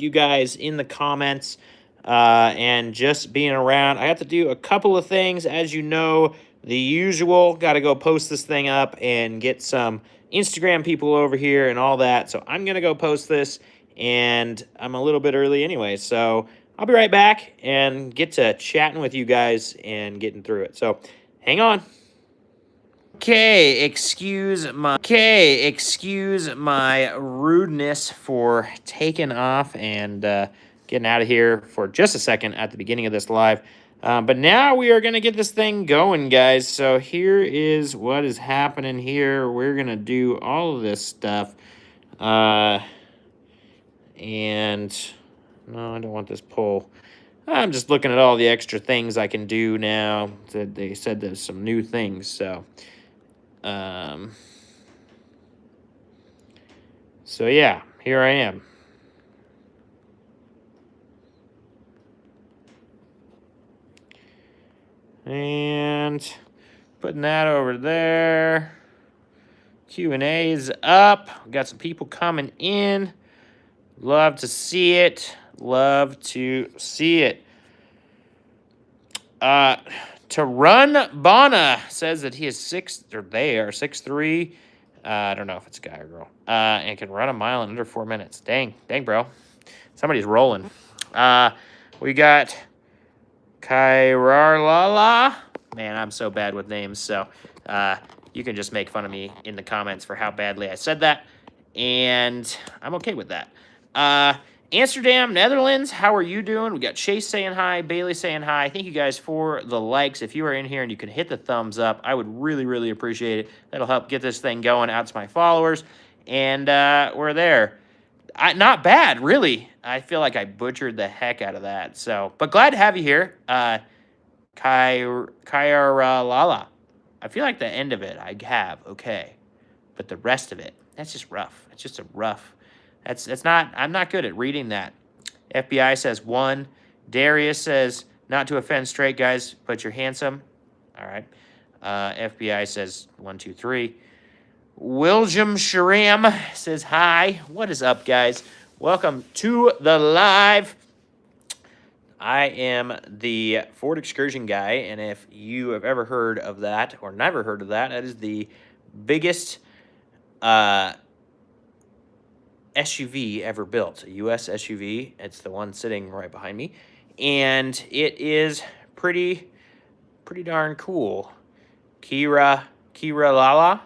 you guys in the comments and just being around. I have to do a couple of things, as you know, the usual. Got to go post this thing up and get some Instagram people over here and all that. So I'm going to go post this, and I'm a little bit early anyway. So I'll be right back and get to chatting with you guys and getting through it. So hang on. Okay, excuse my rudeness for taking off and getting out of here for just a second at the beginning of this live. But now we are going to get this thing going, guys. So here is what is happening here. We're going to do all of this stuff. And no, I don't want this poll. I'm just looking at all the extra things I can do now. They said there's some new things, so... So yeah, here I am. And putting that over there. Q&A's up. We got some people coming in. Love to see it. Love to see it. To run Bonna says that he is they are 6'3". I don't know if it's a guy or girl. And can run a mile in under 4 minutes. Dang, bro. Somebody's rolling. We got Kairarlala. Man, I'm so bad with names, so you can just make fun of me in the comments for how badly I said that, and I'm okay with that. Amsterdam, Netherlands, how are you doing? We got Chase saying hi, Bailey saying hi. Thank you guys for the likes. If you are in here and you can hit the thumbs up, I would really, really appreciate it. That'll help get this thing going out to my followers. And we're there. Not bad, really. I feel like I butchered the heck out of that. So, but glad to have you here. Kairalala. I feel like the end of it I have, okay. But the rest of it, that's just rough. It's just a rough... I'm not good at reading that. FBI says 1. Darius says, not to offend straight guys, but you're handsome. All right. FBI says 1, 2, 3. William Sharam says hi. What is up, guys? Welcome to the live. I am the Ford Excursion guy, and if you have ever heard of that or never heard of that, that is the biggest SUV ever built, a U.S. SUV. It's the one sitting right behind me, and it is pretty darn cool. Kira Lala,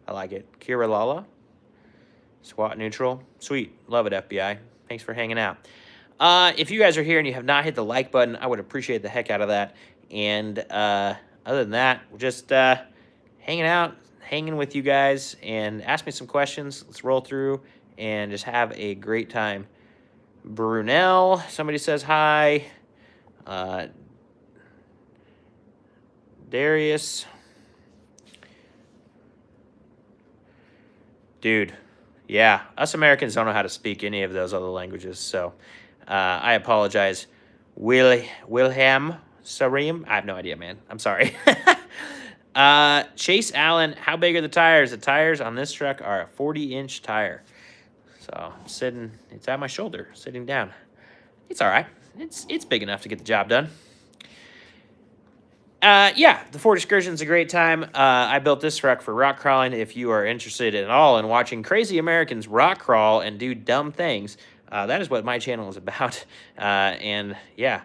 I like it. Kira Lala, SWAT neutral, sweet, love it. FBI, thanks for hanging out. If you guys are here and you have not hit the like button, I would appreciate the heck out of that. And other than that, just hanging out. Hanging with you guys, and ask me some questions. Let's roll through and just have a great time. Brunel, somebody says hi. Darius. Dude, yeah, us Americans don't know how to speak any of those other languages, so I apologize. Wilhelm Sarim? I have no idea, man. I'm sorry. Chase Allen, how big are the tires? The tires on this truck are a 40-inch tire. So I'm it's at my shoulder, sitting down. It's all right. It's big enough to get the job done. Yeah, the Ford Excursion is a great time. I built this truck for rock crawling. If you are interested at all in watching crazy Americans rock crawl and do dumb things, that is what my channel is about. And yeah,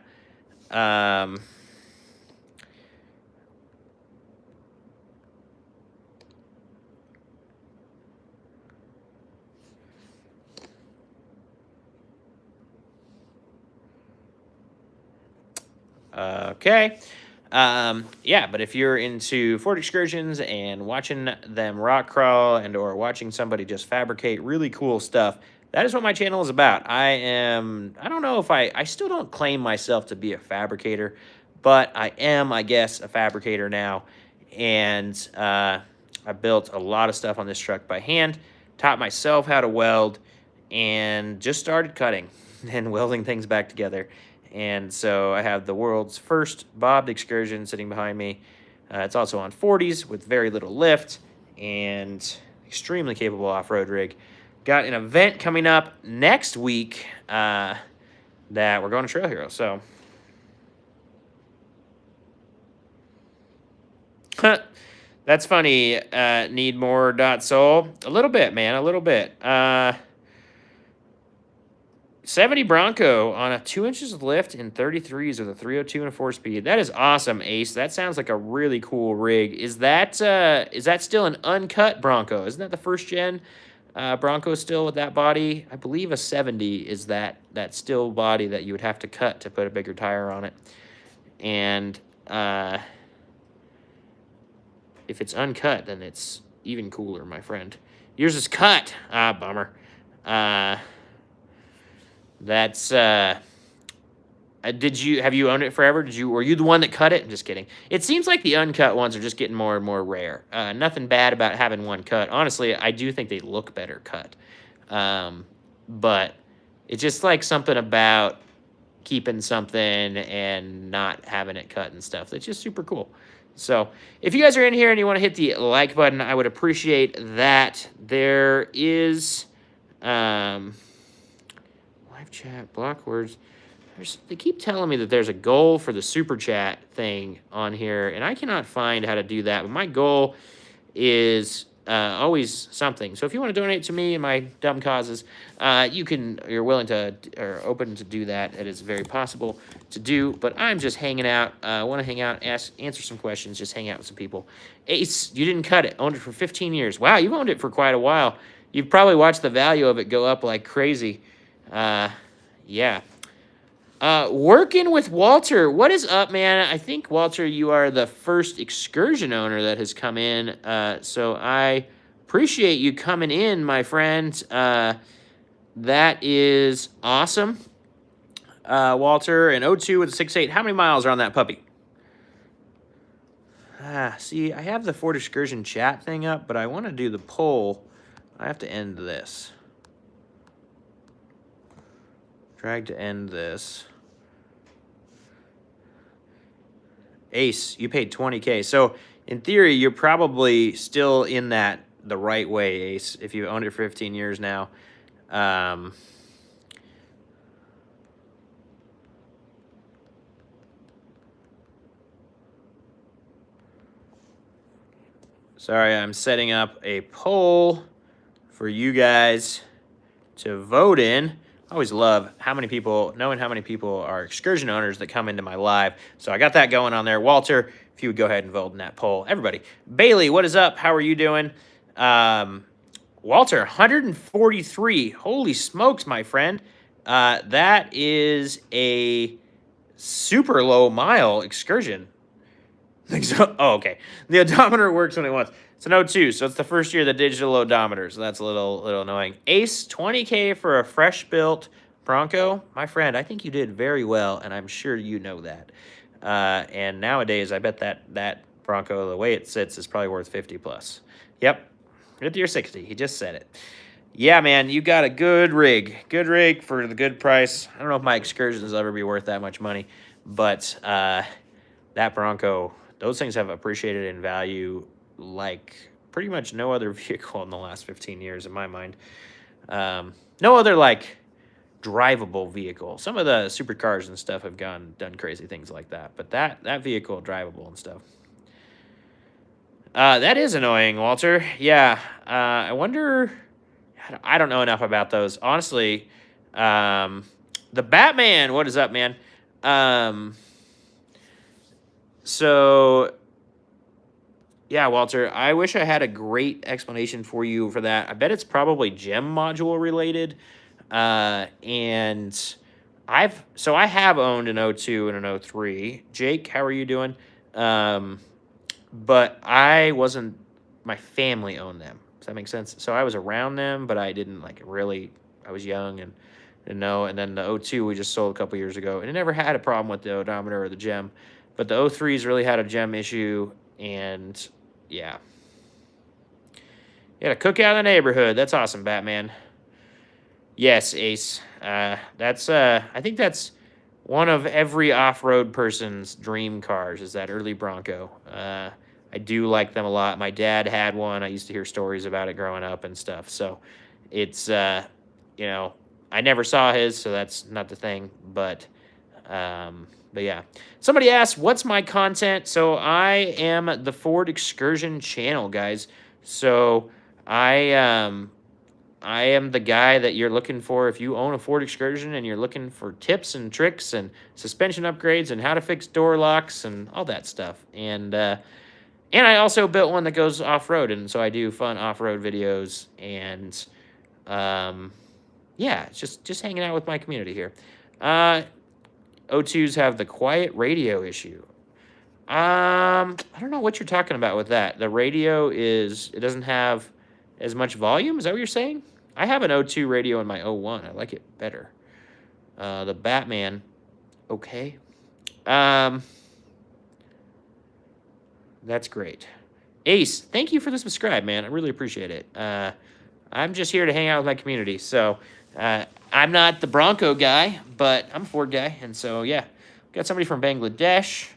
okay. Yeah, but if you're into Ford Excursions and watching them rock crawl and or watching somebody just fabricate really cool stuff, that is what my channel is about. I don't know if I still don't claim myself to be a fabricator, but I am, I guess, a fabricator now. And I built a lot of stuff on this truck by hand, taught myself how to weld, and just started cutting and welding things back together. And so I have the world's first bobbed Excursion sitting behind me. It's also on 40s with very little lift and extremely capable off-road rig. got an event coming up next week that we're going to Trail Hero. So, that's funny. Need more .soul? A little bit, man. A little bit. 70 Bronco on a 2 inches of lift in 33s with a 302 and a 4-speed. That is awesome, Ace. That sounds like a really cool rig. Is that still an uncut Bronco? Isn't that the first gen Bronco still with that body? I believe a 70 is that still body that you would have to cut to put a bigger tire on it. And if it's uncut, then it's even cooler, my friend. Yours is cut. Ah, bummer. That's have you owned it forever? Were you the one that cut it? I'm just kidding. It seems like the uncut ones are just getting more and more rare. Nothing bad about having one cut. Honestly, I do think they look better cut. But it's just like something about keeping something and not having it cut and stuff. It's just super cool. So if you guys are in here and you want to hit the like button, I would appreciate that. There is live chat, block words. They keep telling me that there's a goal for the super chat thing on here, and I cannot find how to do that. But my goal is always something. So if you want to donate to me and my dumb causes, you're willing to or open to do that. It is very possible to do. But I'm just hanging out. I want to hang out, answer some questions, just hang out with some people. Ace, you didn't cut it. Owned it for 15 years. Wow, you've owned it for quite a while. You've probably watched the value of it go up like crazy. Yeah. Working with Walter. What is up, man? I think, Walter, you are the first Excursion owner that has come in. So I appreciate you coming in, my friend. That is awesome. Walter, an 02 with a 6.8. How many miles are on that puppy? See, I have the Ford Excursion chat thing up, but I want to do the poll. I have to end this. Drag to end this. Ace, you paid 20K. So in theory, you're probably still in the right way, Ace, if you've owned it for 15 years now. Sorry, I'm setting up a poll for you guys to vote in. I always love knowing how many people are Excursion owners that come into my live. So I got that going on there. Walter, if you would go ahead and vote in that poll. Everybody. Bailey, what is up? How are you doing? Walter, 143. Holy smokes, my friend. That is a super low mile Excursion. Oh, okay. The odometer works when it wants. It's an 02, so it's the first year of the digital odometer, so that's a little annoying. Ace, 20K for a fresh-built Bronco. My friend, I think you did very well, and I'm sure you know that. And nowadays, I bet that Bronco, the way it sits, is probably worth 50 plus. Yep, 50 or 60. He just said it. Yeah, man, you got a good rig. Good rig for the good price. I don't know if my Excursions will ever be worth that much money, but that Bronco, those things have appreciated in value like pretty much no other vehicle in the last 15 years in my mind. No other like drivable vehicle. Some of the supercars and stuff have done crazy things like that, but that vehicle drivable and stuff. That is annoying, Walter. Yeah. I wonder, I don't know enough about those. Honestly, the Batman, what is up, man? So yeah, Walter, I wish I had a great explanation for you for that. I bet it's probably gem module related. And I have owned an 02 and an 03. Jake, how are you doing? But my family owned them. Does that make sense? So I was around them, but I didn't I was young and didn't know. And then the 02 we just sold a couple years ago, and it never had a problem with the odometer or the gem. But the 03s really had a gem issue, and yeah. You had a cookout in the neighborhood. That's awesome, Batman. Yes, Ace. I think that's one of every off-road person's dream cars is that early Bronco. I do like them a lot. My dad had one. I used to hear stories about it growing up and stuff. So, it's, you know, I never saw his, so that's not the thing. But yeah. Somebody asked, what's my content? So I am the Ford Excursion channel, guys. So I am the guy that you're looking for if you own a Ford Excursion and you're looking for tips and tricks and suspension upgrades and how to fix door locks and all that stuff. And I also built one that goes off-road, and so I do fun off-road videos. And yeah, it's just hanging out with my community here. O2s have the quiet radio issue. I don't know what you're talking about with that. The radio it doesn't have as much volume. Is that what you're saying? I have an O2 radio in my O1. I like it better. The Batman. Okay. That's great. Ace, thank you for the subscribe, man. I really appreciate it. I'm just here to hang out with my community. So I'm not the Bronco guy, but I'm a Ford guy. And so, yeah. Got somebody from Bangladesh.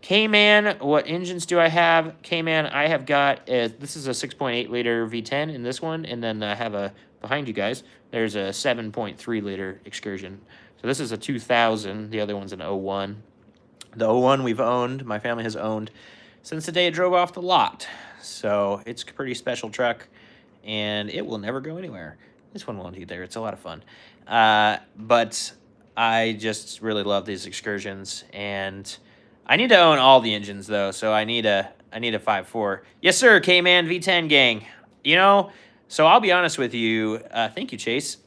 K-Man, what engines do I have? K-Man, I have got, this is a 6.8 liter V10 in this one. And then I have behind you guys, there's a 7.3 liter Excursion. So this is a 2000. The other one's an 01. The 01 we've owned, my family has owned since the day it drove off the lot. So it's a pretty special truck, and it will never go anywhere. This one won't either. It's a lot of fun. But I just really love these Excursions, and I need to own all the engines, though, so I need a 5.4. Yes, sir, K-Man V10 gang. You know, so I'll be honest with you. Thank you, Chase.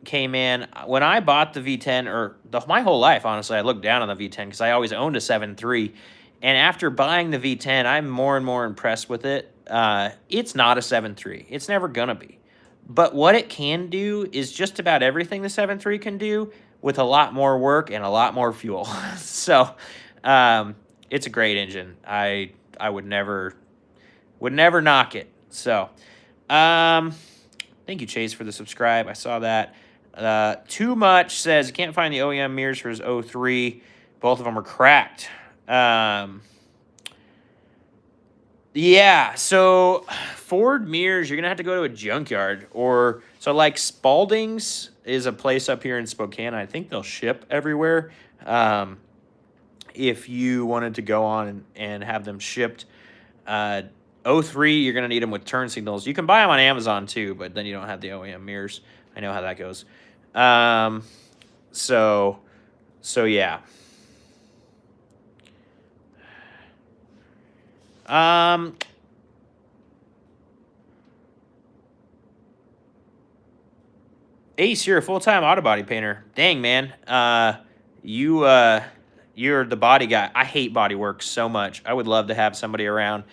K-Man, when I bought the V10, or my whole life, honestly, I looked down on the V10 because I always owned a 7.3. And after buying the V10, I'm more and more impressed with it. It's not a 7.3. It's never going to be. But what it can do is just about everything the 7.3 can do with a lot more work and a lot more fuel. So it's a great engine. I would never knock it. So thank you, Chase, for the subscribe. I saw that. Too Much says you can't find the OEM mirrors for his 03. Both of them are cracked. Yeah, so Ford mirrors, you're going to have to go to a junkyard. So like Spalding's is a place up here in Spokane. I think they'll ship everywhere. If you wanted to go on and have them shipped. 03, you're going to need them with turn signals. You can buy them on Amazon too, but then you don't have the OEM mirrors. I know how that goes. So yeah. Ace, you're a full-time auto body painter. Dang, man. You're the body guy. I hate body work so much. I would love to have somebody around.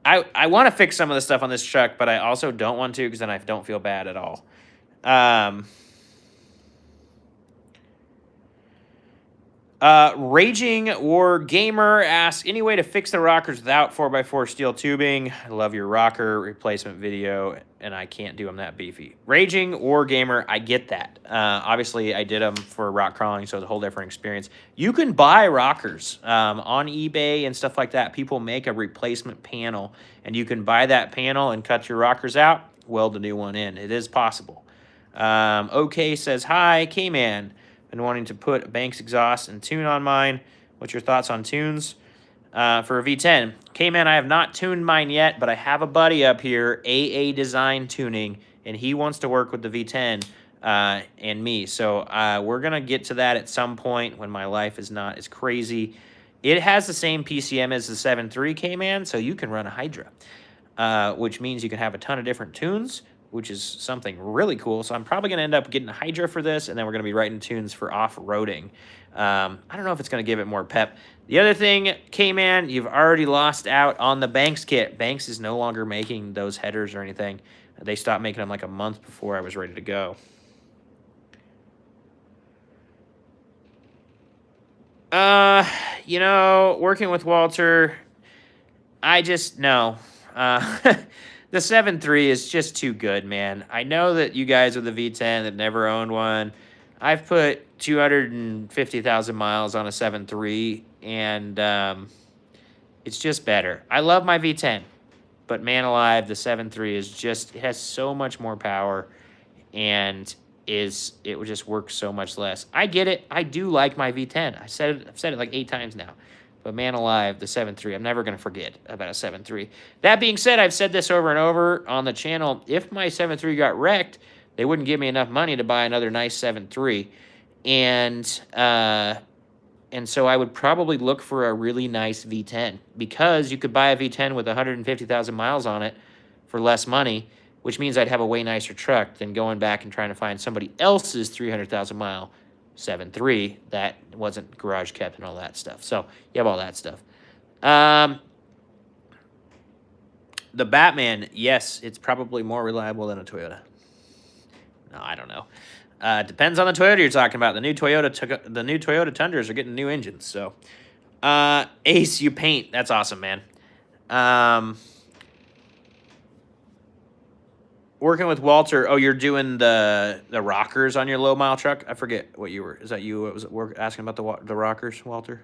I want to fix some of the stuff on this truck, but I also don't want to because then I don't feel bad at all. Raging War Gamer asks, any way to fix the rockers without 4x4 steel tubing? I love your rocker replacement video, and I can't do them that beefy. Raging War Gamer, I get that. Obviously, I did them for rock crawling, so it's a whole different experience. You can buy rockers on eBay and stuff like that. People make a replacement panel, and you can buy that panel and cut your rockers out, weld a new one in. It is possible. OK says, hi, K-Man. Been wanting to put a Banks exhaust and tune on mine. What's your thoughts on tunes for a V10? K-Man, I have not tuned mine yet, but I have a buddy up here, AA Design Tuning, and he wants to work with the V10 and me. So we're going to get to that at some point when my life is not as crazy. It has the same PCM as the 7.3 K-Man, so you can run a Hydra, which means you can have a ton of different tunes, which is something really cool. So I'm probably going to end up getting a Hydra for this, and then we're going to be writing tunes for off-roading. I don't know if it's going to give it more pep. The other thing, K-Man, you've already lost out on the Banks kit. Banks is no longer making those headers or anything. They stopped making them like a month before I was ready to go. You know, working with Walter, I just, no. The 7.3 is just too good, man. I know that you guys with the V10 that never owned one, I've put 250,000 miles on a 7.3, and it's just better. I love my V10. but man alive, the 7.3 is just, it has so much more power, and it would just work so much less. I get it. I do like my V10. I've said it like 8 times now. But man alive, the 7.3, I'm never going to forget about a 7.3. That being said, I've said this over and over on the channel. If my 7.3 got wrecked, they wouldn't give me enough money to buy another nice 7.3. And so I would probably look for a really nice V10, because you could buy a V10 with 150,000 miles on it for less money, which means I'd have a way nicer truck than going back and trying to find somebody else's 300,000 mile 7.3 that wasn't garage kept and all that stuff. So you have all that stuff. The Batman, yes, it's probably more reliable than a Toyota. No, I don't know. Depends on the Toyota you're talking about. The new Toyota Tundras are getting new engines. So, Ace, you paint. That's awesome, man. Working with Walter. Oh, you're doing the rockers on your low mile truck. I forget what you were. Is that you? Was it asking about the rockers, Walter?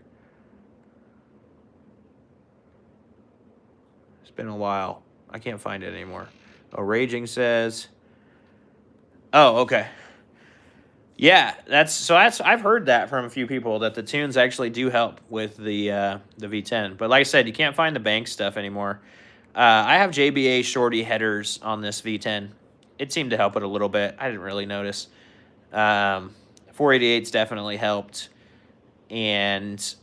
It's been a while. I can't find it anymore. Oh, Raging says. Oh, okay. Yeah, I've heard that from a few people, that the tunes actually do help with the V10. But like I said, you can't find the bank stuff anymore. I have JBA shorty headers on this V10. It seemed to help it a little bit. I didn't really notice. 488's definitely helped. And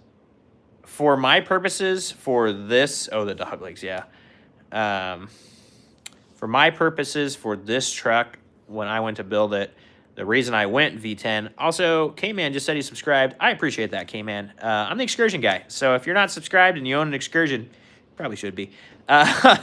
for my purposes, for this... Oh, the dog legs, yeah. For my purposes, for this truck, when I went to build it, the reason I went V10... Also, K-Man just said he subscribed. I appreciate that, K-Man. I'm the Excursion guy. So if you're not subscribed and you own an Excursion, you probably should be. I'm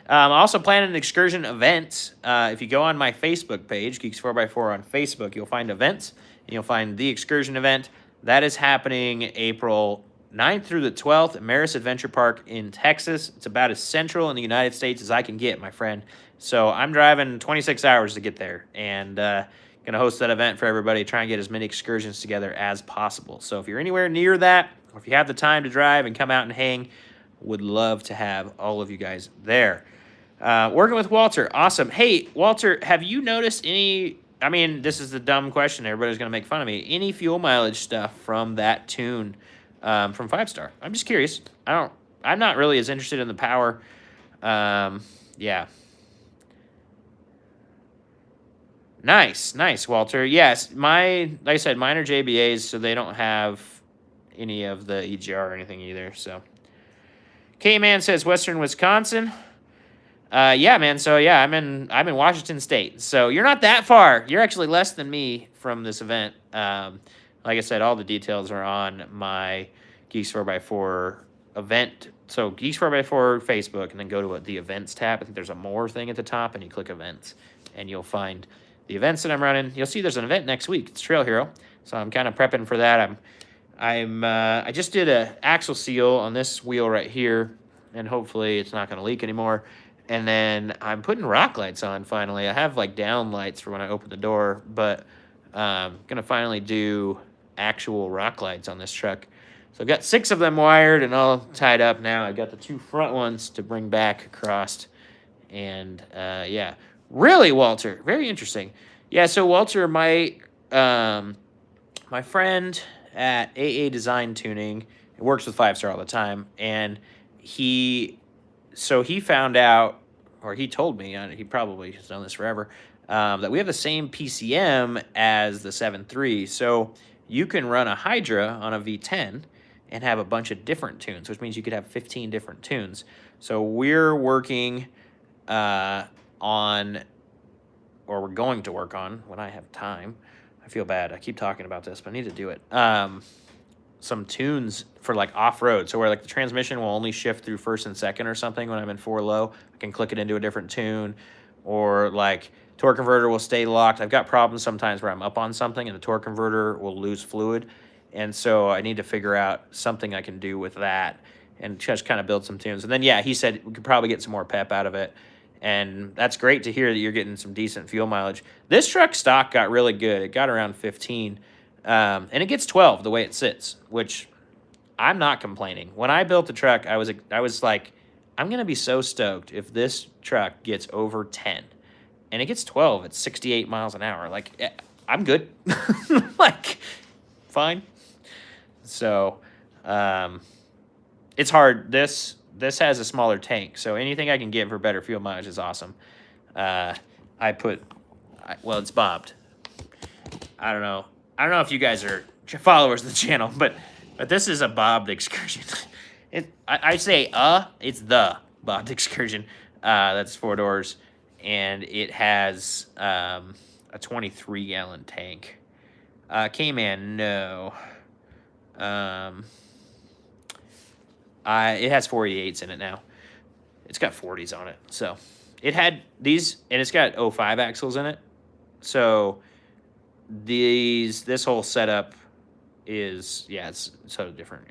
also planning an Excursion event. If you go on my Facebook page, Geeks4x4 on Facebook, you'll find events, and you'll find the Excursion event. That is happening April 9th through the 12th at Maris Adventure Park in Texas. It's about as central in the United States as I can get, my friend. So I'm driving 26 hours to get there, and going to host that event for everybody, try and get as many excursions together as possible. So if you're anywhere near that, or if you have the time to drive and come out and hang, would love to have all of you guys there. Working with Walter. Awesome. Hey, Walter, have you noticed any... I mean, this is the dumb question. Everybody's going to make fun of me. Any fuel mileage stuff from that tune from 5-star? I'm just curious. I'm not really as interested in the power. Yeah. Nice, Walter. Yes, like I said, mine are JBAs, so they don't have any of the EGR or anything either, so... K-Man says Western Wisconsin. Yeah, man. So yeah, I'm in Washington State. So you're not that far. You're actually less than me from this event. Like I said, all the details are on my Geeks4x4 event. So Geeks4x4 Facebook, and then go to the events tab. I think there's a more thing at the top, and you click events, and you'll find the events that I'm running. You'll see there's an event next week. It's Trail Hero. So I'm kind of prepping for that. I just did a axle seal on this wheel right here, and hopefully it's not going to leak anymore. And then I'm putting rock lights on finally. I have like down lights for when I open the door, but I'm going to finally do actual rock lights on this truck. So I've got 6 of them wired and all tied up now. I've got the 2 front ones to bring back across. And yeah, really, Walter, very interesting. Yeah, so Walter, my friend at AA Design Tuning, works with 5-star all the time, and he found out, or he told me, and he probably has done this forever, that we have the same PCM as the 7.3, so you can run a Hydra on a V10 and have a bunch of different tunes, which means you could have 15 different tunes. So we're working on, or we're going to work on, when I have time. I feel bad. I keep talking about this, but I need to do it. Some tunes for like off-road. So where like the transmission will only shift through first and second or something when I'm in 4 low. I can click it into a different tune. Or like torque converter will stay locked. I've got problems sometimes where I'm up on something and the torque converter will lose fluid. And so I need to figure out something I can do with that and just kind of build some tunes. And then, yeah, he said we could probably get some more pep out of it. And that's great to hear that you're getting some decent fuel mileage. This truck stock got really good. It got around 15. And it gets 12 the way it sits, which I'm not complaining. When I built the truck, I was like, I'm going to be so stoked if this truck gets over 10. And it gets 12 at 68 miles an hour. Like, I'm good. Like, fine. So, it's hard. This has a smaller tank, so anything I can get for better fuel mileage is awesome. Well, it's bobbed. I don't know if you guys are followers of the channel, but this is a bobbed Excursion. I say it's the bobbed Excursion. That's 4 doors, and it has a 23-gallon tank. Cayman, no. It has 488s in it now. It's got 40s on it, so it had these, and it's got 05 axles in it. So this whole setup is, yeah, it's so different.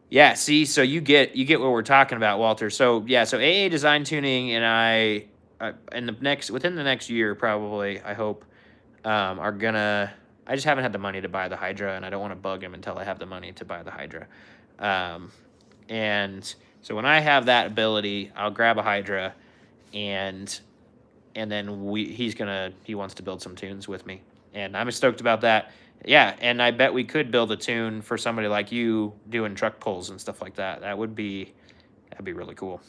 Yeah, see, so you get what we're talking about, Walter. So yeah, so AA Design Tuning and within the next year probably, I hope, are gonna. I just haven't had the money to buy the Hydra, and I don't want to bug him until I have the money to buy the Hydra. And so when I have that ability, I'll grab a Hydra, and then he wants to build some tunes with me, and I'm stoked about that. Yeah, and I bet we could build a tune for somebody like you doing truck pulls and stuff like that. That'd be really cool.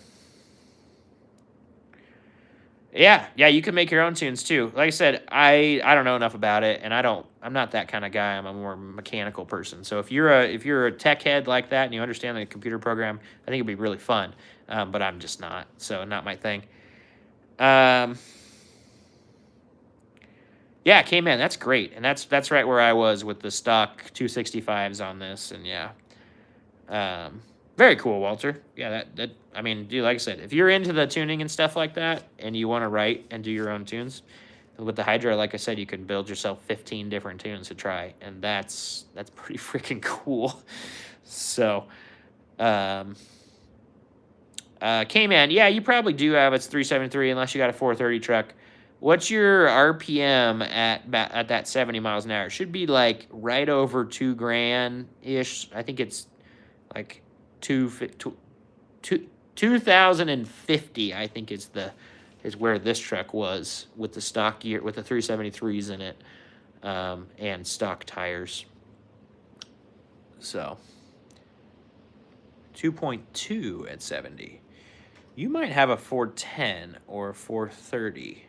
Yeah, you can make your own tunes too. Like I said, I don't know enough about it, and I'm not that kind of guy. I'm a more mechanical person. So if you're a tech head like that and you understand the computer program, I think it'd be really fun. But I'm just not, so not my thing. Yeah, Cayman, that's great, and that's right where I was with the stock 265s on this, and yeah, very cool, Walter. Yeah, that I mean, dude, like I said, if you're into the tuning and stuff like that, and you want to write and do your own tunes, with the Hydra, like I said, you can build yourself 15 different tunes to try, and that's pretty freaking cool. So, Cayman, yeah, you probably do have its 373 unless you got a 430 truck. What's your RPM at that 70 miles an hour? It should be like right over $2,000-ish. I think it's like 2,050. I think is where this truck was with the stock gear, with the 373s in it, and stock tires. So 2.2 at 70. You might have a 410 or a 430.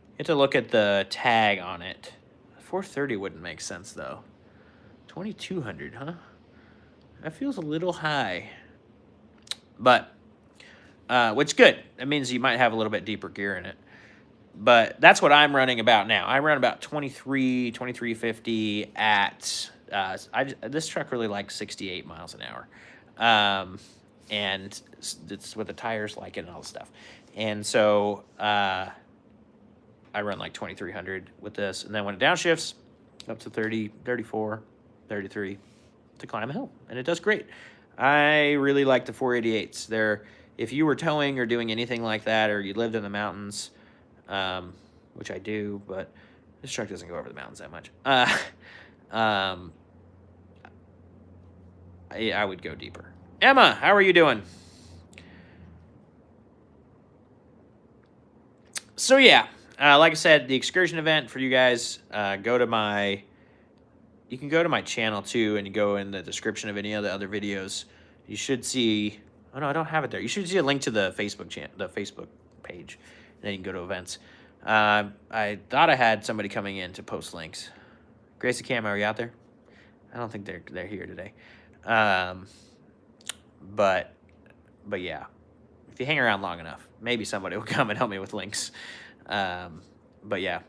You have to look at the tag on it. 430 wouldn't make sense, though. 2,200, huh? That feels a little high. But, which good. That means you might have a little bit deeper gear in it. But that's what I'm running about now. I run about 2350 at... this truck really likes 68 miles an hour. And it's with the tires like it and all the stuff. And so... I run like 2,300 with this, and then when it downshifts, up to 30, 34, 33 to climb a hill, and it does great. I really like the 488s. If you were towing or doing anything like that, or you lived in the mountains, which I do, but this truck doesn't go over the mountains that much. I would go deeper. Emma, how are you doing? So yeah. Like I said, the excursion event for you guys, you can go to my channel too, and you go in the description of any of the other videos. You should see, oh no, I don't have it there. You should see a link to the Facebook page, and then you can go to events. I thought I had somebody coming in to post links. Grace and Cam, are you out there? I don't think they're here today. But yeah, if you hang around long enough, maybe somebody will come and help me with links. But yeah,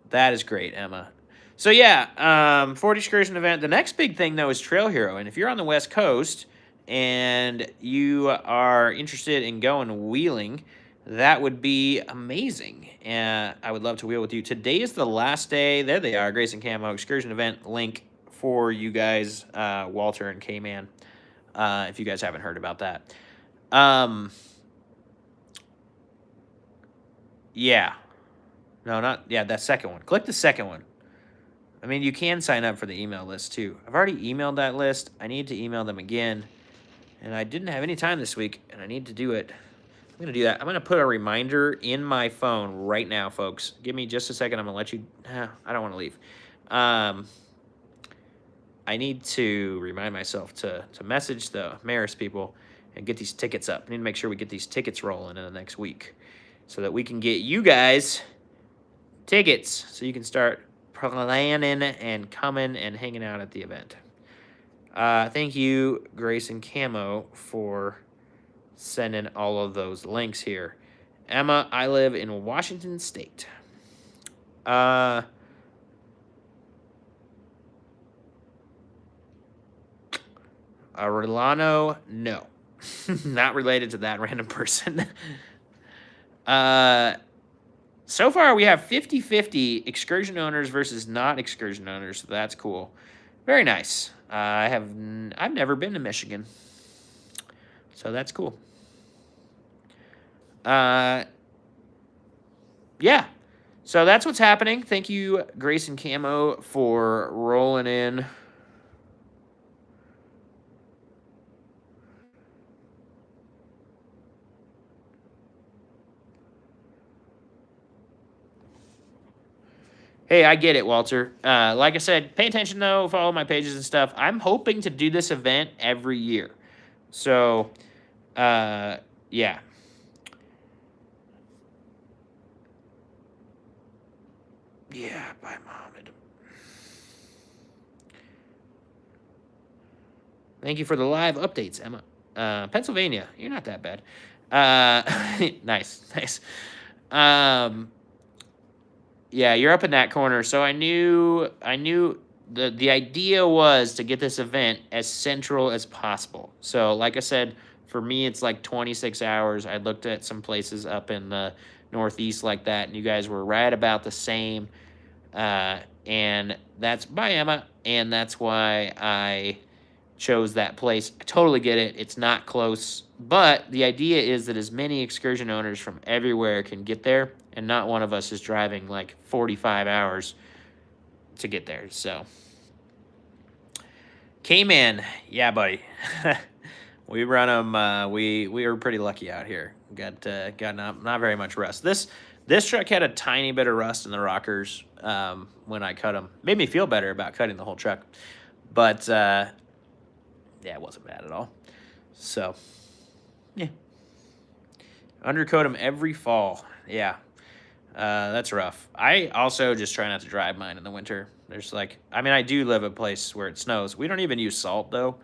that is great, Emma. So yeah, 40 excursion event. The next big thing though is Trail Hero, and if you're on the West Coast and you are interested in going wheeling, that would be amazing. And I would love to wheel with you. Today is the last day. There they are, Grace and Camo excursion event link for you guys, Walter and K-Man, if you guys haven't heard about that. Yeah. No, not... Yeah, that second one. Click the second one. I mean, you can sign up for the email list too. I've already emailed that list. I need to email them again. And I didn't have any time this week, and I need to do it. I'm going to do that. I'm going to put a reminder in my phone right now, folks. Give me just a second. I'm going to let you... I don't want to leave. I need to remind myself to message the Maris people and get these tickets up. I need to make sure we get these tickets rolling in the next week so that we can get you guys tickets so you can start planning and coming and hanging out at the event. Thank you, Grace and Camo, for sending all of those links here. Emma, I live in Washington State. Rolano, no. Not related to that random person. So far, we have 50-50 excursion owners versus not excursion owners, so that's cool. Very nice. I've never been to Michigan, so that's cool. Yeah, so that's what's happening. Thank you, Grace and Camo, for rolling in. Hey, I get it, Walter. Like I said, pay attention, though. Follow my pages and stuff. I'm hoping to do this event every year. So, yeah. Yeah, bye, Mohammed. Thank you for the live updates, Emma. Pennsylvania, you're not that bad. Nice, nice. Yeah, you're up in that corner. So I knew the idea was to get this event as central as possible. So like I said, for me, it's like 26 hours. I looked at some places up in the Northeast like that, and you guys were right about the same. And that's by Emma, and that's why I chose that place. I totally get it. It's not close, but the idea is that as many excursion owners from everywhere can get there, and not one of us is driving like 45 hours to get there. So, K-Man, yeah, buddy. We run them. We were pretty lucky out here. Got not very much rust. This truck had a tiny bit of rust in the rockers when I cut them. Made me feel better about cutting the whole truck, but yeah, it wasn't bad at all. So, yeah, undercoat them every fall. Yeah. That's rough. I also just try not to drive mine in the winter. There's like, I mean, I do live a place where it snows. We don't even use salt though.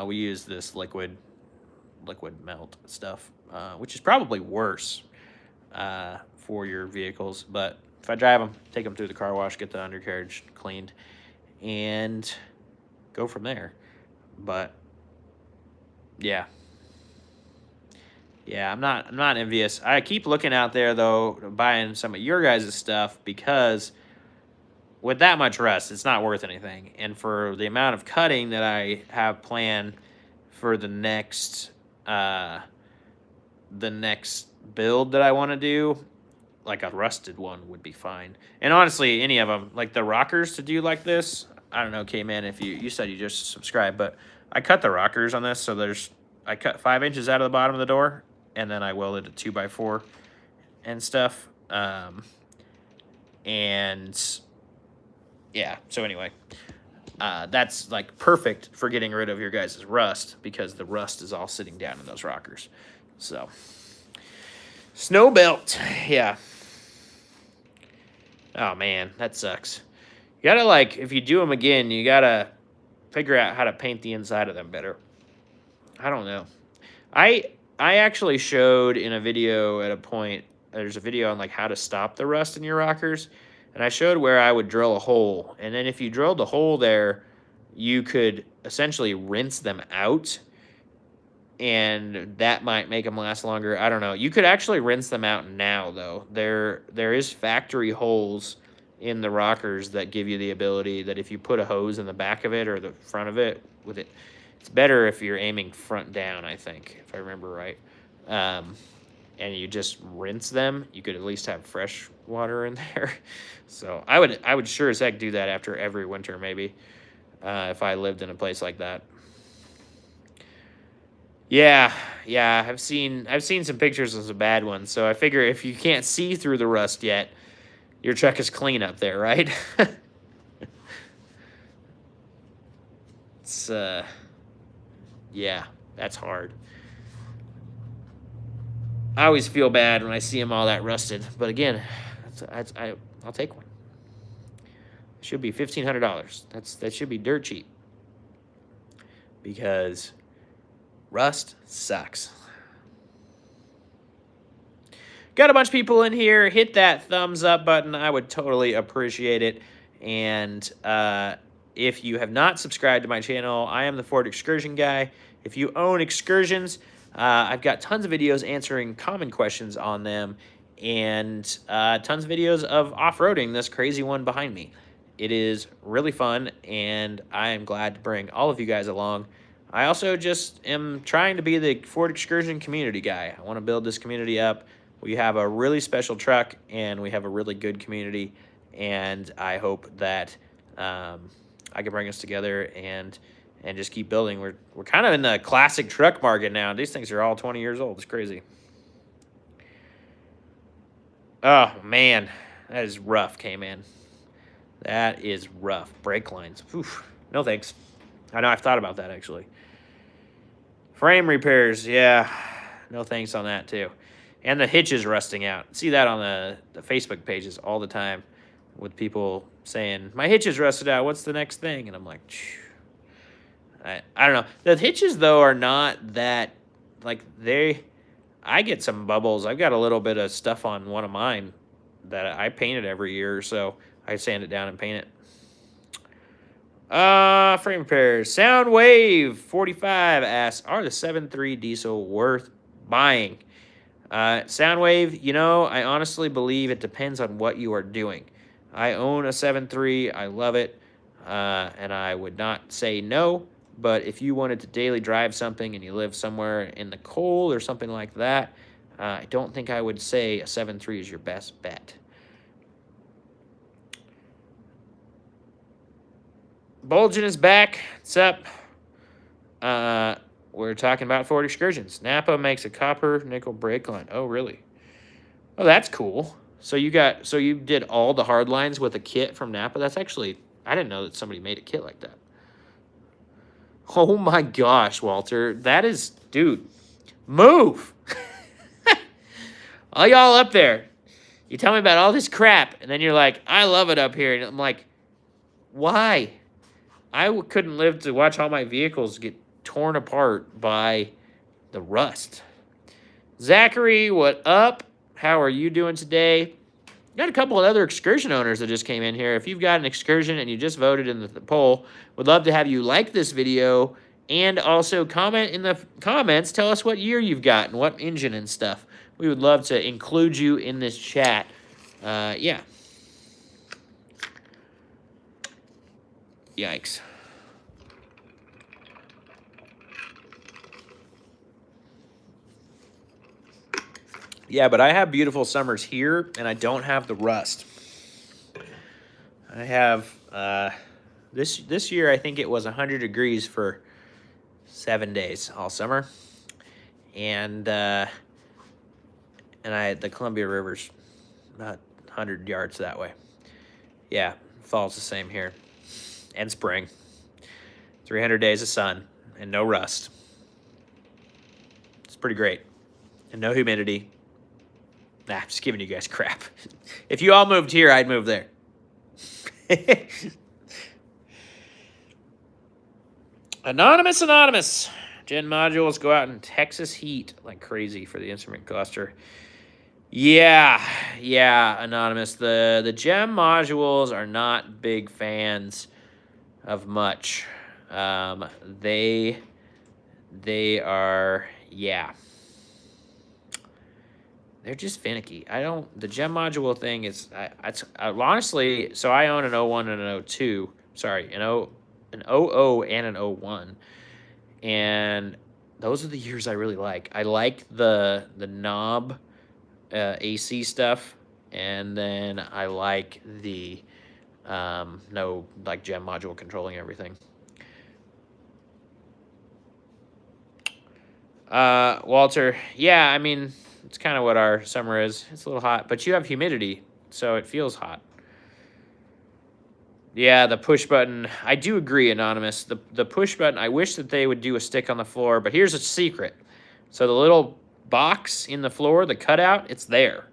We use this liquid melt stuff, which is probably worse for your vehicles. But if I drive them, take them through the car wash, get the undercarriage cleaned, and go from there. But yeah. Yeah, I'm not envious. I keep looking out there though, buying some of your guys' stuff, because with that much rust, it's not worth anything. And for the amount of cutting that I have planned for the next build that I want to do, like a rusted one would be fine. And honestly, any of them, like the rockers to do like this, I don't know, K-Man, if you said you just subscribed, but I cut the rockers on this, so I cut 5 inches out of the bottom of the door, and then I welded a 2x4 and stuff. And yeah, so anyway, that's like perfect for getting rid of your guys' rust, because the rust is all sitting down in those rockers. So, snow belt, yeah. Oh man, that sucks. You gotta, like, if you do them again, you gotta figure out how to paint the inside of them better. I don't know. I actually showed in a video at a point, there's a video on like how to stop the rust in your rockers, and I showed where I would drill a hole, and then if you drilled the hole there, you could essentially rinse them out, and that might make them last longer. I don't know. You could actually rinse them out now though. There is factory holes in the rockers that give you the ability that if you put a hose in the back of it or the front of it with it, it's better if you're aiming front down, I think, if I remember right. and you just rinse them, you could at least have fresh water in there. So I would sure as heck do that after every winter, maybe, if I lived in a place like that. Yeah, yeah, I've seen some pictures of some bad ones. So I figure if you can't see through the rust yet, your truck is clean up there, right? It's yeah, that's hard. I always feel bad when I see them all that rusted, but again, I'll take one. It should be $1,500. That should be dirt cheap because rust sucks. Got a bunch of people in here. Hit that thumbs up button. I would totally appreciate it. And if you have not subscribed to my channel, I am the Ford Excursion guy. If you own Excursions, I've got tons of videos answering common questions on them and tons of videos of off-roading this crazy one behind me. It is really fun, and I am glad to bring all of you guys along. I also just am trying to be the Ford Excursion community guy. I want to build this community up. We have a really special truck, and we have a really good community, and I hope that I can bring us together and just keep building. We're kind of in the classic truck market now. These things are all 20 years old. It's crazy. Oh, man. That is rough, K-Man. That is rough. Brake lines. Oof. No thanks. I know I've thought about that, actually. Frame repairs. Yeah. No thanks on that, too. And the hitch is rusting out. See that on the Facebook pages all the time with people saying, my hitch is rusted out. What's the next thing? And I'm like, phew. I don't know. The hitches, though, are not that, like, I get some bubbles. I've got a little bit of stuff on one of mine that I paint it every year or so. I sand it down and paint it. Frame repairs. Soundwave 45 asks, are the 7.3 diesel worth buying? Soundwave, you know, I honestly believe it depends on what you are doing. I own a 7.3. I love it, and I would not say no. But if you wanted to daily drive something and you live somewhere in the cold or something like that, I don't think I would say a 7.3 is your best bet. Bulgin is back. What's up? We're talking about Ford Excursions. Napa makes a copper nickel brake line. Oh, really? Oh, that's cool. So you did all the hard lines with a kit from Napa? That's actually, I didn't know that somebody made a kit like that. Oh my gosh, Walter. That is, dude, move. All y'all up there, you tell me about all this crap, and then you're like, I love it up here. And I'm like, why? I couldn't live to watch all my vehicles get torn apart by the rust. Zachary, what up? How are you doing today? Got a couple of other Excursion owners that just came in here. If you've got an Excursion and you just voted in the poll, would love to have you like this video and also comment in the comments. Tell us what year you've got and what engine and stuff. We would love to include you in this chat. Yeah. Yikes. Yeah, but I have beautiful summers here, and I don't have the rust. I have, this year, I think it was 100 degrees for 7 days all summer. And the Columbia River's about 100 yards that way. Yeah, fall's the same here. And spring. 300 days of sun and no rust. It's pretty great. And no humidity. Nah, I'm just giving you guys crap. If you all moved here, I'd move there. Anonymous. Gen modules go out in Texas heat like crazy for the instrument cluster. Yeah, Anonymous. The Gem modules are not big fans of much. They are, yeah. They're just finicky. The Gem module thing is, honestly, so I own an 01 and an 02. Sorry, an 00 and an 01. And those are the years I really like. I like the knob AC stuff, and then I like the no like gem module controlling everything. Walter, yeah, I mean, it's kind of what our summer is. It's a little hot, but you have humidity, so it feels hot. Yeah, the push button. I do agree, Anonymous. The push button, I wish that they would do a stick on the floor, but here's a secret. So the little box in the floor, the cutout, it's there.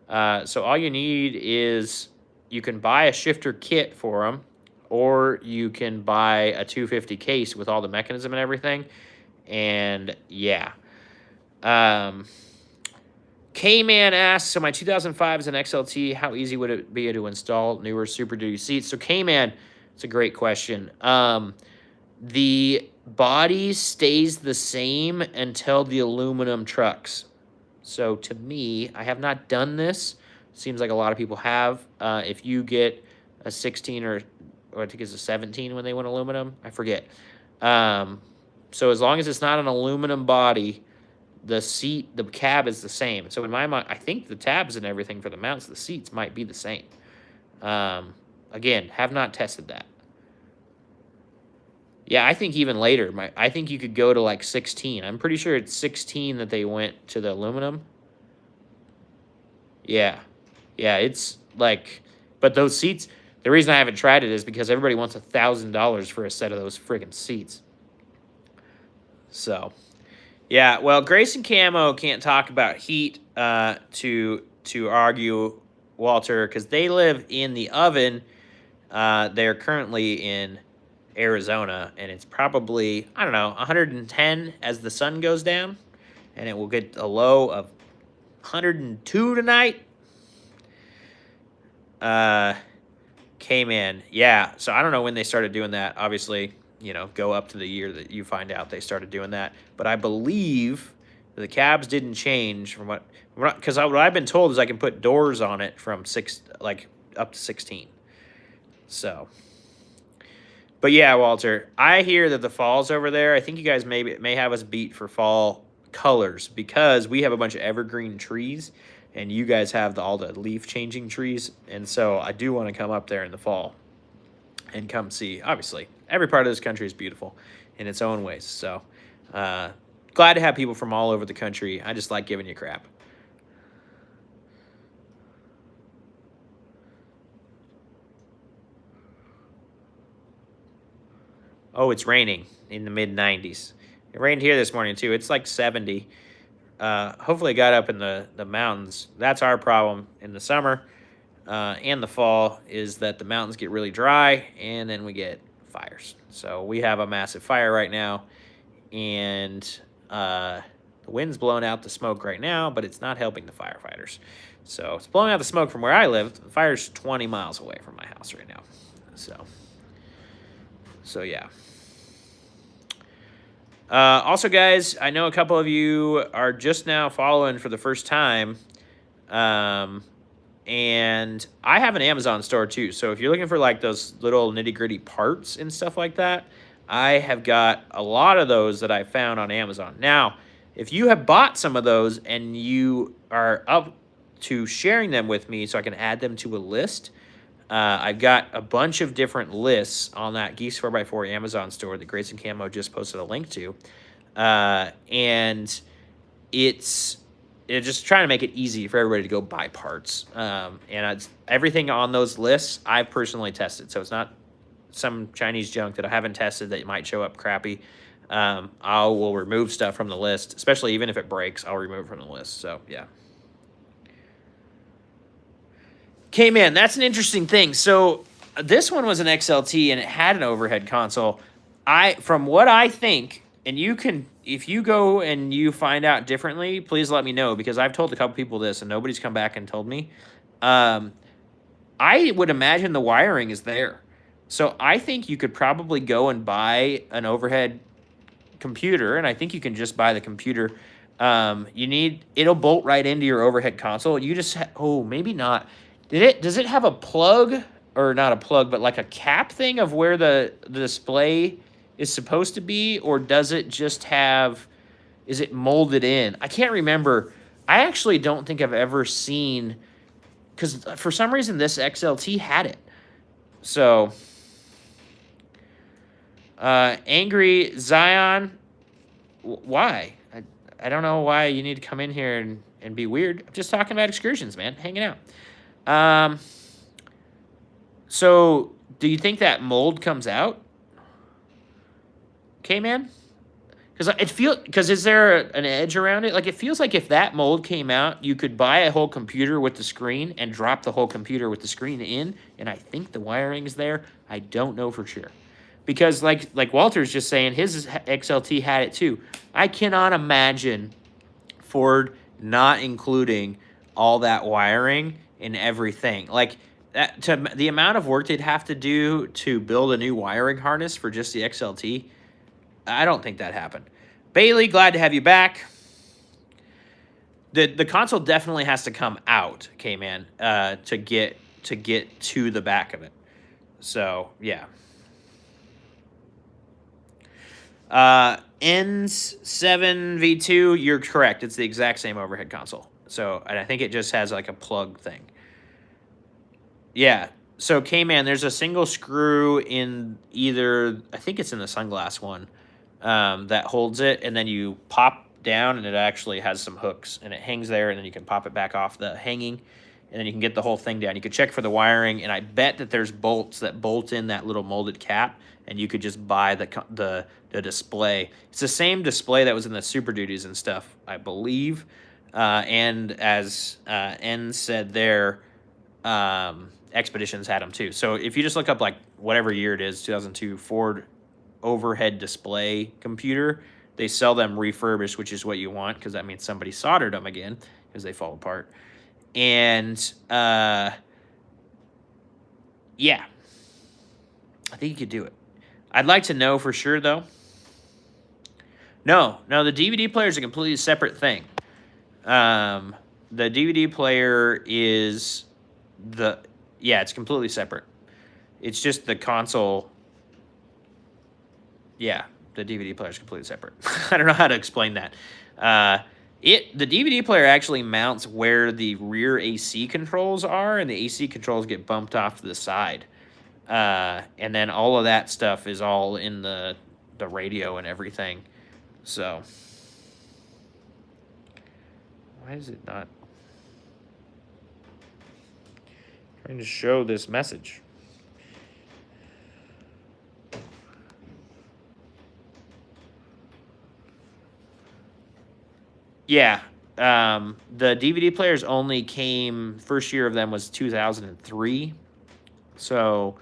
So all you need is you can buy a shifter kit for them, or you can buy a 250 case with all the mechanism and everything. And yeah. K-Man asks, so my 2005 is an XLT. How easy would it be to install newer Super Duty seats? So K-Man, it's a great question. The body stays the same until the aluminum trucks. So to me, I have not done this. Seems like a lot of people have. If you get a 16 or I think it's a 17 when they went aluminum, I forget. So as long as it's not an aluminum body, the cab is the same. So in my mind, I think the tabs and everything for the mounts of the seats might be the same. Again, have not tested that. Yeah, I think even later. I think you could go to like 16. I'm pretty sure it's 16 that they went to the aluminum. Yeah. Yeah, it's like, but those seats, the reason I haven't tried it is because everybody wants $1,000 for a set of those friggin' seats. So, yeah, well, Grayson Camo can't talk about heat to argue, Walter, because they live in the oven. They're currently in Arizona, and it's probably, I don't know, 110 as the sun goes down, and it will get a low of 102 tonight. K-Man, yeah, so I don't know when they started doing that. Obviously, you know, go up to the year that you find out they started doing that. But I believe the cabs didn't change from because what I've been told is I can put doors on it from up to 16. So, but yeah, Walter, I hear that the fall's over there. I think you guys may have us beat for fall colors because we have a bunch of evergreen trees and you guys have all the leaf changing trees. And so I do want to come up there in the fall and come see. Obviously, every part of this country is beautiful in its own ways. So glad to have people from all over the country. I just like giving you crap. Oh, it's raining in the mid-90s. It rained here this morning, too. It's like 70. Hopefully it got up in the mountains. That's our problem in the summer and the fall is that the mountains get really dry and then we get fires. So we have a massive fire right now, and the wind's blowing out the smoke right now, but it's not helping the firefighters. So it's blowing out the smoke from where I live. The fire's 20 miles away from my house right now. So yeah. Also, guys, I know a couple of you are just now following for the first time. And I have an Amazon store too. So if you're looking for like those little nitty-gritty parts and stuff like that, I have got a lot of those that I found on Amazon. Now, if you have bought some of those and you are up to sharing them with me so I can add them to a list, I've got a bunch of different lists on that Geeks4x4 Amazon store that Grayson Camo just posted a link to. And it's just trying to make it easy for everybody to go buy parts. And everything on those lists I've personally tested. So it's not some Chinese junk that I haven't tested that might show up crappy. I will remove stuff from the list, especially even if it breaks, I'll remove it from the list. So, yeah. Okay, man, that's an interesting thing. So this one was an XLT and it had an overhead console. From what I think, and you can, if you go and you find out differently, please let me know, because I've told a couple people this and nobody's come back and told me. I would imagine the wiring is there. So I think you could probably go and buy an overhead computer, and I think you can just buy the computer. It'll bolt right into your overhead console. You just, maybe not. Does it have a plug, or not a plug, but like a cap thing of where the display is supposed to be, or does it just have is it molded in? I can't remember. I actually don't think I've ever seen, because for some reason this XLT had it. So, Angry Zion, why? I don't know why you need to come in here and be weird. I'm just talking about excursions, man, hanging out. So, do you think that mold comes out? Okay, man? Because is there an edge around it? Like, it feels like if that mold came out, you could buy a whole computer with the screen and drop the whole computer with the screen in, and I think the wiring is there. I don't know for sure. Because like Walter's just saying, his XLT had it too. I cannot imagine Ford not including all that wiring in everything. Like, the amount of work they'd have to do to build a new wiring harness for just the XLT, I don't think that happened. Bailey, glad to have you back. The console definitely has to come out, okay, man, to get to the back of it. So, yeah. N7V2, you're correct. It's the exact same overhead console. So, and I think it just has like a plug thing. Yeah. So, K-Man, there's a single screw in either, I think it's in the sunglass one, that holds it, and then you pop down, and it actually has some hooks, and it hangs there, and then you can pop it back off the hanging, and then you can get the whole thing down. You could check for the wiring, and I bet that there's bolts that bolt in that little molded cap, and you could just buy the display. It's the same display that was in the Super Duties and stuff, I believe. And as N said there, Expeditions had them too. So if you just look up like whatever year it is, 2002 Ford overhead display computer, they sell them refurbished, which is what you want, because that means somebody soldered them again because they fall apart. And yeah, I think you could do it. I'd like to know for sure, though. No, the DVD player is a completely separate thing. The DVD player is it's completely separate. It's just the console. Yeah, the DVD player is completely separate. I don't know how to explain that. The DVD player actually mounts where the rear AC controls are, and the AC controls get bumped off to the side. And then all of that stuff is all in the radio and everything. So, why is it not trying to show this message? Yeah, the DVD players only came, first year of them was 2003. So,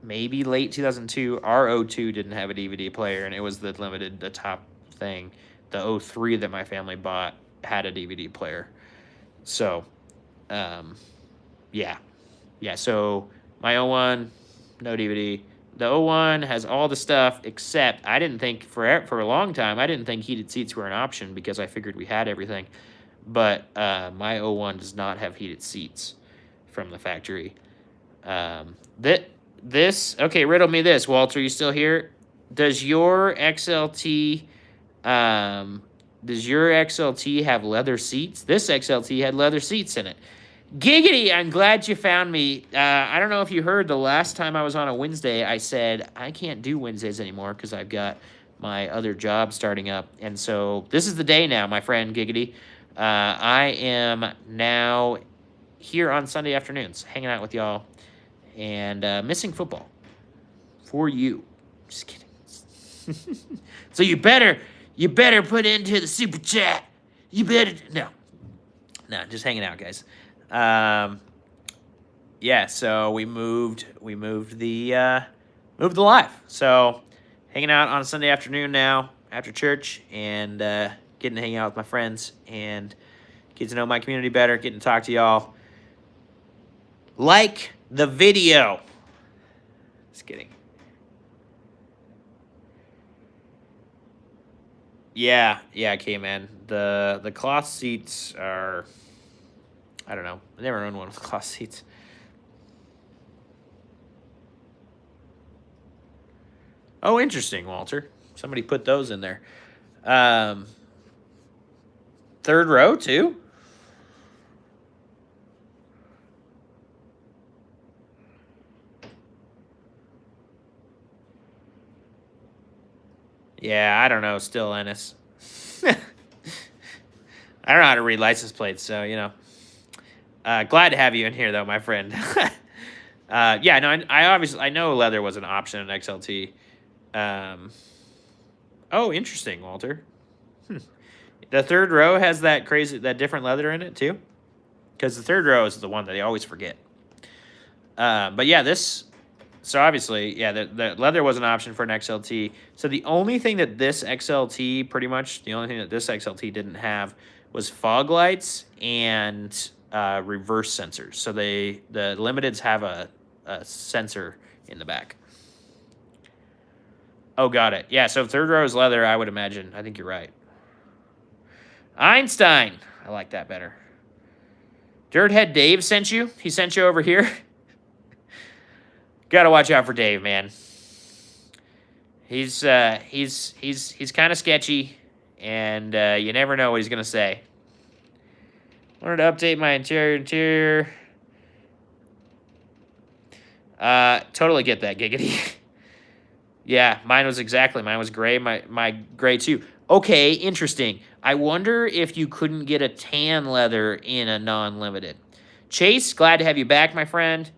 maybe late 2002. Our O2 didn't have a DVD player, and it was the top thing. The O3 that my family bought had a DVD player. So, yeah. So my O1, no DVD. The O1 has all the stuff, except I didn't think for a long time, I didn't think heated seats were an option because I figured we had everything. But my O1 does not have heated seats from the factory. Okay, riddle me this, Walter. You still here? Does your XLT have leather seats? This XLT had leather seats in it. Giggity, I'm glad you found me. I don't know if you heard the last time I was on a Wednesday, I said I can't do Wednesdays anymore because I've got my other job starting up. And so this is the day now, my friend Giggity. I am now here on Sunday afternoons, hanging out with y'all and missing football for you. Just kidding. So you better put into the super chat. You better no, just hanging out, guys. Yeah, so we moved the live. So hanging out on a Sunday afternoon now after church, and getting to hang out with my friends and get to know my community better, getting to talk to y'all. Like the video. Just kidding. Yeah, K-Man. The cloth seats are, I don't know. I never owned one with cloth seats. Oh, interesting, Walter. Somebody put those in there. Third row, too. Yeah, I don't know. Still, Ennis. I don't know how to read license plates, so, you know. Glad to have you in here, though, my friend. Yeah, no, I know leather was an option in XLT. Oh, interesting, Walter. The third row has that different leather in it, too? Because the third row is the one that they always forget. But yeah, so obviously, yeah, the leather was an option for an XLT. So the only thing that this XLT, the only thing that this XLT didn't have was fog lights and reverse sensors. So the Limiteds have a sensor in the back. Oh, got it. Yeah, so if third row is leather, I would imagine. I think you're right. Einstein. I like that better. Dirthead Dave sent you? He sent you over here? Gotta watch out for Dave, man. He's kind of sketchy, and you never know what he's gonna say. Wanted to update my interior. Totally get that, Giggity. Yeah, mine was gray. My gray too. Okay, interesting. I wonder if you couldn't get a tan leather in a non-limited. Chase, glad to have you back, my friend.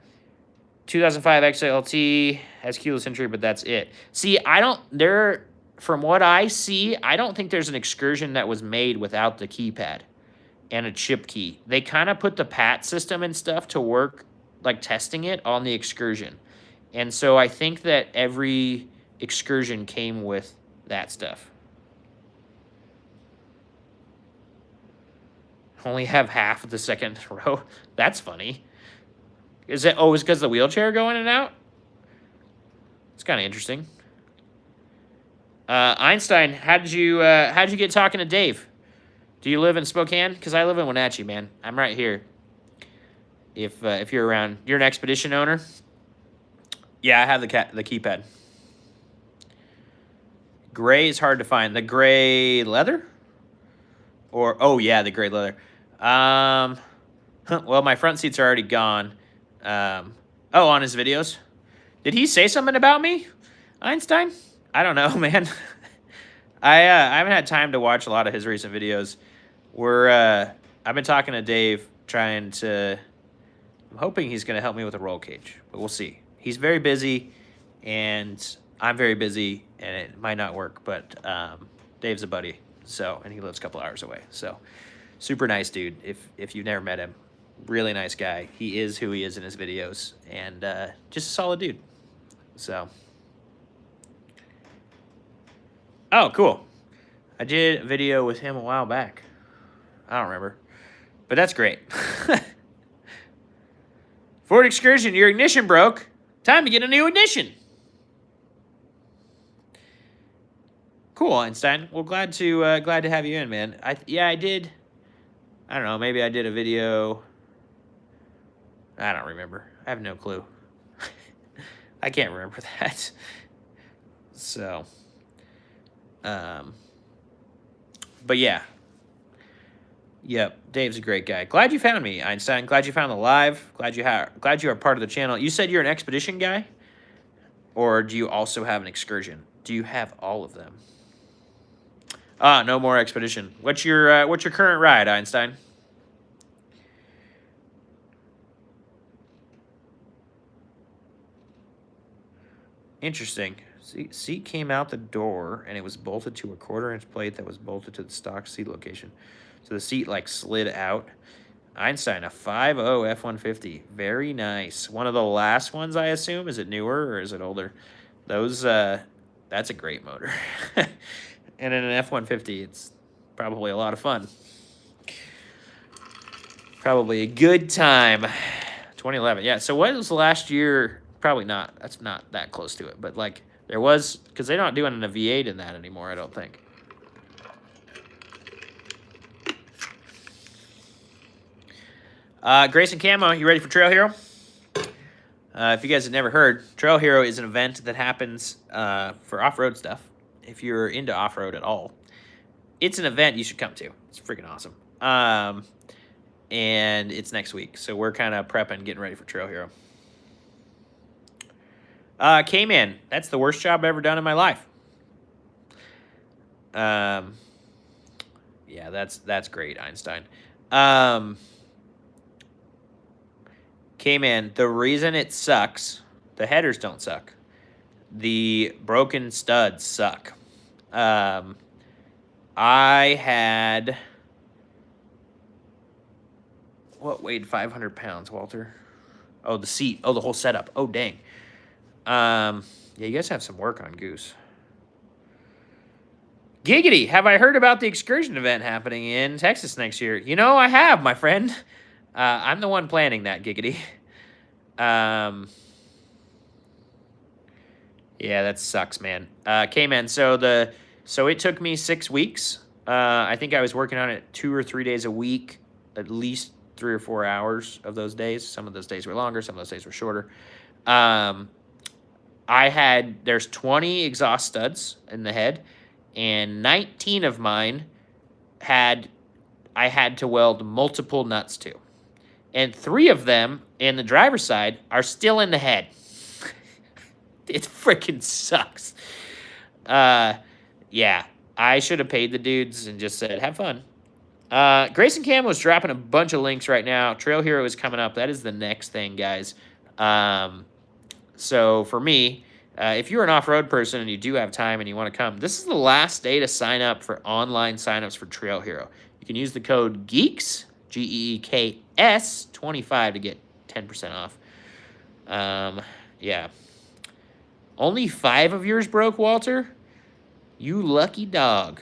2005 XLT has keyless entry, but that's it. See, from what I see, I don't think there's an Excursion that was made without the keypad and a chip key. They kind of put the PAT system and stuff to work, like testing it on the Excursion. And so I think that every Excursion came with that stuff. Only have half of the second row. That's funny. Is it? Oh, it's because the wheelchair go in and out? It's kind of interesting. Einstein, how'd you get talking to Dave? Do you live in Spokane? Because I live in Wenatchee, man. I'm right here. If you're around, you're an Expedition owner. Yeah, I have the keypad. Gray is hard to find. The gray leather? Oh yeah, the gray leather. Well, my front seats are already gone. On his videos. Did he say something about me, Einstein? I don't know, man. I haven't had time to watch a lot of his recent videos. I've been talking to Dave, I'm hoping he's going to help me with a roll cage, but we'll see. He's very busy, and I'm very busy, and it might not work, but Dave's a buddy, and he lives a couple hours away, so super nice dude. If you've never met him, really nice guy. He is who he is in his videos, and just a solid dude. So, oh, cool. I did a video with him a while back. I don't remember, but that's great. Ford Excursion, your ignition broke. Time to get a new ignition. Cool, Einstein. Well, glad to have you in, man. I did. I don't know. Maybe I did a video. I don't remember. I have no clue. I can't remember that. So, but yeah. Yep, Dave's a great guy. Glad you found me, Einstein. Glad you found the live. Glad you are part of the channel. You said you're an Expedition guy? Or do you also have an Excursion? Do you have all of them? No more Expedition. What's your current ride, Einstein? Interesting. Seat came out the door, and it was bolted to a 1/4-inch plate that was bolted to the stock seat location. So the seat, like, slid out. Einstein, a 5.0 F-150. Very nice. One of the last ones, I assume. Is it newer, or is it older? That's a great motor. And in an F-150, it's probably a lot of fun. Probably a good time. 2011. Yeah, so what was the last year? Probably not. That's not that close to it. But, like, there was... Because they're not doing a V8 in that anymore, I don't think. Grayson Camo, you ready for Trail Hero? If you guys have never heard, Trail Hero is an event that happens for off-road stuff. If you're into off-road at all, it's an event you should come to. It's freaking awesome. And it's next week, so we're kind of prepping, getting ready for Trail Hero. K-Man, that's the worst job I've ever done in my life. Yeah, that's great, Einstein. K-Man, the reason it sucks, the headers don't suck. The broken studs suck. I had... What weighed 500 pounds, Walter? Oh, the seat. Oh, the whole setup. Oh, dang. Yeah, you guys have some work on Goose. Giggity, have I heard about the excursion event happening in Texas next year? You know, I have, my friend. I'm the one planning that, Giggity. Yeah, that sucks, man. K-Man, so it took me 6 weeks. I think I was working on it 2 or 3 days a week, at least 3 or 4 hours of those days. Some of those days were longer, some of those days were shorter. There's 20 exhaust studs in the head, and 19 of mine I had to weld multiple nuts to. And 3 of them in the driver's side are still in the head. It freaking sucks. Yeah, I should have paid the dudes and just said, have fun. Grayson Camo's dropping a bunch of links right now. Trail Hero is coming up. That is the next thing, guys. So for me, if you're an off-road person and you do have time and you want to come, this is the last day to sign up for online signups for Trail Hero. You can use the code GEEKS, GEEKS 25 to get 10% off. Yeah. Only 5 of yours broke, Walter? You lucky dog.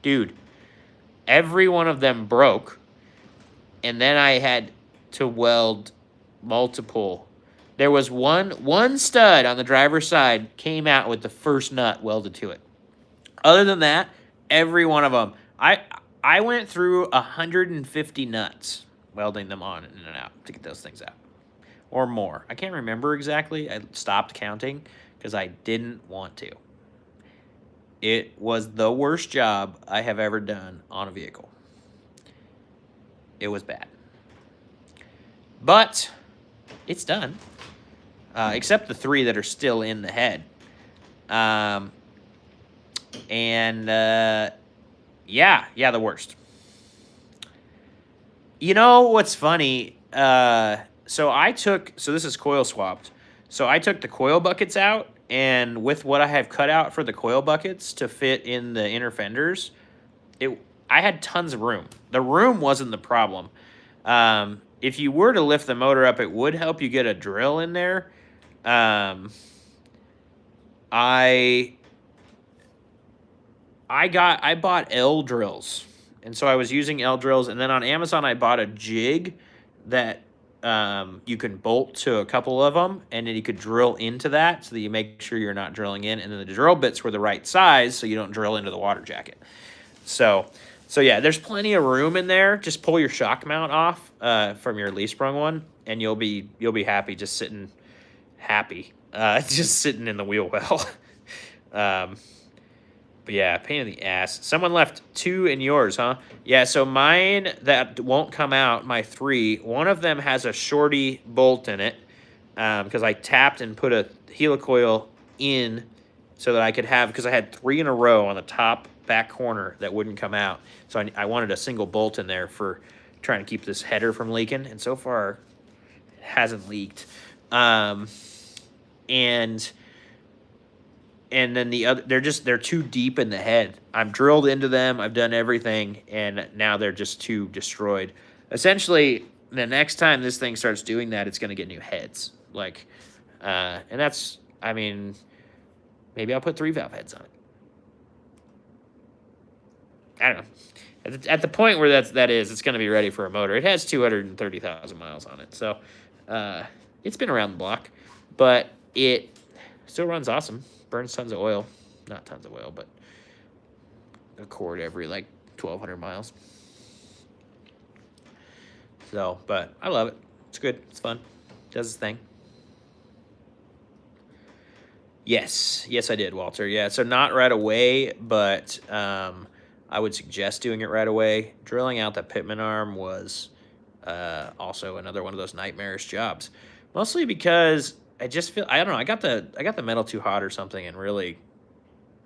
Dude, every one of them broke, and then I had to weld multiple. There was one stud on the driver's side came out with the first nut welded to it. Other than that, every one of them. I went through 150 nuts welding them on and out to get those things out. Or more. I can't remember exactly. I stopped counting because I didn't want to. It was the worst job I have ever done on a vehicle. It was bad. But it's done. Except the 3 that are still in the head. Yeah, the worst. You know what's funny? So this is coil swapped. So I took the coil buckets out, and with what I have cut out for the coil buckets to fit in the inner fenders, I had tons of room. The room wasn't the problem. If you were to lift the motor up, it would help you get a drill in there. I bought L drills, and so I was using L drills, and then on Amazon I bought a jig that you can bolt to a couple of them, and then you could drill into that so that you make sure you're not drilling in, and then the drill bits were the right size so you don't drill into the water jacket. So yeah, there's plenty of room in there. Just pull your shock mount off from your leaf sprung one, and you'll be happy just sitting just sitting in the wheel well. But yeah, pain in the ass. Someone left 2 in yours, huh? Yeah, so mine that won't come out, my 3, one of them has a shorty bolt in it because I tapped and put a helicoil in so that I could have, because I had 3 in a row on the top back corner that wouldn't come out. So I wanted a single bolt in there for trying to keep this header from leaking, and so far it hasn't leaked. And then the other, they're too deep in the head. I'm drilled into them. I've done everything, and now they're just too destroyed. Essentially, the next time this thing starts doing that, it's going to get new heads. And that's, I mean, maybe I'll put 3-valve heads on it. I don't know. At the point where it's going to be ready for a motor. It has 230,000 miles on it, so it's been around the block, but it still runs awesome. Burns tons of oil. Not tons of oil, but a quart every, 1,200 miles. So, but I love it. It's good. It's fun. Does its thing. Yes, I did, Walter. Yeah, so not right away, but I would suggest doing it right away. Drilling out the pitman arm was also another one of those nightmarish jobs. Mostly because I just feel, I don't know, I got the metal too hot or something and really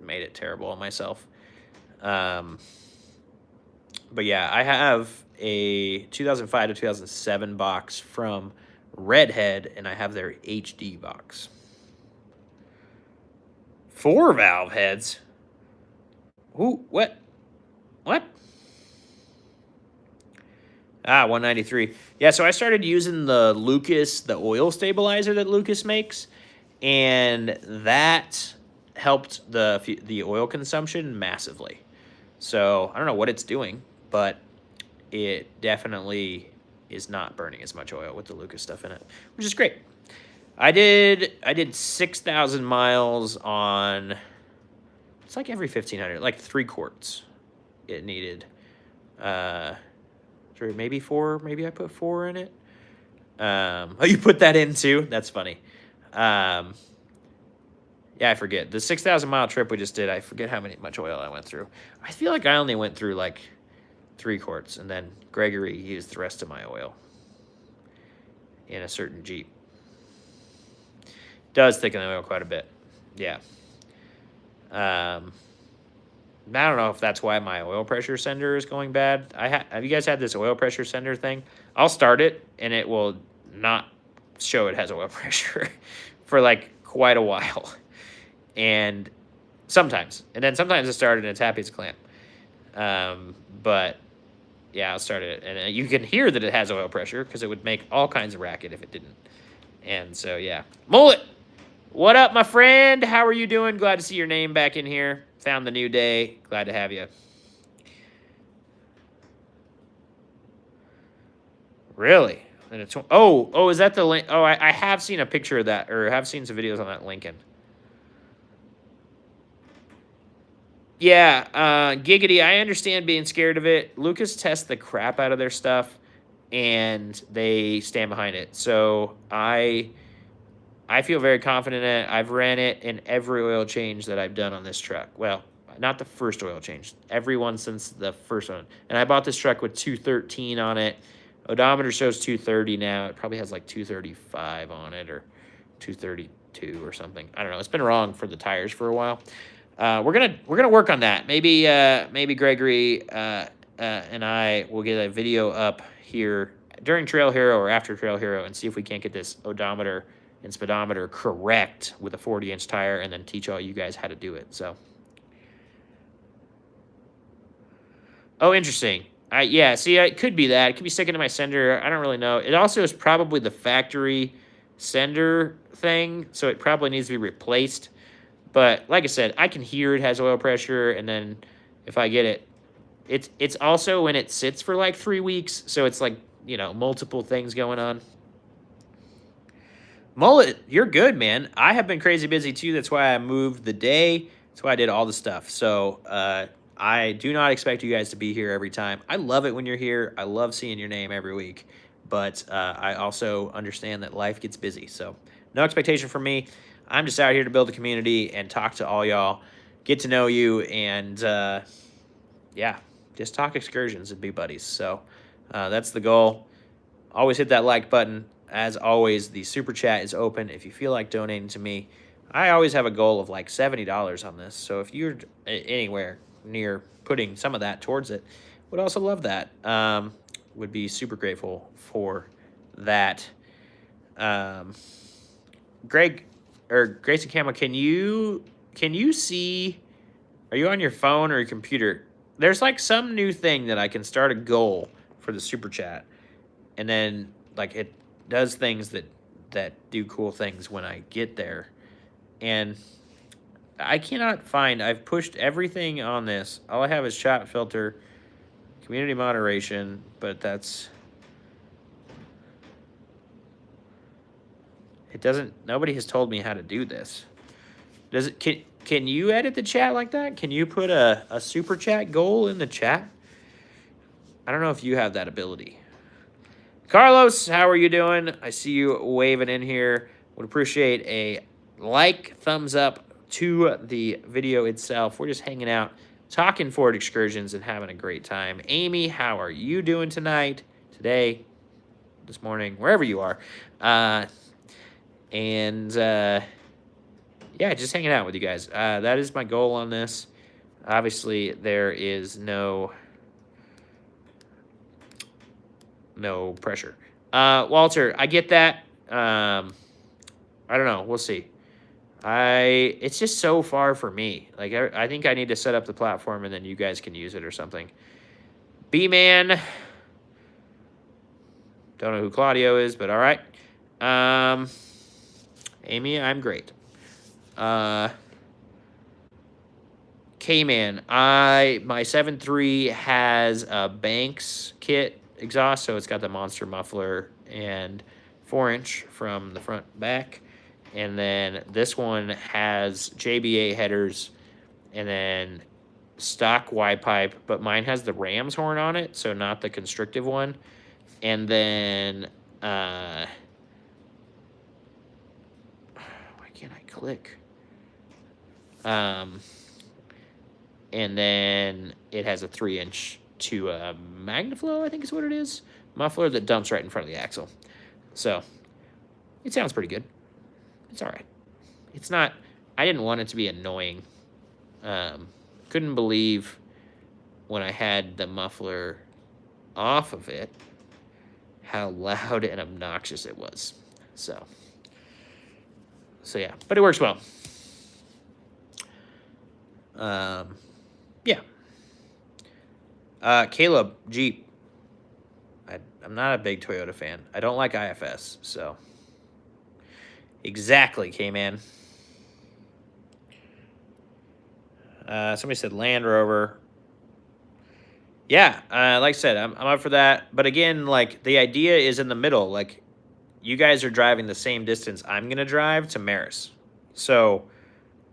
made it terrible on myself. But yeah, I have a 2005 to 2007 box from Redhead, and I have their HD box. 4 valve heads? Ooh, what? What? Ah, 193. Yeah, so I started using the Lucas, the oil stabilizer that Lucas makes, and that helped the oil consumption massively. So I don't know what it's doing, but it definitely is not burning as much oil with the Lucas stuff in it, which is great. I did 6,000 miles on, it's like every 1,500, like 3 quarts it needed. Maybe 4, maybe I put 4 in it. Oh, you put that in too? That's funny. Yeah, I forget. The 6,000 mile trip we just did, I forget how much oil I went through. I feel like I only went through like 3 quarts, and then Gregory used the rest of my oil in a certain Jeep. Does thicken the oil quite a bit. Yeah. I don't know if that's why my oil pressure sender is going bad. Have you guys had this oil pressure sender thing? I'll start it, and it will not show it has oil pressure for like quite a while. And sometimes. And then sometimes it started, and it's happy as a clam. But yeah, I'll start it. And you can hear that it has oil pressure because it would make all kinds of racket if it didn't. And so, yeah. Mullet! What up, my friend? How are you doing? Glad to see your name back in here. Found the new day. Glad to have you. Really? And it's, oh, is that the link? Oh, I have seen a picture of that, or have seen some videos on that Lincoln. Yeah, Giggity, I understand being scared of it. Lucas tests the crap out of their stuff, and they stand behind it. So I feel very confident in it. I've ran it in every oil change that I've done on this truck. Well, not the first oil change. Every one since the first one. And I bought this truck with 213 on it. Odometer shows 230 now. It probably has like 235 on it or 232 or something. I don't know. It's been wrong for the tires for a while. We're gonna work on that. Maybe Gregory and I will get a video up here during Trail Hero or after Trail Hero and see if we can't get this odometer and speedometer correct with a 40-inch tire, and then teach all you guys how to do it. So, oh, interesting. Yeah, see, it could be that. It could be sticking to my sender. I don't really know. It also is probably the factory sender thing, so it probably needs to be replaced. But like I said, I can hear it has oil pressure, and then if I get it, it's also when it sits for like 3 weeks, so it's like, you know, multiple things going on. Mullet, you're good, man. I have been crazy busy too. That's why I moved the day. That's why I did all the stuff. So I do not expect you guys to be here every time. I love it when you're here. I love seeing your name every week. But I also understand that life gets busy. So no expectation from me. I'm just out here to build a community and talk to all y'all, get to know you, and yeah, just talk excursions and be buddies. So that's the goal. Always hit that like button. As always, the super chat is open if you feel like donating to me. I always have a goal of like $70 on this. So if you're anywhere near putting some of that towards it, would also love that. Would be super grateful for that. Greg or Grayson Camo, can you see? Are you on your phone or your computer? There's like some new thing that I can start a goal for the super chat, and then like it does things that do cool things when I get there. And I cannot find, I've pushed everything on this. All I have is chat filter, community moderation, but that's, it doesn't, nobody has told me how to do this. Does it, can you edit the chat like that? Can you put a super chat goal in the chat? I don't know if you have that ability. Carlos, how are you doing? I see you waving in here. Would appreciate a like, thumbs up to the video itself. We're just hanging out, talking Ford Excursions and having a great time. Amy, how are you doing tonight, today, this morning, wherever you are? Yeah, just hanging out with you guys. That is my goal on this. Obviously, there is no pressure. Walter, I get that. I don't know. We'll see. It's just so far for me. Like, I think I need to set up the platform and then you guys can use it or something. B-Man. Don't know who Claudio is, but all right. Amy, I'm great. K-Man, my 7.3 has a Banks kit exhaust, so it's got the monster muffler and 4-inch from the front back. And then this one has JBA headers and then stock Y-pipe, but mine has the ram's horn on it, so not the constrictive one. And then, why can't I click? And then it has a 3-inch to a Magnaflow, I think is what it is. Muffler that dumps right in front of the axle. So, it sounds pretty good. It's all right. It's not, I didn't want it to be annoying. Couldn't believe when I had the muffler off of it, how loud and obnoxious it was. So yeah, but it works well. Yeah. Caleb, Jeep. I'm not a big Toyota fan. I don't like IFS, so. Exactly, K-Man. Somebody said Land Rover. Yeah, like I said, I'm up for that. But again, like, the idea is in the middle. Like, you guys are driving the same distance I'm going to drive to Maris. So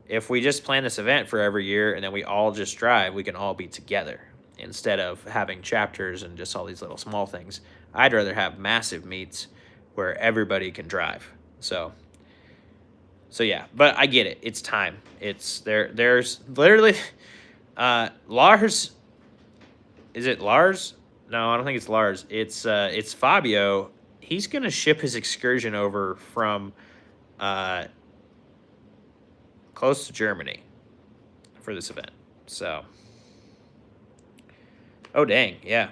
if we just plan this event for every year and then we all just drive, we can all be together instead of having chapters and just all these little small things. I'd rather have massive meets where everybody can drive. So yeah, but I get it. It's time. It's there's literally Lars. Is it Lars? No, I don't think it's Lars. It's Fabio. He's going to ship his Excursion over from close to Germany for this event. So, oh dang, yeah.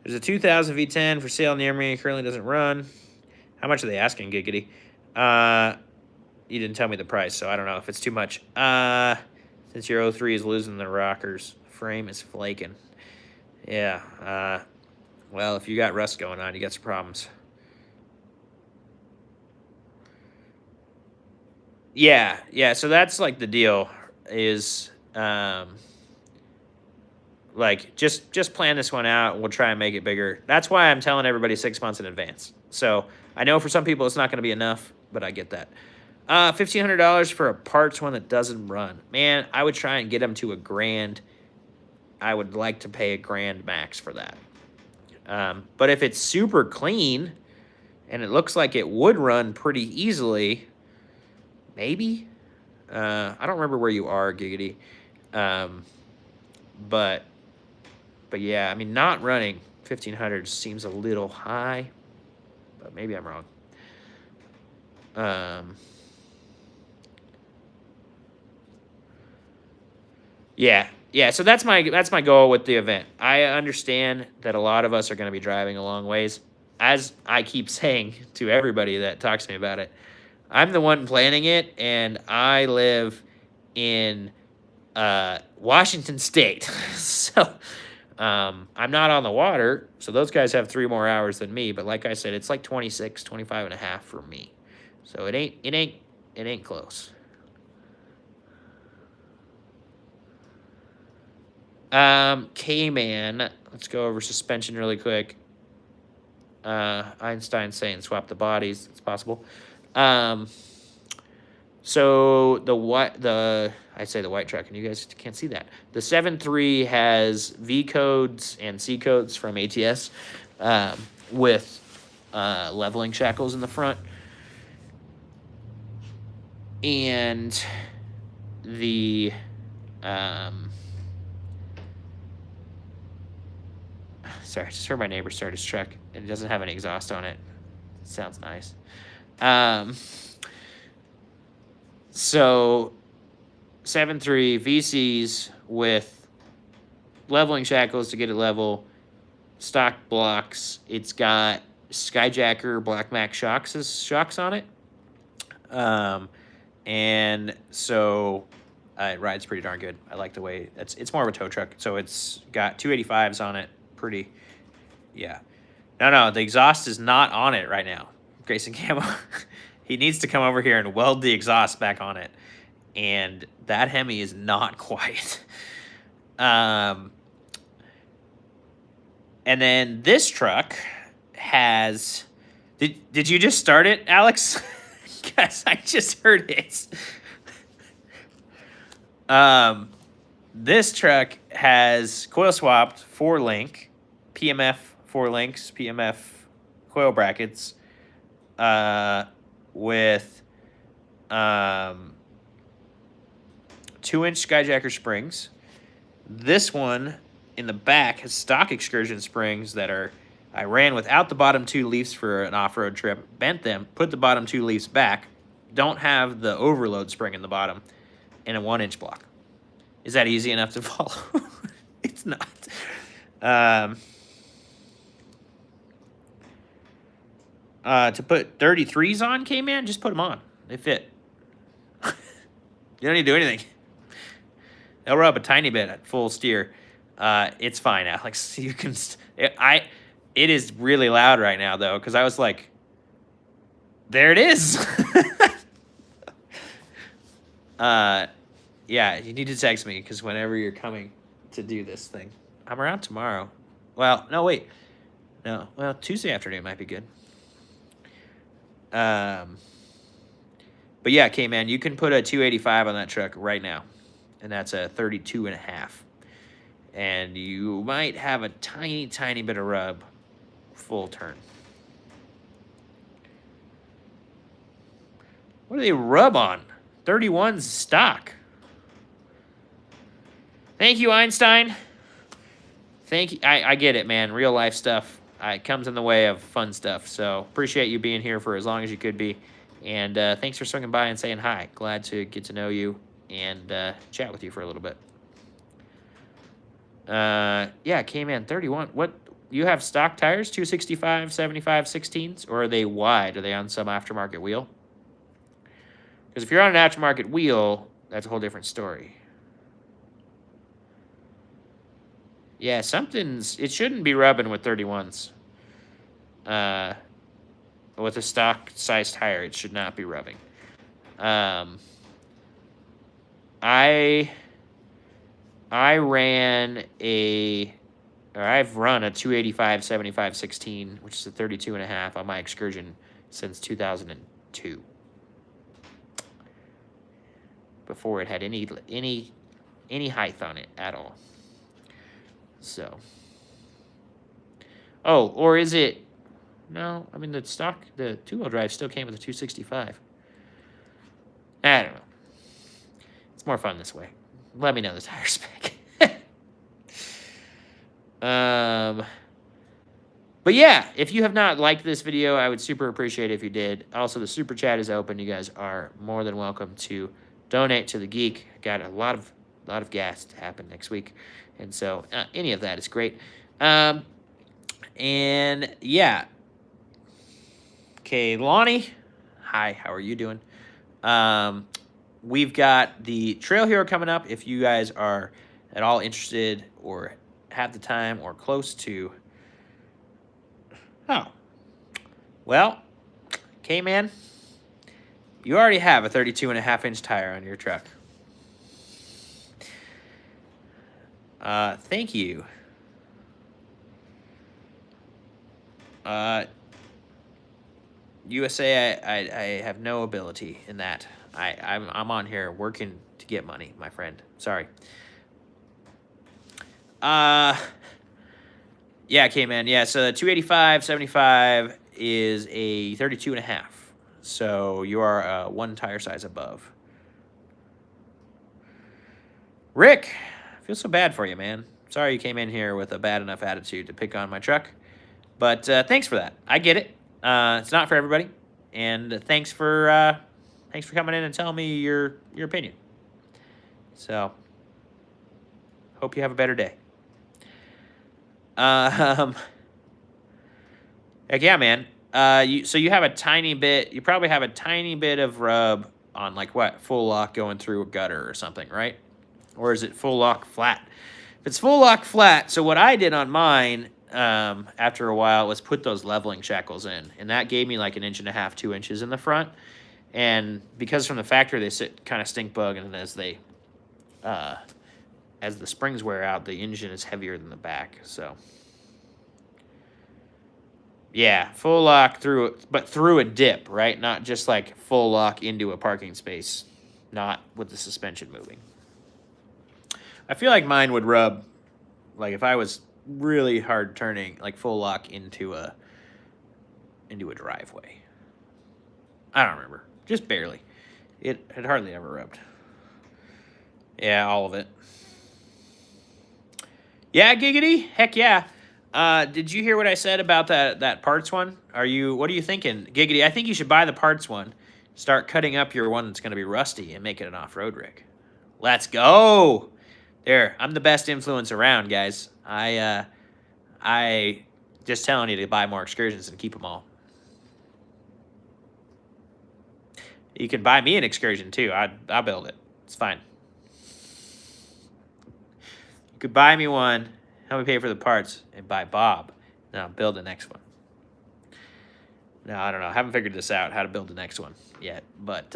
There's a 2000 V10 for sale near me. It currently doesn't run. How much are they asking, Giggity? You didn't tell me the price, so I don't know if it's too much. Since your 03 is losing the rockers, frame is flaking. Yeah. Well, if you got rust going on, you got some problems. Yeah. So that's like the deal is, like, just plan this one out and we'll try and make it bigger. That's why I'm telling everybody 6 months in advance. So I know for some people it's not going to be enough, but I get that. $1,500 for a parts one that doesn't run. Man, I would try and get them to $1,000. I would like to pay $1,000 max for that. But if it's super clean and it looks like it would run pretty easily, maybe. I don't remember where you are, Giggity. But yeah, I mean, not running 1,500 seems a little high, but maybe I'm wrong. Yeah. So that's my goal with the event. I understand that a lot of us are going to be driving a long ways. As I keep saying to everybody that talks to me about it, I'm the one planning it, and I live in Washington State. So I'm not on the water, so those guys have 3 more hours than me, but like I said, it's like 26, 25 and a half for me. So it ain't close. K-Man, let's go over suspension really quick. Einstein saying swap the bodies. It's possible. So I say the white track, and you guys can't see that. The 7.3 has V codes and C codes from ATS with leveling shackles in the front. And the sorry, I just heard my neighbor start his truck, and it doesn't have any exhaust on it. It sounds nice. So 7.3 VCs with leveling shackles to get it level, stock blocks. It's got Skyjacker Black Max shocks on it. And so it rides pretty darn good. I like the way it's more of a tow truck. So it's got 285s on it. Pretty, yeah. No, the exhaust is not on it right now. Grayson Camo, he needs to come over here and weld the exhaust back on it. And that Hemi is not quiet. And then this truck has, did you just start it, Alex? Because I just heard it. This truck has coil swapped 4-link, PMF 4 links, PMF coil brackets, with 2-inch Skyjacker springs. This one in the back has stock Excursion springs that are, I ran without the bottom 2 leaves for an off-road trip, bent them, put the bottom 2 leaves back, don't have the overload spring in the bottom, and a 1-inch block. Is that easy enough to follow? It's not. To put 33s on, K-Man, just put them on. They fit. You don't need to do anything. They'll rub a tiny bit at full steer. It's fine, Alex. You can. It is really loud right now, though, because I was like, there it is. Yeah, you need to text me, because whenever you're coming to do this thing. I'm around tomorrow. Well, no, wait. No, well, Tuesday afternoon might be good. But yeah, K-Man, you can put a 285 on that truck right now, and that's a 32.5. And you might have a tiny, tiny bit of rub full turn. What do they rub on? 31's stock. Thank you, Einstein. Thank you. I get it, man. Real life stuff. It comes in the way of fun stuff. So appreciate you being here for as long as you could be. And thanks for swinging by and saying hi. Glad to get to know you and chat with you for a little bit. Yeah, K-Man 31. What, you have stock tires, 265, 75, 16s, or are they wide? Are they on some aftermarket wheel? Because if you're on an aftermarket wheel, that's a whole different story. Yeah, it shouldn't be rubbing with 31s. With a stock size tire, it should not be rubbing. I've run a 285, 75, 16, which is a 32.5 on my Excursion since 2002. Before it had any height on it at all. So. Oh, or is it? No, I mean the 2-wheel drive still came with a 265. I don't know. It's more fun this way. Let me know the tire spec. But yeah, if you have not liked this video, I would super appreciate it if you did. Also, the super chat is open. You guys are more than welcome to donate to the Geek. Got a lot of gas to happen next week, and so any of that is great. And yeah, okay, Lonnie, hi, how are you doing? We've got the Trail Hero coming up. If you guys are at all interested or have the time or close to, oh, well, K-Man, you already have a 32.5-inch tire on your truck. Thank you. USA, I have no ability in that. I'm on here working to get money, my friend. Sorry. Yeah, K-Man. Yeah, so 285, 75 is a 32.5. So you are one tire size above. Rick, I feel so bad for you, man. Sorry you came in here with a bad enough attitude to pick on my truck. But thanks for that. I get it. It's not for everybody. And thanks for coming in and telling me your opinion. So, hope you have a better day. Heck yeah, man. So you have a tiny bit. You probably have a tiny bit of rub on like what, full lock going through a gutter or something, right? Or is it full lock flat? If it's full lock flat, so what I did on mine after a while was put those leveling shackles in, and that gave me like 1.5 inches, 2 inches in the front. And because from the factory they sit kind of stink bug, and as the springs wear out, the engine is heavier than the back. So yeah, full lock through a dip, right? Not just like full lock into a parking space, not with the suspension moving. I feel like mine would rub, like if I was really hard turning, like full lock into a driveway. I don't remember, just barely. It had hardly ever rubbed. Yeah, all of it. Yeah, giggity, heck yeah. Did you hear what I said about that parts one? What are you thinking, giggity? I think you should buy the parts one, start cutting up your one that's going to be rusty, and make it an off-road rig. Let's go. There, I'm the best influence around, guys. I just telling you to buy more Excursions and keep them all. You can buy me an Excursion too. I'll build it. It's fine. You could buy me one, help me pay for the parts, and buy Bob. Then I'll build the next one. No, I don't know. I haven't figured this out, how to build the next one yet. But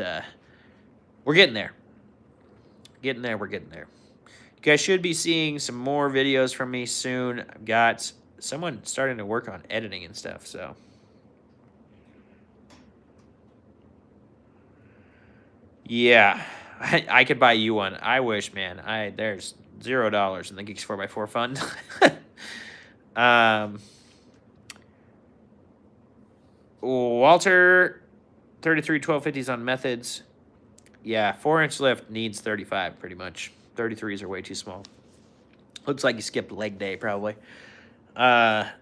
we're getting there. We're getting there. You guys should be seeing some more videos from me soon. I've got someone starting to work on editing and stuff, so. Yeah, I could buy you one. I wish, man. There's $0 in the Geeks4x4 fund. Walter, 33 1250s on methods. Yeah, 4-inch lift needs 35 pretty much. 33s are way too small. Looks like you skipped leg day probably. That's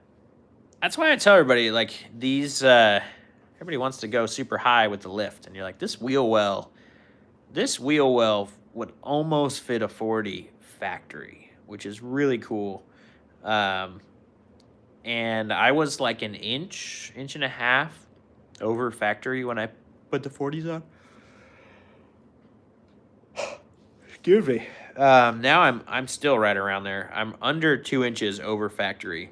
why I tell everybody, like, these, everybody wants to go super high with the lift, and you're like, this wheel well would almost fit a 40 factory, which is really cool. And I was like an inch and a half over factory when I put the 40s on. Excuse me. Now I'm still right around there. I'm under 2 inches over factory.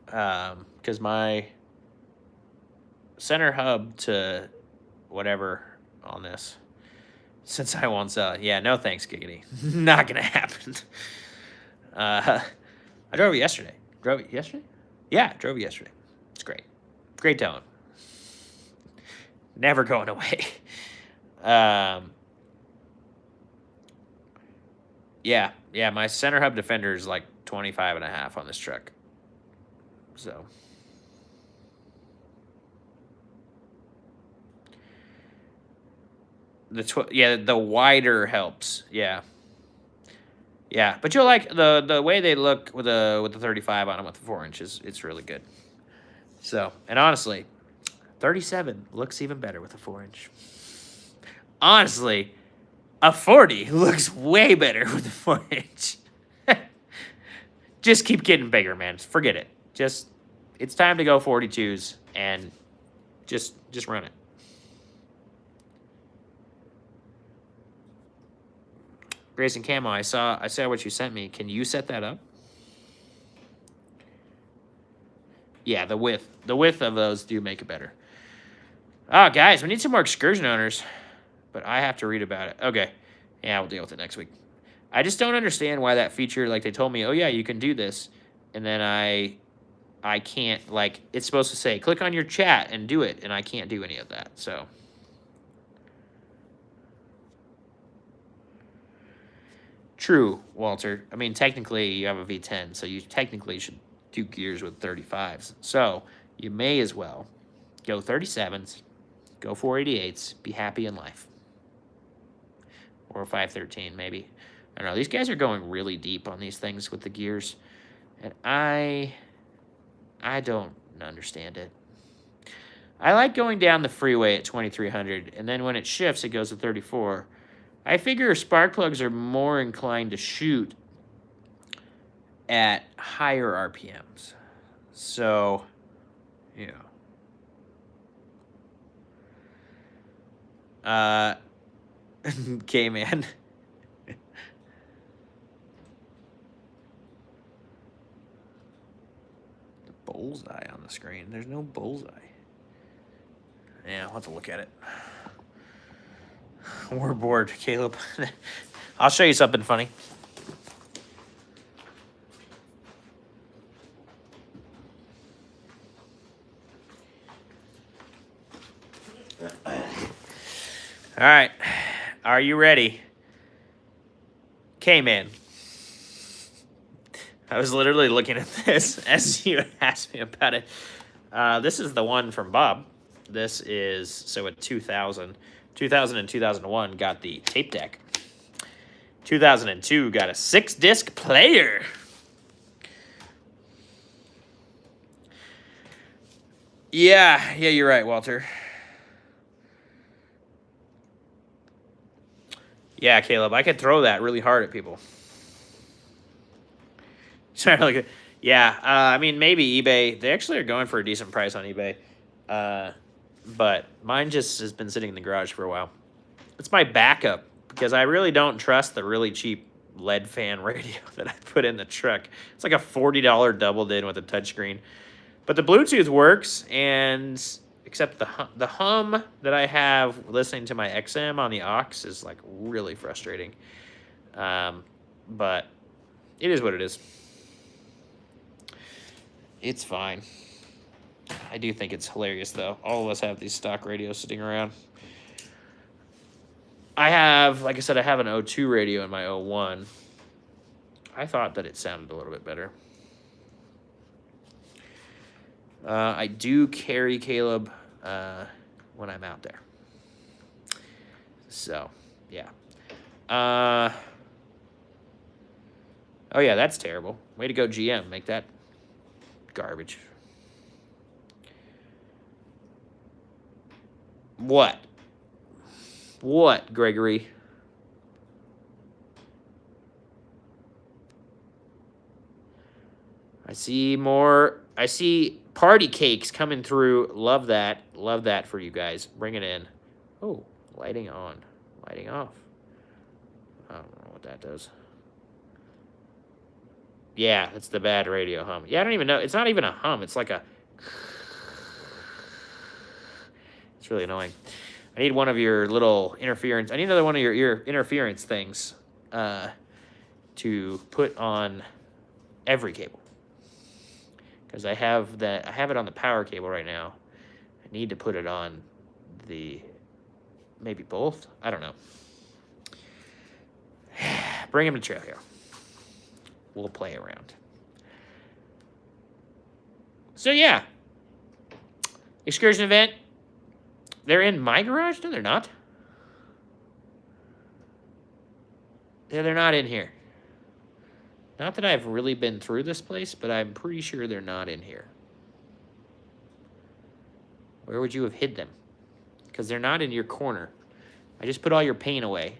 Because my center hub to whatever on this, since I won't sell it. Yeah, no thanks, giggity. Not gonna happen. I drove it yesterday. Drove it yesterday? Yeah, drove it yesterday. It's great. Great tone. Never going away. Yeah, my center hub defender is like 25.5 on this truck. So. The wider helps. Yeah, but you'll like the way they look with the 35 on them with the 4 inches. It's really good. So, and honestly, 37 looks even better with a 4-inch. Honestly, a 40 looks way better with a 4-inch. Just keep getting bigger, man. Forget it. It's time to go 42s and just run it. Grayson Camo, I saw what you sent me. Can you set that up? Yeah, the width of those do make it better. Oh, guys, we need some more Excursion owners, but I have to read about it. Okay, yeah, we'll deal with it next week. I just don't understand why that feature, like they told me, oh yeah, you can do this, and then I can't, like, it's supposed to say, click on your chat and do it, and I can't do any of that, so. True, Walter. I mean, technically, you have a V10, so you technically should do gears with 35s. So, you may as well go 37s, go 488s, be happy in life. Or 513, maybe. I don't know. These guys are going really deep on these things with the gears. And I don't understand it. I like going down the freeway at 2300, and then when it shifts, it goes to 34. I figure spark plugs are more inclined to shoot at higher RPMs. So, yeah. Okay, man. The bullseye on the screen. There's no bullseye. Yeah, I'll have to look at it. We're bored, Caleb. I'll show you something funny. All right. Are you ready? K-Man. I was literally looking at this as you asked me about it. This is the one from Bob. This is, so at 2000 and 2001 got the tape deck. 2002 got a 6-disc player. Yeah, you're right, Walter. Yeah, Caleb, I could throw that really hard at people. Sorry, yeah, I mean, maybe eBay. They actually are going for a decent price on eBay. But mine just has been sitting in the garage for a while. It's my backup because I really don't trust the really cheap lead fan radio that I put in the truck. It's like a $40 double din with a touchscreen. But the Bluetooth works, and except the hum that I have listening to my XM on the aux is like really frustrating. But it is what it is. It's fine. I do think it's hilarious, though. All of us have these stock radios sitting around. I have, like I said, I have an O2 radio in my O1. I thought that it sounded a little bit better. I do carry Caleb when I'm out there. So, yeah. Oh, yeah, that's terrible. Way to go, GM. Make that garbage. What? What, Gregory? I see more. I see party cakes coming through. Love that. Love that for you guys. Bring it in. Oh, lighting on. Lighting off. I don't know what that does. Yeah, it's the bad radio hum. Yeah, I don't even know. It's not even a hum. It's like a... It's really annoying. I need one of your little interference. I need another one of your ear interference things to put on every cable. Because I have it on the power cable right now. I need to put it on maybe both. I don't know. Bring him to trail here. We'll play around. So yeah, excursion event. They're in my garage? No, they're not. Yeah, they're not in here. Not that I've really been through this place, but I'm pretty sure they're not in here. Where would you have hid them? Because they're not in your corner. I just put all your paint away.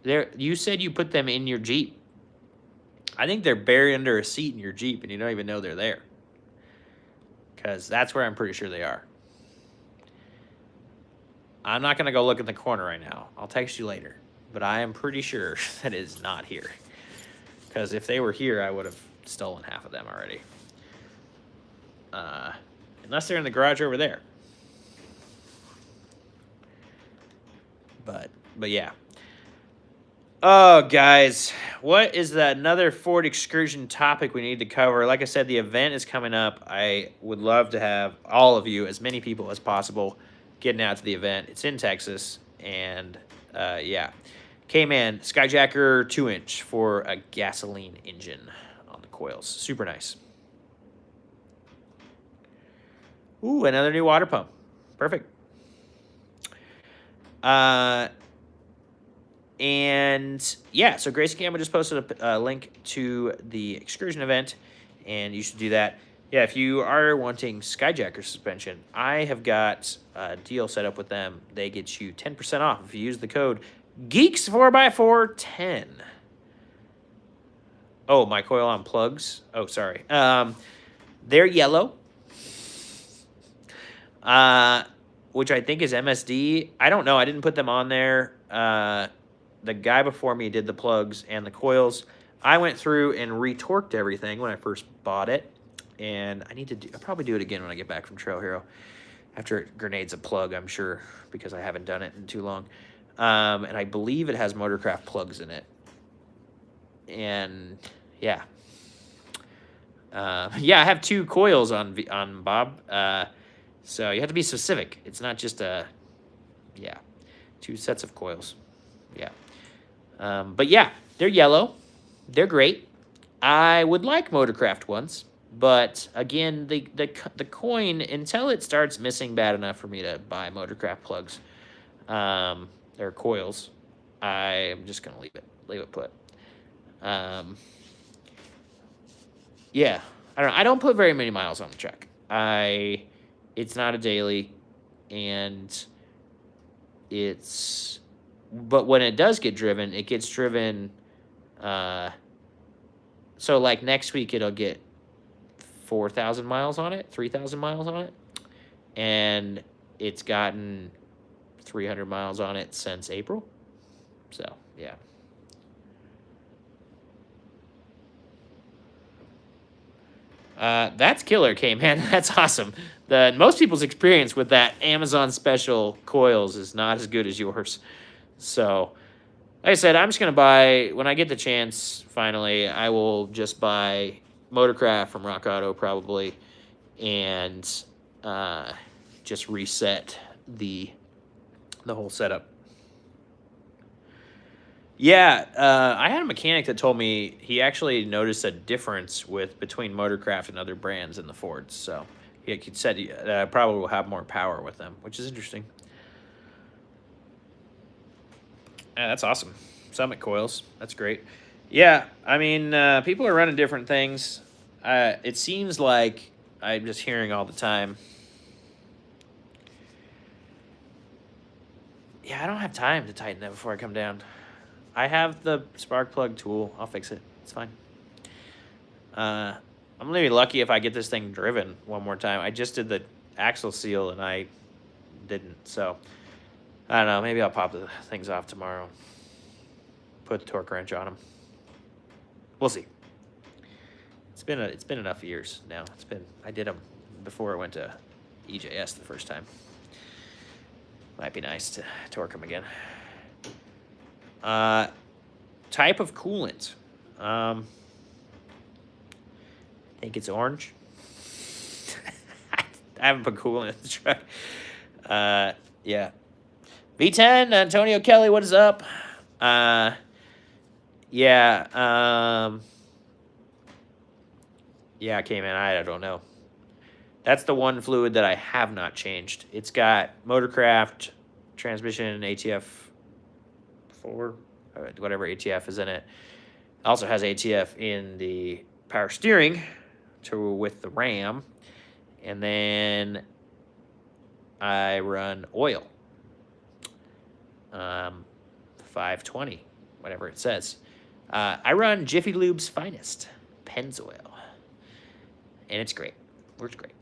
You said you put them in your Jeep. I think they're buried under a seat in your Jeep, and you don't even know they're there. Because that's where I'm pretty sure they are. I'm not going to go look in the corner right now. I'll text you later. But I am pretty sure that it is not here. Because if they were here, I would have stolen half of them already. Unless they're in the garage over there. But yeah. Oh, guys. What is another Ford Excursion topic we need to cover? Like I said, the event is coming up. I would love to have all of you, as many people as possible, getting out to the event. It's in Texas. And, yeah. K-Man, Skyjacker 2-inch for a gasoline engine on the coils. Super nice. Ooh, another new water pump. Perfect. And yeah, so Gracie Campbell just posted a link to the excursion event, and you should do that. Yeah, if you are wanting Skyjacker suspension, I have got a deal set up with them. They get you 10% off if you use the code Geeks4x410. Oh, my coil on plugs. Oh, sorry. They're yellow, which I think is MSD. I don't know. I didn't put them on there. The guy before me did the plugs and the coils. I went through and retorqued everything when I first bought it. And I'll probably do it again when I get back from Trail Hero. After it grenades a plug, I'm sure, because I haven't done it in too long. And I believe it has Motorcraft plugs in it. And yeah. Yeah, I have 2 coils on Bob. So you have to be specific. It's not just 2 sets of coils. Yeah. But yeah, they're yellow. They're great. I would like Motorcraft ones. But again, the coin, until it starts missing bad enough for me to buy Motorcraft plugs or coils, I'm just gonna leave it put. Yeah, I don't put very many miles on the truck. It's not a daily, and but when it does get driven, it gets driven. So like next week, it'll get 4,000 miles on it, 3,000 miles on it, and it's gotten 300 miles on it since April. So yeah. That's killer, K-Man. That's awesome. Most people's experience with that Amazon special coils is not as good as yours. So, like I said, I'm just going to buy, when I get the chance, finally, I will just buy Motorcraft from Rock Auto probably, and just reset the whole setup. Yeah, I had a mechanic that told me he actually noticed a difference between Motorcraft and other brands in the Fords. So he said I probably will have more power with them, which is interesting. Yeah, that's awesome. Summit coils, that's great. Yeah, I mean, people are running different things. It seems like I'm just hearing all the time. Yeah, I don't have time to tighten that before I come down. I have the spark plug tool. I'll fix it. It's fine. I'm going to be lucky if I get this thing driven one more time. I just did the axle seal, and I didn't. So, I don't know. Maybe I'll pop the things off tomorrow. Put the torque wrench on them. We'll see. It's been enough years now. I did them before I went to EJS the first time. Might be nice to torque them again. Type of coolant. I think it's orange. I haven't put coolant in the truck. Yeah. V10, Antonio Kelly, what is up? Yeah. Yeah, K-Man, I don't know. That's the one fluid that I have not changed. It's got Motorcraft, transmission, ATF 4, whatever ATF is in it. Also has ATF in the power steering with the RAM. And then I run oil. 520, whatever it says. I run Jiffy Lube's Finest, Pennzoil. And it's great. Works great.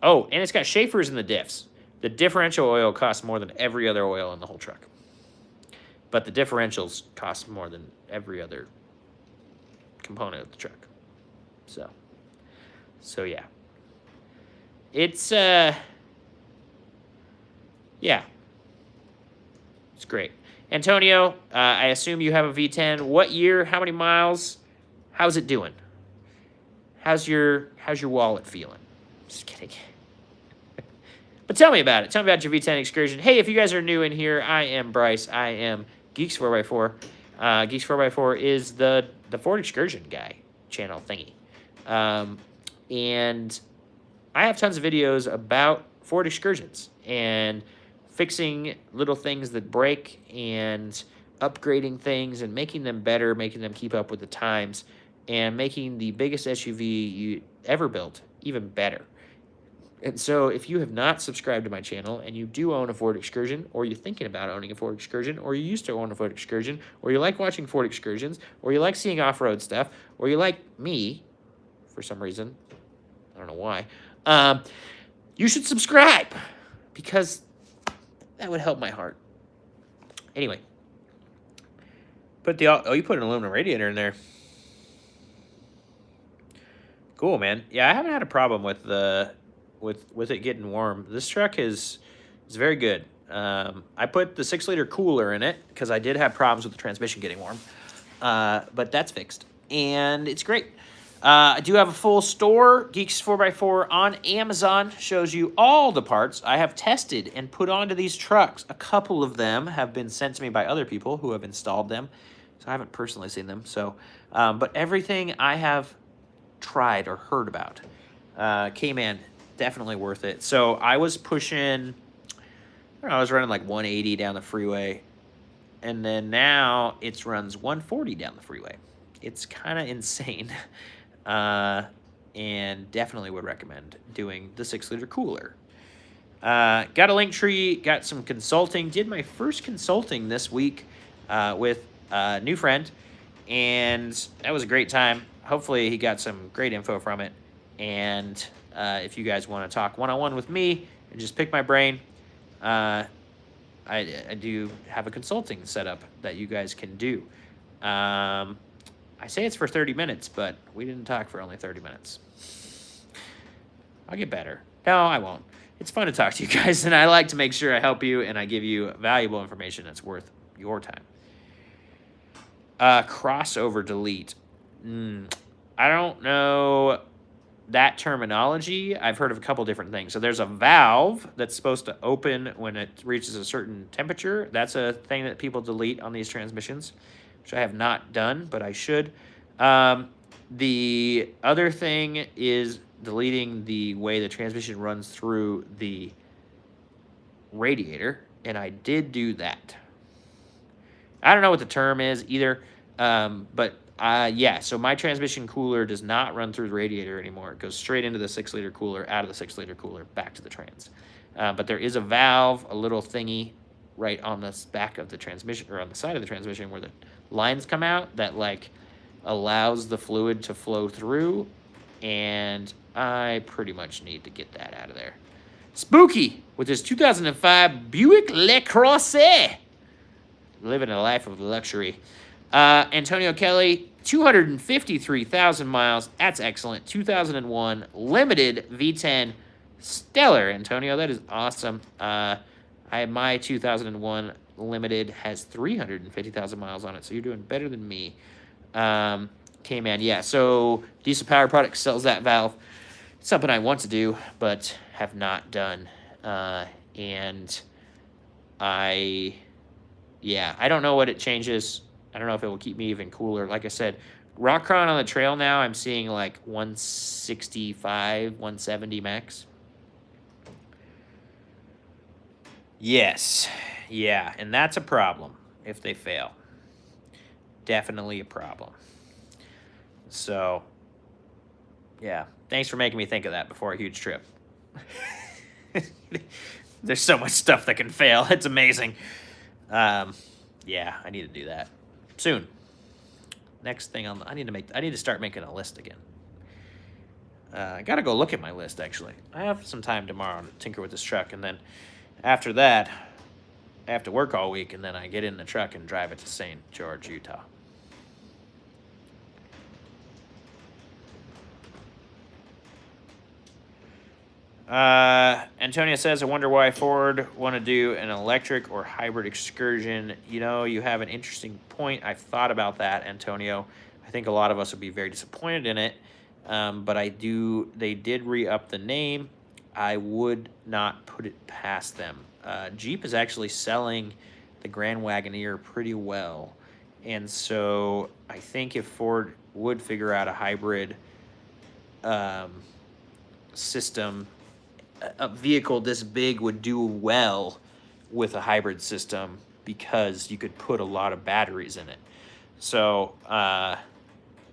Oh, and it's got Schaefer's in the diffs. The differential oil costs more than every other oil in the whole truck. But the differentials cost more than every other component of the truck. So yeah. It's, yeah. It's great. Antonio, I assume you have a V10. What year? How many miles? How's it doing? How's your wallet feeling? Just kidding. But tell me about it. Tell me about your V10 Excursion. Hey, if you guys are new in here, I am Bryce. I am Geeks4x4. Geeks4x4 is the Ford Excursion guy. channel thingy. And I have tons of videos about Ford Excursions and fixing little things that break and upgrading things and making them better, making them keep up with the times, and making the biggest SUV you ever built even better. And so if you have not subscribed to my channel and you do own a Ford Excursion, or you're thinking about owning a Ford Excursion, or you used to own a Ford Excursion, or you like watching Ford Excursions, or you like seeing off-road stuff, or you like me, for some reason, I don't know why, you should subscribe, because that would help my heart. Anyway, you put an aluminum radiator in there. Cool, man. Yeah, I haven't had a problem with it getting warm. This truck is very good. I put the 6-liter cooler in it because I did have problems with the transmission getting warm, but that's fixed, and it's great. I do have a full store, Geeks4x4 on Amazon, shows you all the parts I have tested and put onto these trucks. A couple of them have been sent to me by other people who have installed them, so I haven't personally seen them. So, but everything I have tried or heard about, K-Man, definitely worth it. So I was pushing, I was running like 180 down the freeway, and then now it runs 140 down the freeway. It's kind of insane. And definitely would recommend doing the 6-liter cooler. Got a link tree, got some consulting, did my first consulting this week with a new friend, and that was a great time. Hopefully he got some great info from it, and if you guys want to talk one-on-one with me and just pick my brain, I do have a consulting setup that you guys can do. I say it's for 30 minutes, but we didn't talk for only 30 minutes. I'll get better. No, I won't. It's fun to talk to you guys, and I like to make sure I help you and I give you valuable information that's worth your time. Crossover delete. I don't know that terminology. I've heard of a couple different things. So there's a valve that's supposed to open when it reaches a certain temperature. That's a thing that people delete on these transmissions, which I have not done, but I should. The other thing is deleting the way the transmission runs through the radiator, and I did do that. I don't know what the term is either, but yeah, so my transmission cooler does not run through the radiator anymore. It goes straight into the 6-liter cooler, out of the 6-liter cooler, back to the trans. But there is a valve, a little thingy, right on the back of the transmission, or on the side of the transmission where the lines come out, that like allows the fluid to flow through, and I pretty much need to get that out of there. Spooky with his 2005 Buick LeCreuset, living a life of luxury. Antonio Kelly, 253,000 miles. That's excellent. 2001 limited V10 stellar. Antonio, that is awesome. My 2001 limited has 350,000 miles on it, so you're doing better than me. K-Man, yeah, so Diesel Power Products sells that valve. It's something I want to do, but have not done. And I don't know what it changes. I don't know if it will keep me even cooler. Like I said, rock crawling on the trail now, I'm seeing like 165, 170 max. Yes. Yeah, and that's a problem if they fail. Definitely a problem. So, yeah. Thanks for making me think of that before a huge trip. There's so much stuff that can fail. It's amazing. Yeah, I need to do that soon. Next thing I need to start making a list again. I got to go look at my list, actually. I have some time tomorrow to tinker with this truck, and then after that, I have to work all week, and then I get in the truck and drive it to St. George, Utah. Antonio says, I wonder why Ford want to do an electric or hybrid Excursion. You know, you have an interesting point. I've thought about that, Antonio. I think a lot of us would be very disappointed in it, but they did re-up the name. I would not put it past them. Jeep is actually selling the Grand Wagoneer pretty well, And so I think if Ford would figure out a hybrid system, a vehicle this big would do well with a hybrid system because you could put a lot of batteries in it. So I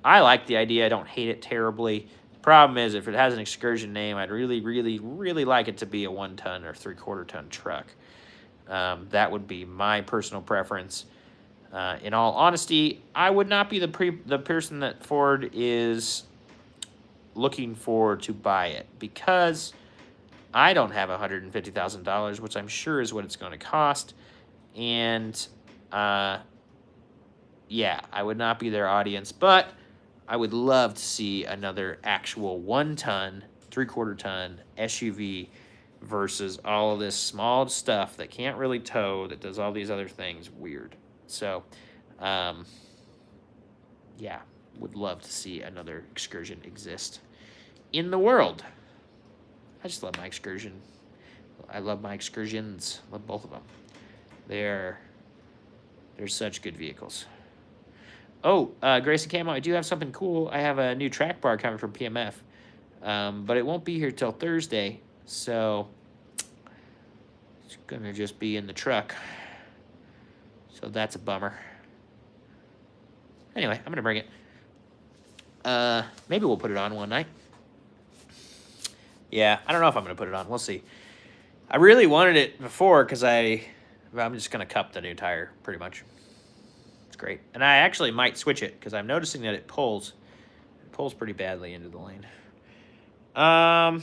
like the idea. I don't hate it terribly. The problem is if it has an Excursion name, I'd really, really, really like it to be a 1-ton or 3/4-ton truck. That would be my personal preference. In all honesty, I would not be the person that Ford is looking for to buy it because I don't have $150,000, which I'm sure is what it's going to cost. And yeah, I would not be their audience, but I would love to see another actual 1-ton, 3/4-ton SUV versus all of this small stuff that can't really tow, that does all these other things weird. So, yeah, would love to see another Excursion exist in the world. I just love my Excursion. I love my Excursions. Love both of them. They're such good vehicles. Oh, Grayson Camo, I do have something cool. I have a new track bar coming from PMF, but it won't be here till Thursday, so it's gonna just be in the truck. So that's a bummer. Anyway, I'm gonna bring it. Maybe we'll put it on one night. Yeah, I don't know if I'm gonna put it on. We'll see. I really wanted it before because I'm just gonna cup the new tire pretty much. It's great, and I actually might switch it because I'm noticing that it pulls pretty badly into the lane. Wow,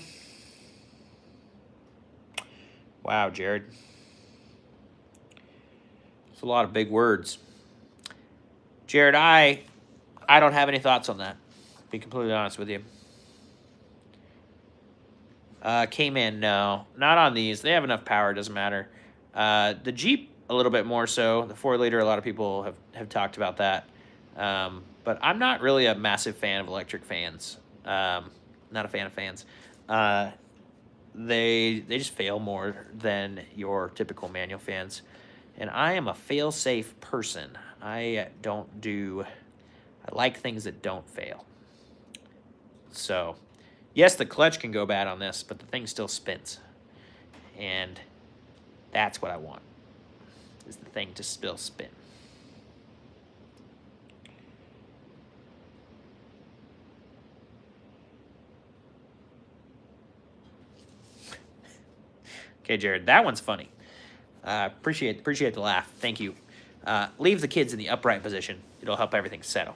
Jared. It's a lot of big words. Jared, I don't have any thoughts on that, to be completely honest with you. Cayman, no. Not on these. They have enough power, doesn't matter. The Jeep, a little bit more so. The 4-liter, a lot of people have talked about that. But I'm not really a massive fan of electric fans. Not a fan of fans. They just fail more than your typical manual fans. And I am a fail-safe person. I like things that don't fail. So, yes, the clutch can go bad on this, but the thing still spins. And that's what I want, is the thing to still spin. Okay, Jared, that one's funny. Appreciate the laugh. Thank you. Leave the kids in the upright position. It'll help everything settle.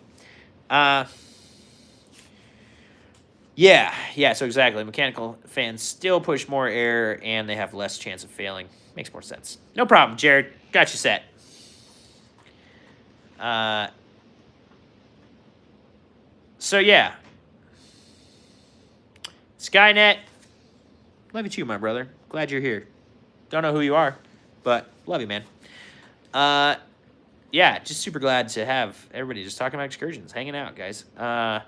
Yeah, so exactly. Mechanical fans still push more air, and they have less chance of failing. Makes more sense. No problem, Jared. Got you set. So, yeah. Skynet, love you too, my brother. Glad you're here. Don't know who you are, but love you, man. Yeah, just super glad to have everybody just talking about excursions, hanging out, guys. Yeah,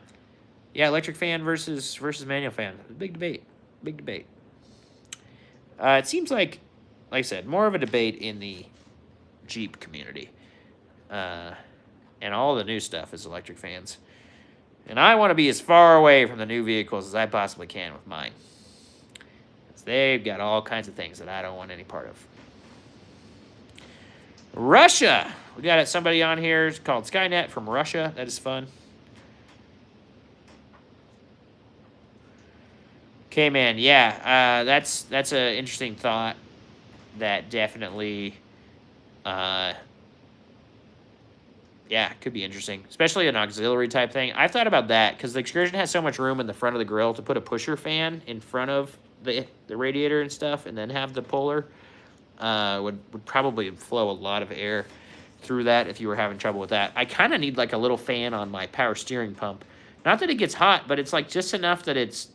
electric fan versus manual fan. Big debate. Big debate. It seems like I said, more of a debate in the Jeep community. And all the new stuff is electric fans. And I want to be as far away from the new vehicles as I possibly can with mine. Because they've got all kinds of things that I don't want any part of. Russia. We got somebody on here called Skynet from Russia. That is fun. Okay, man. Yeah, that's an interesting thought. That definitely, yeah, could be interesting, especially an auxiliary type thing. I've thought about that because the Excursion has so much room in the front of the grill to put a pusher fan in front of the radiator and stuff, and then have the puller. Would probably flow a lot of air through that if you were having trouble with that. I kind of need like a little fan on my power steering pump. Not that it gets hot, but it's like just enough that it's.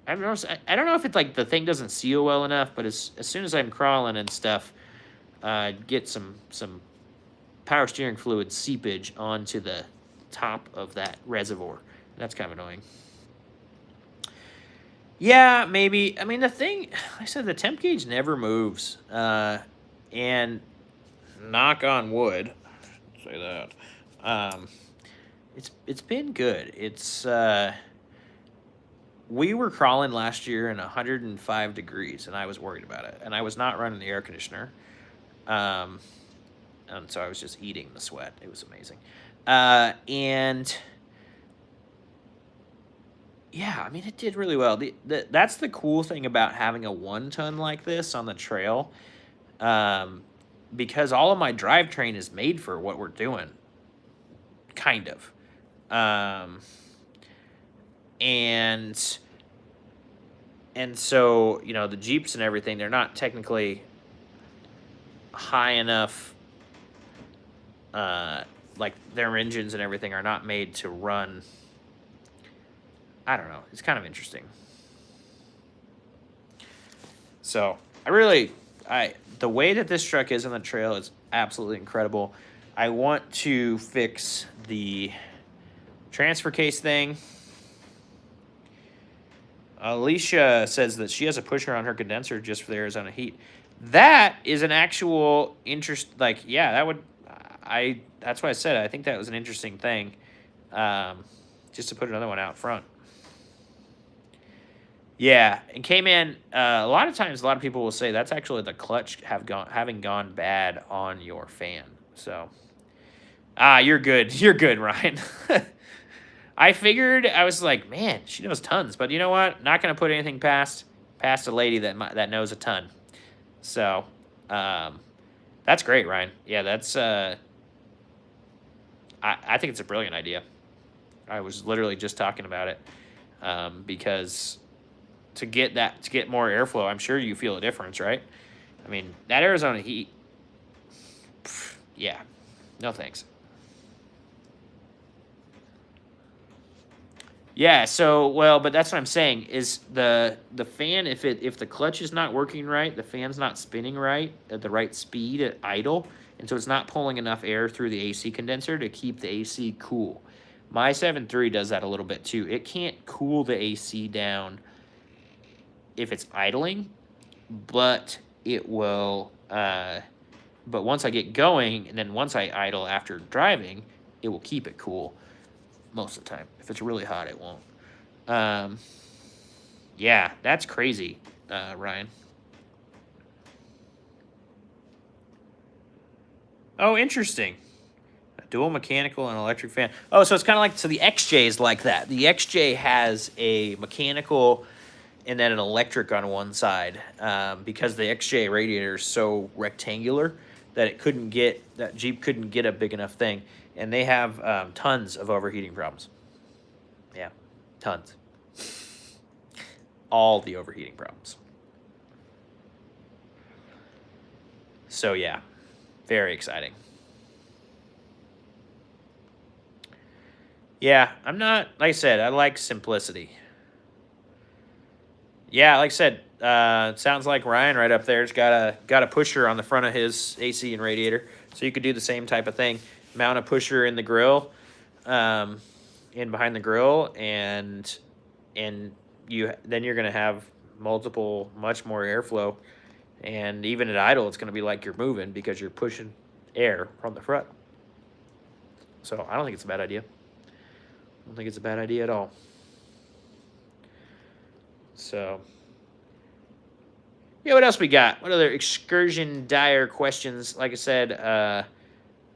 I don't know if it's like the thing doesn't seal well enough, but as soon as I'm crawling and stuff, get some power steering fluid seepage onto the top of that reservoir. That's kind of annoying. Yeah, maybe. I mean, the thing, I said the temp gauge never moves. And knock on wood, say that. It's been good. It's we were crawling last year in 105 degrees, and I was worried about it. And I was not running the air conditioner, and so I was just eating the sweat. It was amazing, and yeah, I mean, it did really well. That's the cool thing about having a 1-ton like this on the trail, because all of my drivetrain is made for what we're doing, kind of. And so, you know, the Jeeps and everything, they're not technically high enough, like their engines and everything are not made to run. I don't know. It's kind of interesting. So the way that this truck is on the trail is absolutely incredible. I want to fix the transfer case thing. Alicia says that she has a pusher on her condenser just for the Arizona heat. That is an actual interest. Like, yeah, that's why I said I think that was an interesting thing. Just to put another one out front. Yeah, and K-Man, a lot of times, a lot of people will say that's actually the clutch having gone bad on your fan. So, you're good. You're good, Ryan. I figured, I was like, man, she knows tons. But you know what? Not going to put anything past a lady that knows a ton. So, that's great, Ryan. Yeah, that's, I think it's a brilliant idea. I was literally just talking about it, because to get more airflow, I'm sure you feel a difference, right? I mean, that Arizona heat, yeah, no thanks. Yeah, so, well, but that's what I'm saying, is the fan, if the clutch is not working right, the fan's not spinning right at the right speed at idle, and so it's not pulling enough air through the AC condenser to keep the AC cool. My 7.3 does that a little bit too. It can't cool the AC down if it's idling, but it will, but once I get going, and then once I idle after driving, it will keep it cool most of the time. If it's really hot, it won't. Yeah, that's crazy, Ryan. Oh, interesting. A dual mechanical and electric fan. Oh, so it's kind of like, so the XJ is like that. The XJ has a mechanical and then an electric on one side, because the XJ radiator is so rectangular that that Jeep couldn't get a big enough thing. And they have tons of overheating problems. Yeah, tons. All the overheating problems. So yeah, very exciting. Yeah, I'm not, like I said, I like simplicity. Yeah, like I said, sounds like Ryan right up there's got a pusher on the front of his AC and radiator, so you could do the same type of thing. Mount a pusher in the grill, in behind the grill, and then you're gonna have much more airflow, and even at idle, it's gonna be like you're moving because you're pushing air from the front. So I don't think it's a bad idea. I don't think it's a bad idea at all. So, yeah, what else we got? What other excursion dire questions? Like I said,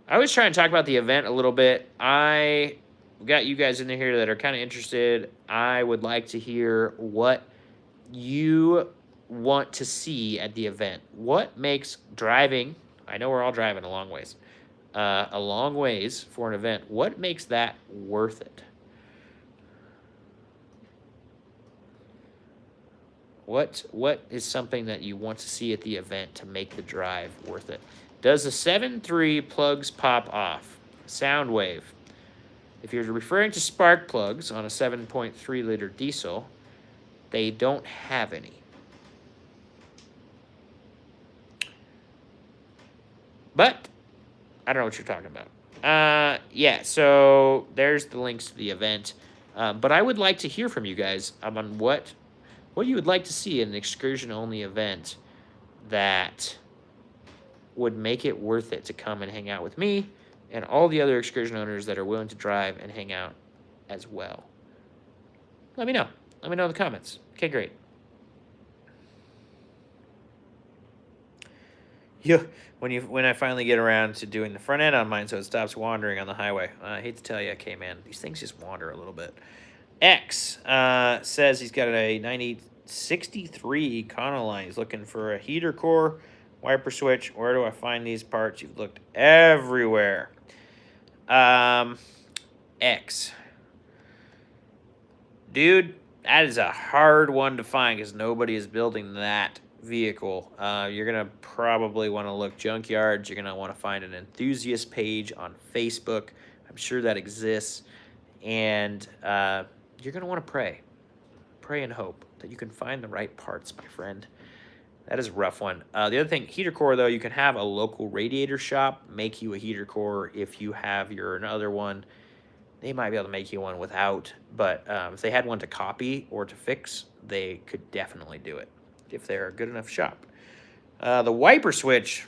I was trying to talk about the event a little bit. I got you guys in here that are kind of interested. I would like to hear what you want to see at the event. What makes driving, I know we're all driving a long ways for an event. What makes that worth it? What is something that you want to see at the event to make the drive worth it? Does the 7.3 plugs pop off? Sound wave. If you're referring to spark plugs on a 7.3 liter diesel, they don't have any. But I don't know what you're talking about. Yeah, so there's the links to the event. But I would like to hear from you guys on what you would like to see in an excursion-only event that would make it worth it to come and hang out with me and all the other excursion owners that are willing to drive and hang out as well. Let me know. Let me know in the comments. Okay, great. Yeah, when I finally get around to doing the front end on mine so it stops wandering on the highway. I hate to tell you, okay, man, these things just wander a little bit. X says he's got a 9063 Econoline. He's looking for a heater core, wiper switch. Where do I find these parts? You've looked everywhere. X. Dude, that is a hard one to find because nobody is building that vehicle. You're going to probably want to look junkyards. You're going to want to find an enthusiast page on Facebook. I'm sure that exists. And you're going to want to pray. Pray and hope that you can find the right parts, my friend. That is a rough one. The other thing, heater core, though, you can have a local radiator shop make you a heater core if you have your another one. They might be able to make you one without, but if they had one to copy or to fix, they could definitely do it if they're a good enough shop. The wiper switch,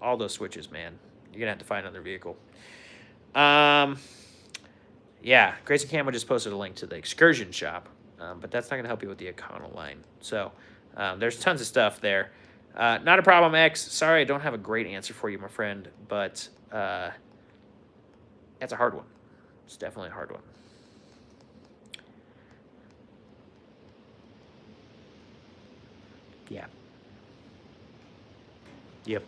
all those switches, man. You're going to have to find another vehicle. Yeah, Grayson Camo just posted a link to the Excursion shop, but that's not going to help you with the Econoline. So there's tons of stuff there. Not a problem, X. Sorry, I don't have a great answer for you, my friend, but that's a hard one. It's definitely a hard one. Yeah. Yep.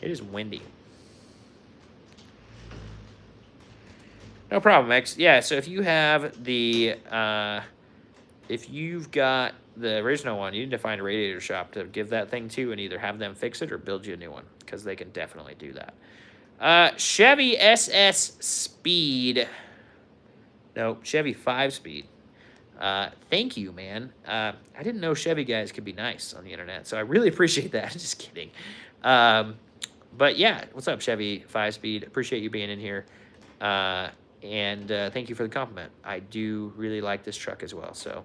It is windy. No problem, X. Yeah, so if you have the, if you've got the original one, you need to find a radiator shop to give that thing to and either have them fix it or build you a new one because they can definitely do that. Chevy SS Speed. No, Chevy 5-speed. Thank you, man. I didn't know Chevy guys could be nice on the internet, so I really appreciate that. Just kidding. But yeah, what's up, Chevy 5-speed? Appreciate you being in here. And thank you for the compliment. I do really like this truck as well, so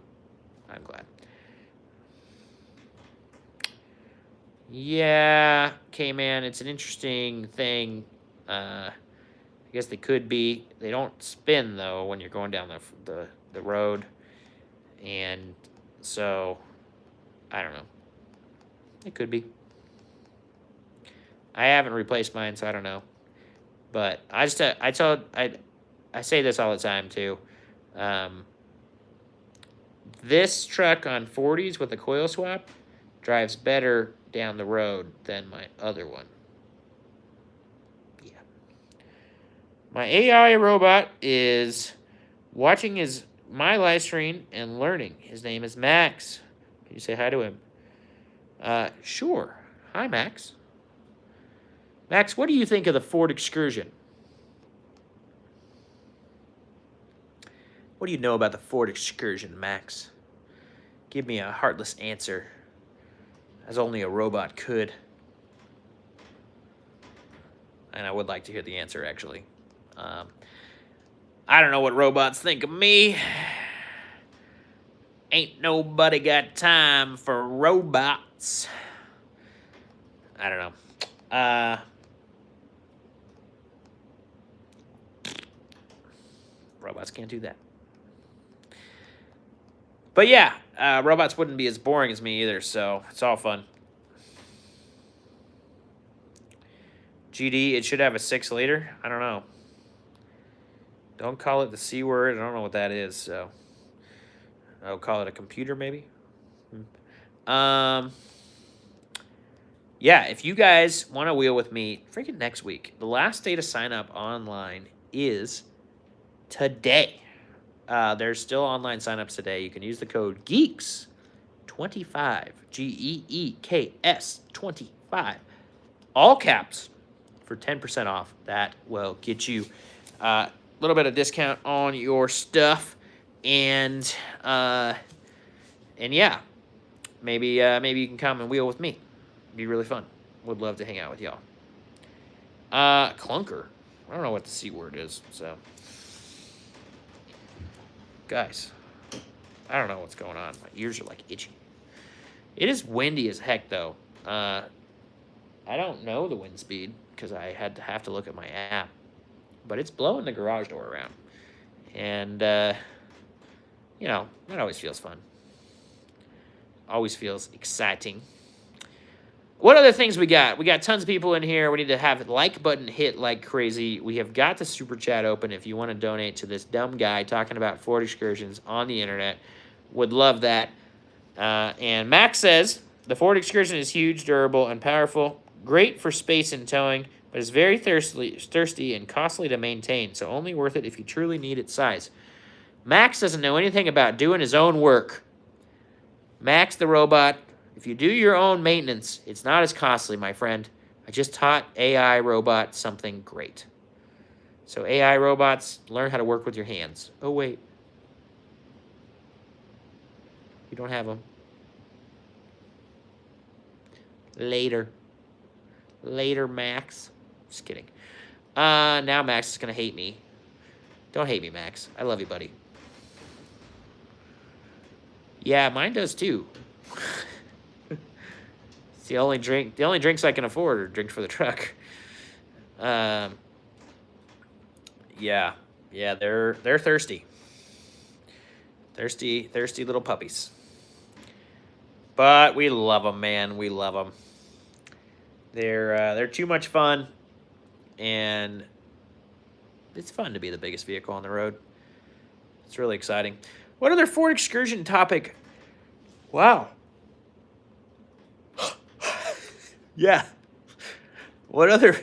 I'm glad. Yeah, okay, man, it's an interesting thing. I guess they could be. They don't spin, though, when you're going down the road. And so, I don't know. It could be. I haven't replaced mine, so I don't know. But I say this all the time, too. This truck on 40s with a coil swap drives better down the road than my other one. Yeah. My AI robot is watching my live stream and learning. His name is Max. Can you say hi to him? Sure. Hi, Max. Max, what do you think of the Ford Excursion? What do you know about the Ford Excursion, Max? Give me a heartless answer, as only a robot could. And I would like to hear the answer, actually. I don't know what robots think of me. Ain't nobody got time for robots. I don't know. Robots can't do that. But yeah, robots wouldn't be as boring as me either, so it's all fun. GD, it should have a 6-liter. I don't know. Don't call it the C word. I don't know what that is, so I'll call it a computer, maybe. Yeah, if you guys want to wheel with me, freaking next week. The last day to sign up online is today. There's still online signups today. You can use the code GEEKS25, GEEKS 25, all caps, for 10% off. That will get you a little bit of discount on your stuff, and yeah, maybe you can come and wheel with me. It'd be really fun. Would love to hang out with y'all. Clunker. I don't know what the C word is, so. Guys, I don't know what's going on. My ears are like itchy. It is windy as heck, though. I I don't know the wind speed because I have to look at my app, but it's blowing the garage door around. And, you know, that always feels fun. Always feels exciting. What other things we got? We got tons of people in here. We need to have the like button hit like crazy. We have got the super chat open if you want to donate to this dumb guy talking about Ford Excursions on the internet. Would love that. And Max says, the Ford Excursion is huge, durable, and powerful. Great for space and towing, but is very thirsty and costly to maintain, so only worth it if you truly need its size. Max doesn't know anything about doing his own work. Max the robot, if you do your own maintenance, it's not as costly, my friend. I just taught AI robots something great. So AI robots, learn how to work with your hands. Oh, wait. You don't have them. Later. Later, Max. Just kidding. Now Max is going to hate me. Don't hate me, Max. I love you, buddy. Yeah, mine does too. It's the only drinks I can afford are drinks for the truck. Yeah, they're thirsty. Thirsty little puppies. But we love them, man. We love them. They're too much fun, and it's fun to be the biggest vehicle on the road. It's really exciting. What other Ford Excursion topic? Wow. Yeah. What other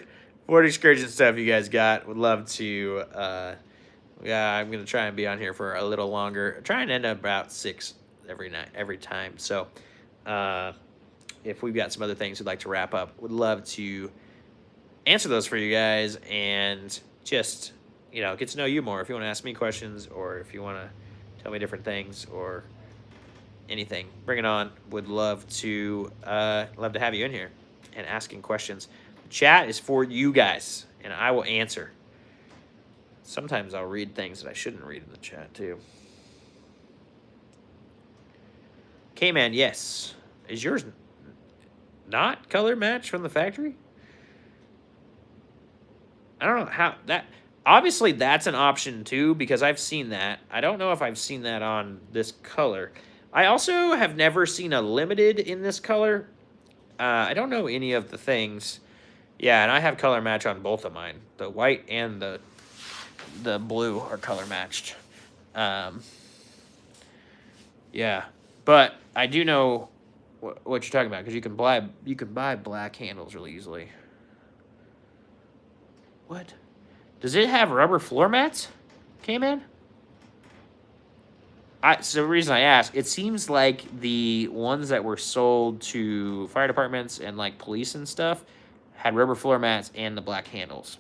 Ford Excursion stuff you guys got? Would love to. Yeah, I'm gonna try and be on here for a little longer. Try and end up about 6 every time. So, if we've got some other things we'd like to wrap up, would love to answer those for you guys and just, you know, get to know you more. If you want to ask me questions or if you want to tell me different things or anything, bring it on. Would love to have you in here and asking questions. The chat is for you guys, and I will answer. Sometimes I'll read things that I shouldn't read in the chat too. K-Man, yes. Is yours not color match from the factory? I don't know how that. Obviously, that's an option too, because I've seen that. I don't know if I've seen that on this color. I also have never seen a limited in this color. I don't know any of the things. Yeah, and I have color match on both of mine. The white and the blue are color matched. Yeah, but I do know what you're talking about, because you can buy black handles really easily. What? Does it have rubber floor mats? K-Man? So the reason I ask, it seems like the ones that were sold to fire departments and like police and stuff had rubber floor mats and the black handles.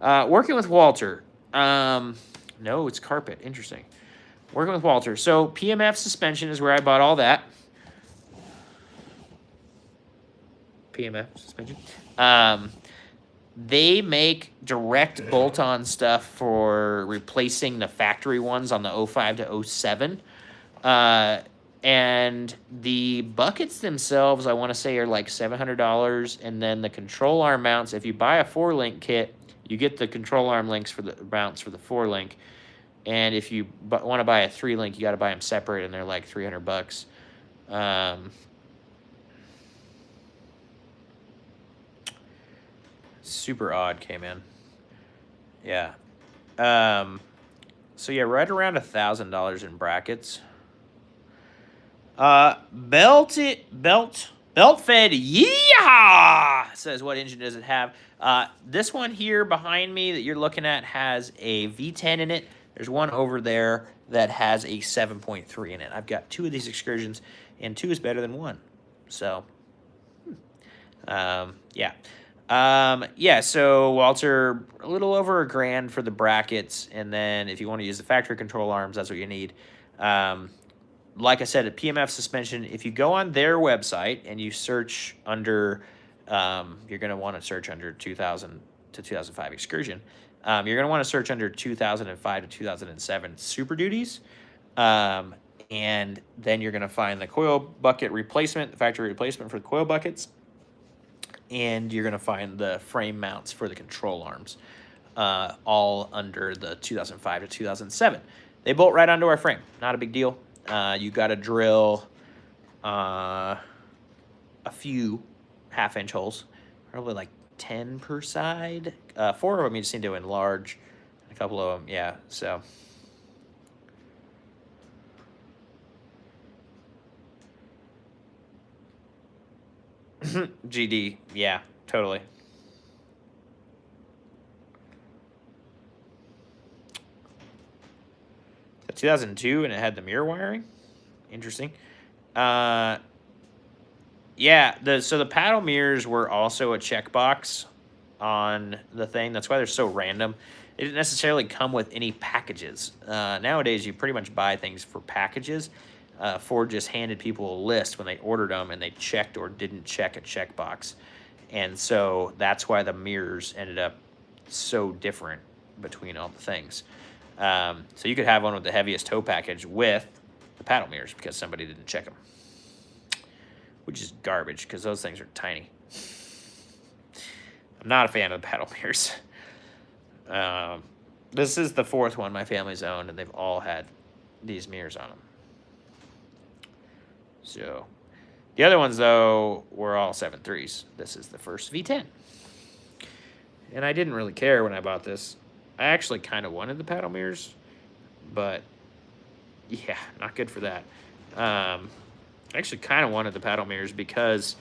Working with Walter. No, it's carpet. Interesting. Working with Walter. So PMF suspension is where I bought all that. PMF suspension. They make direct bolt-on stuff for replacing the factory ones on the 05 to 07. And the buckets themselves, I want to say, are like $700. And then the control arm mounts, if you buy a 4-link kit, you get the control arm links for the mounts for the 4-link. And if you want to buy a 3-link, you got to buy them separate, and they're like $300. Super odd, K-Man. Yeah. So yeah, right around $1,000 in brackets. Belt fed, yeehaw! Says, what engine does it have? This one here behind me that you're looking at has a V10 in it. There's one over there that has a 7.3 in it. I've got 2 of these Excursions, and 2 is better than 1. So, yeah. Yeah, so Walter, a little over $1,000 for the brackets, and then if you want to use the factory control arms, that's what you need. Like I said, at PMF suspension, if you go on their website and you search under, you're going to want to search under 2000 to 2005 Excursion. You're going to want to search under 2005 to 2007 Super Duties. And then you're going to find the coil bucket replacement, the factory replacement for the coil buckets. And you're going to find the frame mounts for the control arms, all under the 2005 to 2007. They bolt right onto our frame. Not a big deal. You got to drill a few half-inch holes, probably like 10 per side. 4 of them you just need to enlarge. A couple of them, yeah, so... GD, yeah, totally. The 2002, and it had the mirror wiring. Interesting. Yeah, so the paddle mirrors were also a checkbox on the thing. That's why they're so random. They didn't necessarily come with any packages. Nowadays, you pretty much buy things for packages. Ford just handed people a list when they ordered them, and they checked or didn't check a checkbox. And so that's why the mirrors ended up so different between all the things. So you could have one with the heaviest tow package with the paddle mirrors because somebody didn't check them, which is garbage because those things are tiny. I'm not a fan of the paddle mirrors. This is the 4th one my family's owned, and they've all had these mirrors on them. So the other ones, though, were all 7.3s. This is the first V10. And I didn't really care when I bought this. I actually kind of wanted the paddle mirrors, but yeah, not good for that. I actually kind of wanted the paddle mirrors because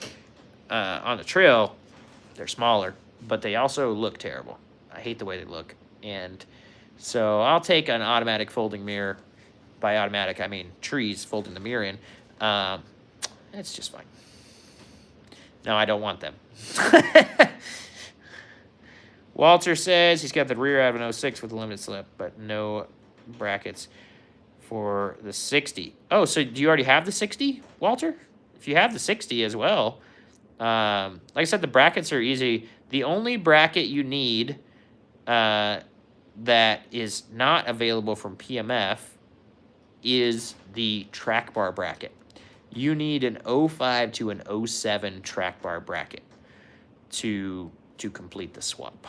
on the trail, they're smaller, but they also look terrible. I hate the way they look. And so I'll take an automatic folding mirror. By automatic, I mean trees folding the mirror in. It's just fine. No, I don't want them. Walter says he's got the rear out of an 06 with a limited slip, but no brackets for the 60. Oh, so do you already have the 60, Walter? If you have the 60 as well, like I said, the brackets are easy. The only bracket you need that is not available from PMF is the track bar bracket. You need an 05 to an 07 track bar bracket to complete the swap.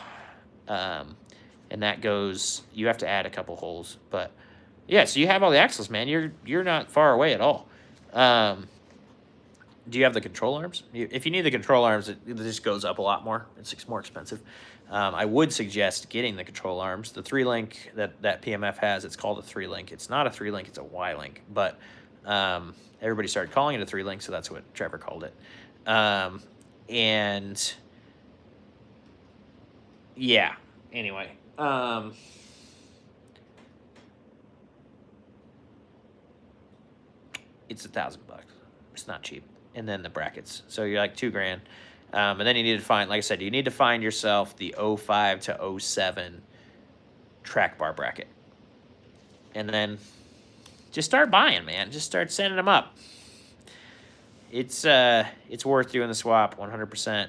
And that goes, you have to add a couple holes, but yeah, so you have all the axles, man. You're not far away at all. Do you have the control arms? If you need the control arms, it just goes up a lot more. It's more expensive. I would suggest getting the control arms. The 3-link that PMF has, it's called a 3-link. It's not a 3-link, it's a Y-link. But everybody started calling it a 3-link, so that's what Trevor called it. And yeah, anyway. It's $1,000. It's not cheap. And then the brackets. So you're like $2,000. And then you need to find, like I said, you need to find yourself the 05 to 07 track bar bracket. And then just start buying, man. Just start sending them up. It's worth doing the swap 100%.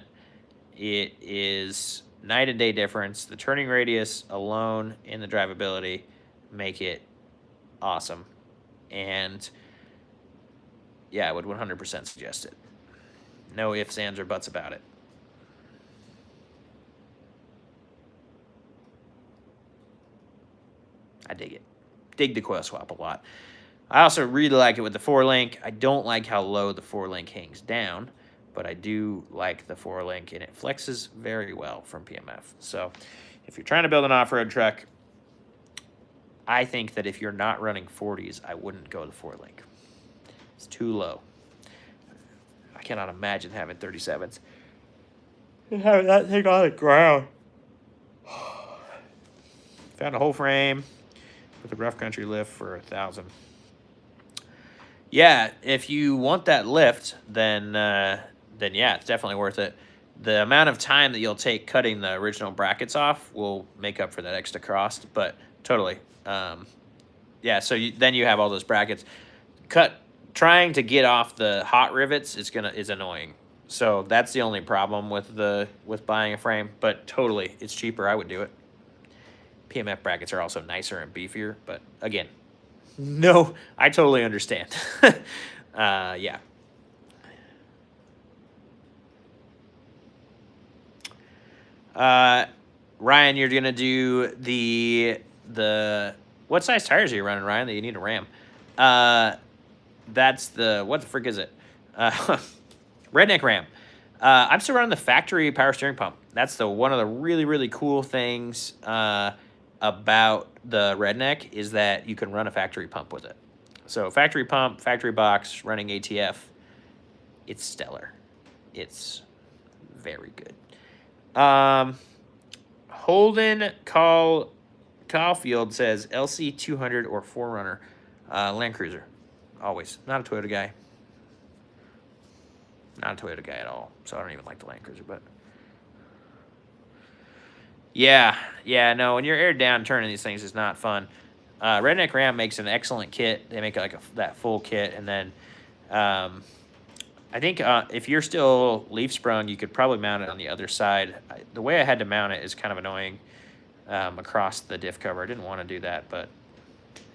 It is night and day difference. The turning radius alone and the drivability make it awesome. And yeah, I would 100% suggest it. No ifs, ands, or buts about it. I dig it. Dig the coil swap a lot. I also really like it with the 4-link. I don't like how low the 4-link hangs down, but I do like the 4-link, and it flexes very well from PMF. So if you're trying to build an off-road truck, I think that if you're not running 40s, I wouldn't go the 4-link. It's too low. I cannot imagine having 37s and having that thing on the ground. Found a whole frame with a rough country lift for $1,000. Yeah, if you want that lift, then yeah, it's definitely worth it. The amount of time that you'll take cutting the original brackets off will make up for that extra cost, but totally. Yeah, so then you have all those brackets. Trying to get off the hot rivets is annoying. So that's the only problem with buying a frame, but totally, it's cheaper. I would do it. PMF brackets are also nicer and beefier, but again, No, I totally understand. Yeah. Ryan, you're gonna do the what size tires are you running, Ryan? That you need a Ram. That's the what the frick is it? Redneck Ram. I'm still running the factory power steering pump. That's the one of the really cool things about the Redneck is that you can run a factory pump with it. So factory pump, factory box, running ATF. It's stellar. It's very good. Holden Caulfield says LC 200 or 4Runner, Land Cruiser. Always. Not a Toyota guy. Not a Toyota guy at all. So I don't even like the Land Cruiser, but yeah, no, when you're aired down turning these things is not fun. Redneck Ram makes an excellent kit. They make like that full kit, and then I think if you're still leaf sprung, you could probably mount it on the other side. The way I had to mount it is kind of annoying across the diff cover. I didn't want to do that, but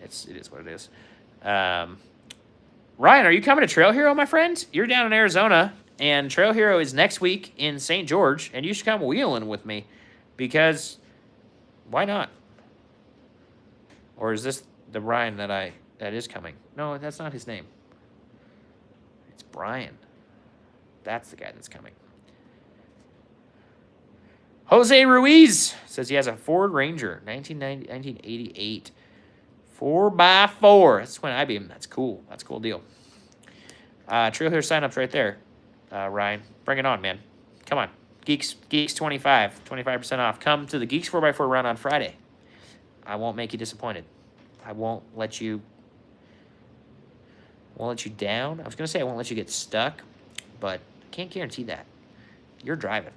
it is what it is. Ryan, are you coming to Trail Hero, my friend? You're down in Arizona, and Trail Hero is next week in St. George, and you should come wheeling with me, because why not? Or is this the Ryan that is coming? No, that's not his name. It's Brian. That's the guy that's coming. Jose Ruiz says he has a Ford Ranger, 1988. 4x4. That's when I-beam. That's cool. That's a cool deal. Trail Hero sign-ups right there, Ryan. Bring it on, man. Come on. Geeks 25. 25% off. Come to the Geeks 4x4 run on Friday. I won't make you disappointed. I won't let you down. I was going to say I won't let you get stuck, but I can't guarantee that. You're driving.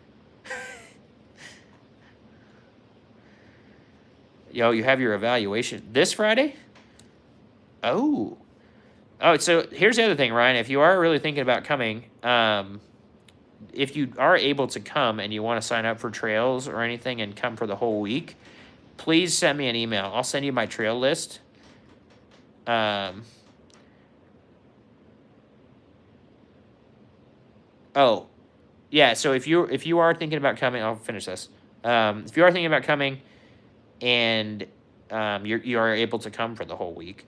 Yo, you have your evaluation this Friday? Oh, so here's the other thing, Ryan. If you are really thinking about coming, if you are able to come and you want to sign up for trails or anything and come for the whole week, please send me an email. I'll send you my trail list. Oh, yeah. So if you are thinking about coming, I'll finish this. If you are thinking about coming, and you are able to come for the whole week,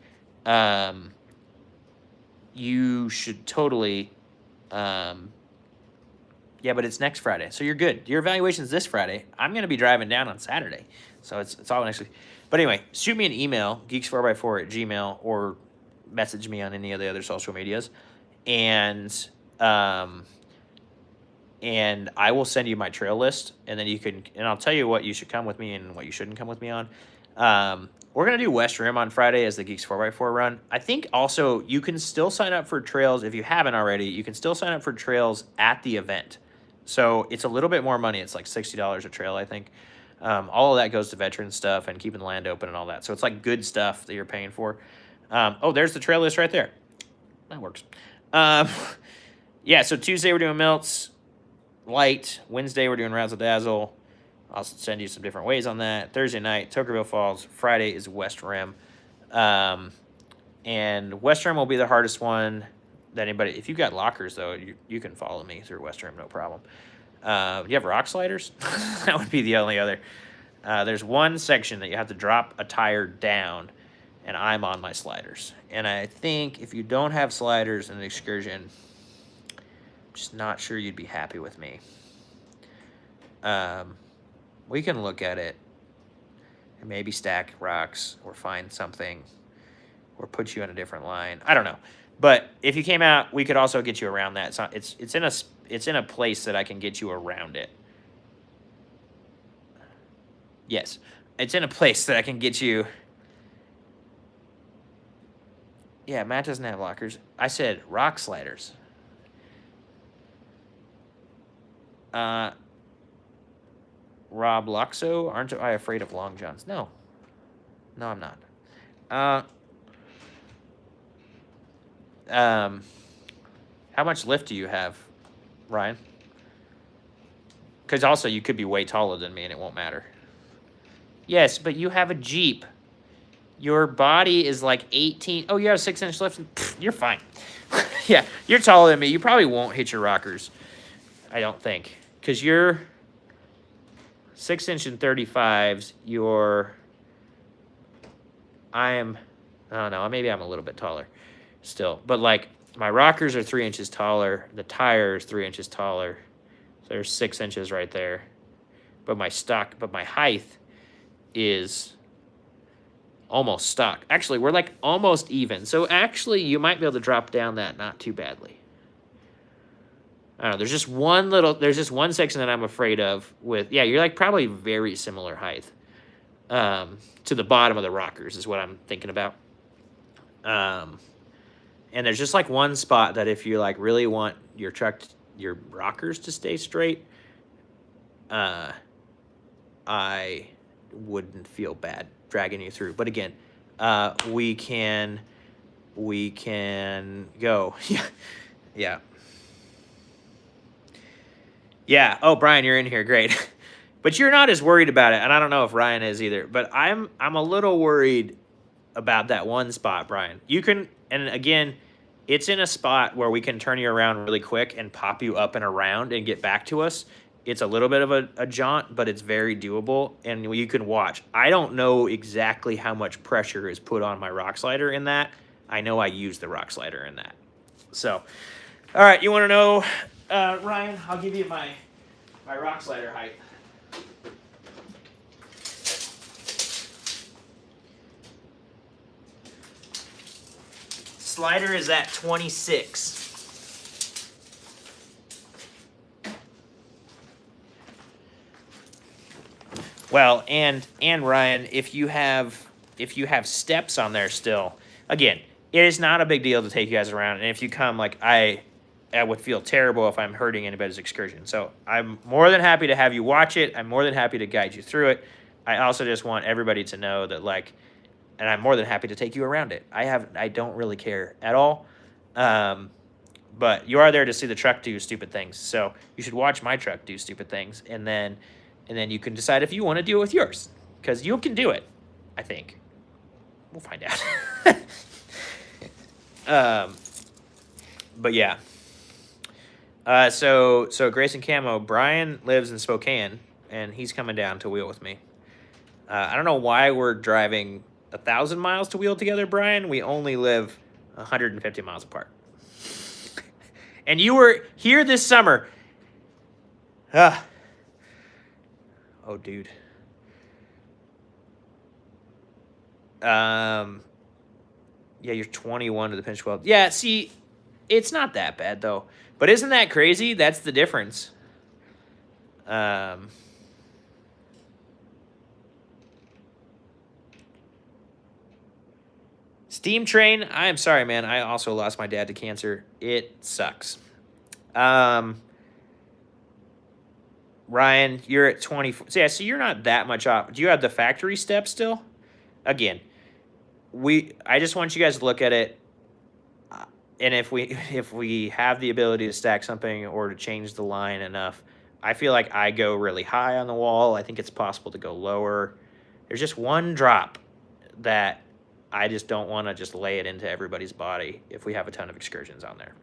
you should totally. Yeah, but it's next Friday, so you're good. Your evaluation's this Friday. I'm gonna be driving down on Saturday, so it's all next week. But anyway, shoot me an email, geeks4x4@gmail.com, or message me on any of the other social medias, and I will send you my trail list, and then I'll tell you what you should come with me and what you shouldn't come with me on. We're going to do West Rim on Friday as the Geeks 4x4 run. I think also you can still sign up for trails if you haven't already. You can still sign up for trails at the event. So it's a little bit more money. It's like $60 a trail, I think. All of that goes to veteran stuff and keeping the land open and all that. So it's like good stuff that you're paying for. Oh, there's the trail list right there. That works. Yeah, so Tuesday we're doing Milts. Light. Wednesday we're doing Razzle Dazzle. I'll send you some different ways on that. Thursday night, Tokerville Falls. Friday is West Rim. And West Rim will be the hardest one that anybody... If you've got lockers, though, you can follow me through West Rim, no problem. You have rock sliders? That would be the only other. There's one section that you have to drop a tire down, and I'm on my sliders. And I think if you don't have sliders in an excursion... just not sure you'd be happy with me. We can look at it and maybe stack rocks or find something or put you in a different line. I don't know. But if you came out, we could also get you around that. It's in a place that I can get you around it. Yes. It's in a place that I can get you. Yeah, Matt doesn't have lockers. I said rock sliders. Rob Luxo, aren't I afraid of long johns? No, I'm not. How much lift do you have, Ryan? Because also you could be way taller than me and it won't matter. Yes, but you have a Jeep. Your body is like 18. Oh, you have a 6-inch lift? Pfft, you're fine. Yeah, you're taller than me. You probably won't hit your rockers, I don't think. Because you're 6-inch and 35s. I don't know, maybe I'm a little bit taller still. But, like, my rockers are 3 inches taller. The tire is 3 inches taller. So there's 6 inches right there. But my height is almost stock. Actually, we're like almost even. So actually, you might be able to drop down that not too badly. I don't know. There's just one section that I'm afraid of with, yeah, you're like probably very similar height to the bottom of the rockers is what I'm thinking about. And there's just like one spot that if you like really want your rockers to stay straight, I wouldn't feel bad dragging you through. But again, we can go. Yeah. Yeah. Oh, Brian, you're in here. Great. But you're not as worried about it, and I don't know if Ryan is either. But I'm a little worried about that one spot, Brian. You can, and again, it's in a spot where we can turn you around really quick and pop you up and around and get back to us. It's a little bit of a jaunt, but it's very doable, and you can watch. I don't know exactly how much pressure is put on my rock slider in that. I know I use the rock slider in that. So, all right, you want to know, Ryan? I'll give you my rock slider height. Slider is at 26. Well, and Ryan, if you have steps on there still, again, it is not a big deal to take you guys around. And if you come, like I would feel terrible if I'm hurting anybody's excursion. So I'm more than happy to have you watch it. I'm more than happy to guide you through it. I also just want everybody to know that, like, and I'm more than happy to take you around it. I don't really care at all. But you are there to see the truck do stupid things. So you should watch my truck do stupid things, and then you can decide if you want to do it with yours, because you can do it, I think. We'll find out. But yeah. So Grayson Camo, Brian lives in Spokane, and he's coming down to wheel with me. I don't know why we're driving 1,000 miles to wheel together, Brian. We only live 150 miles apart. And you were here this summer. Oh, dude. Yeah, you're 21 to the pinch 12. Yeah, see, it's not that bad, though. But isn't that crazy? That's the difference. Steam Train, I'm sorry, man. I also lost my dad to cancer. It sucks. Ryan, you're at 24. So yeah, so you're not that much off. Do you have the factory step still? Again, I just want you guys to look at it. And if we have the ability to stack something or to change the line enough, I feel like I go really high on the wall. I think it's possible to go lower. There's just one drop that I just don't want to just lay it into everybody's body if we have a ton of excursions on there.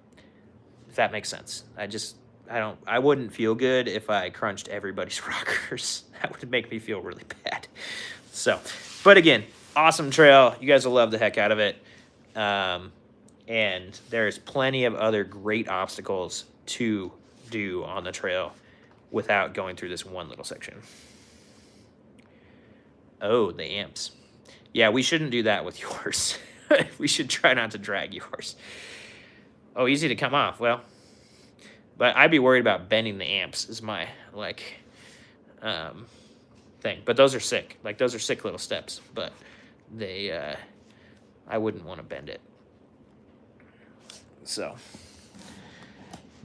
If that makes sense. I wouldn't feel good if I crunched everybody's rockers. That would make me feel really bad. So, but again, awesome trail. You guys will love the heck out of it. And there's plenty of other great obstacles to do on the trail without going through this one little section. Oh, the amps. Yeah, we shouldn't do that with yours. We should try not to drag yours. Oh, easy to come off. Well, but I'd be worried about bending the amps is my, thing. But those are sick. Like, those are sick little steps. But they, I wouldn't want to bend it. So,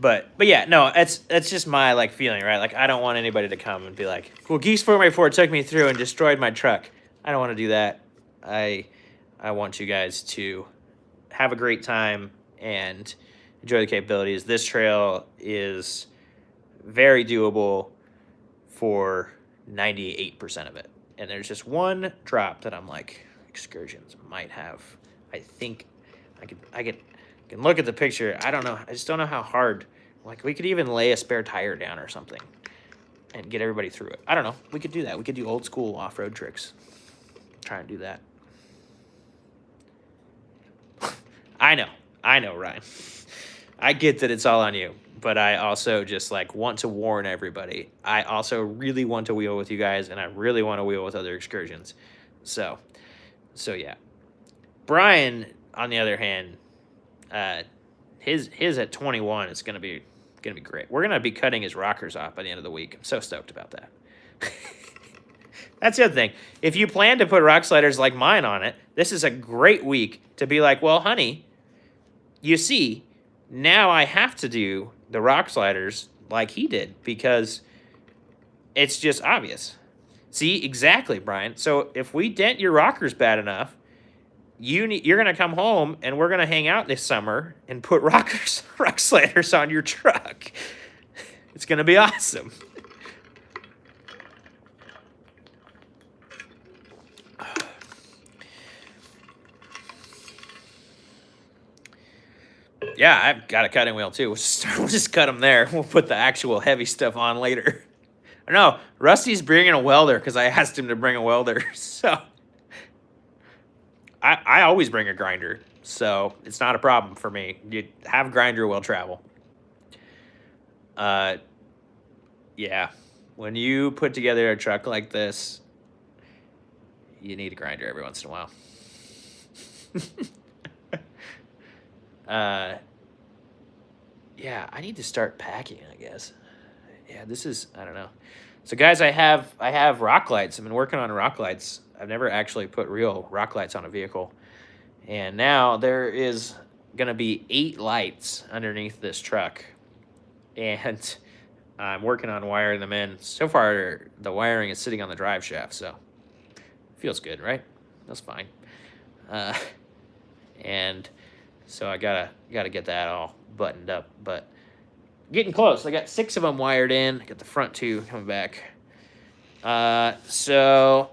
but yeah, no, it's just my, feeling, right? Like, I don't want anybody to come and be like, well, Geeks4x4 took me through and destroyed my truck. I don't want to do that. I want you guys to have a great time and enjoy the capabilities. This trail is very doable for 98% of it. And there's just one drop that I'm like, Excursions might have. I think I can look at the picture. I don't know. I just don't know how hard. Like, we could even lay a spare tire down or something and get everybody through it. I don't know. We could do that. We could do old school off-road tricks. Try and do that. I know, Ryan. I get that it's all on you, but I also just like want to warn everybody. I also really want to wheel with you guys, and I really want to wheel with other excursions. So yeah. Brian, on the other hand, his at 21 is gonna be great. We're gonna be cutting his rockers off by the end of the week. I'm so stoked about that. That's the other thing. If you plan to put rock sliders like mine on it, this is a great week to be like, well, honey, you see, now I have to do the rock sliders like he did because it's just obvious. See, exactly, Brian. So if we dent your rockers bad enough, you're going to come home and we're going to hang out this summer and put rock sliders on your truck. It's going to be awesome. Yeah, I've got a cutting wheel too. We'll just cut them there. We'll put the actual heavy stuff on later. No, Rusty's bringing a welder because I asked him to bring a welder. So I always bring a grinder, so it's not a problem for me. You have grinder will travel. Yeah, when you put together a truck like this, you need a grinder every once in a while. Yeah, I need to start packing, I guess. Yeah, this is, I don't know. So guys, I have rock lights. I've been working on rock lights. I've never actually put real rock lights on a vehicle. And now there is going to be 8 lights underneath this truck. And I'm working on wiring them in. So far, the wiring is sitting on the drive shaft, so feels good, right? That's fine. And so I gotta get that all buttoned up, but getting close. I got 6 of them wired in. I got the front 2 coming back. So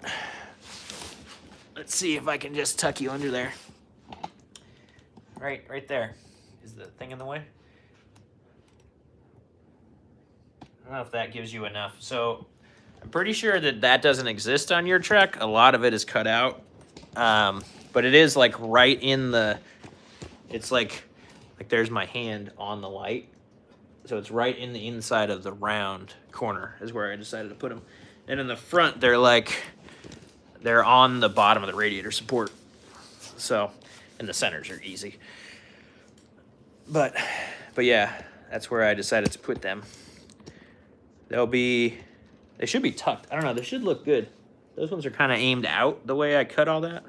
let's see if I can just tuck you under there. Right there. Is the thing in the way? I don't know if that gives you enough. So I'm pretty sure that doesn't exist on your truck. A lot of it is cut out. But it is like right in the, it's like there's my hand on the light. So it's right in the inside of the round corner is where I decided to put them. And in the front, they're on the bottom of the radiator support. So, and the centers are easy. But yeah, that's where I decided to put them. They should be tucked. I don't know, they should look good. Those ones are kind of aimed out the way I cut all that.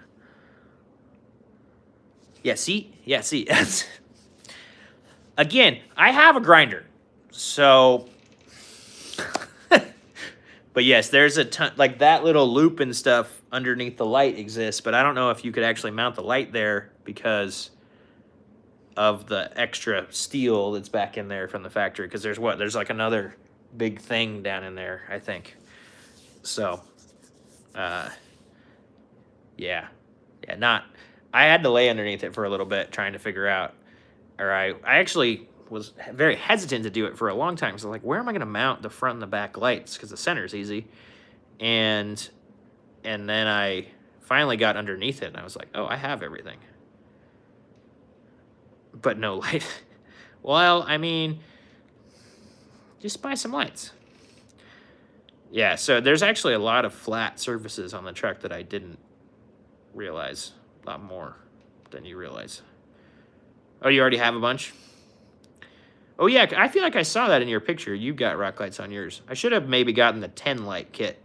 Yeah, see? Yeah, see. Again, I have a grinder. So, but yes, there's a ton, like that little loop and stuff underneath the light exists, but I don't know if you could actually mount the light there because of the extra steel that's back in there from the factory. Because there's like another big thing down in there, I think. So, yeah, I had to lay underneath it for a little bit trying to figure out, or I actually was very hesitant to do it for a long time. So like, where am I going to mount the front and the back lights? Because the center is easy. And then I finally got underneath it, and I was like, oh, I have everything. But no light. Well, I mean, just buy some lights. Yeah, so there's actually a lot of flat surfaces on the truck that I didn't realize. A lot more than you realize. Oh, you already have a bunch? Oh, yeah, I feel like I saw that in your picture. You got rock lights on yours. I should have maybe gotten the 10 light kit.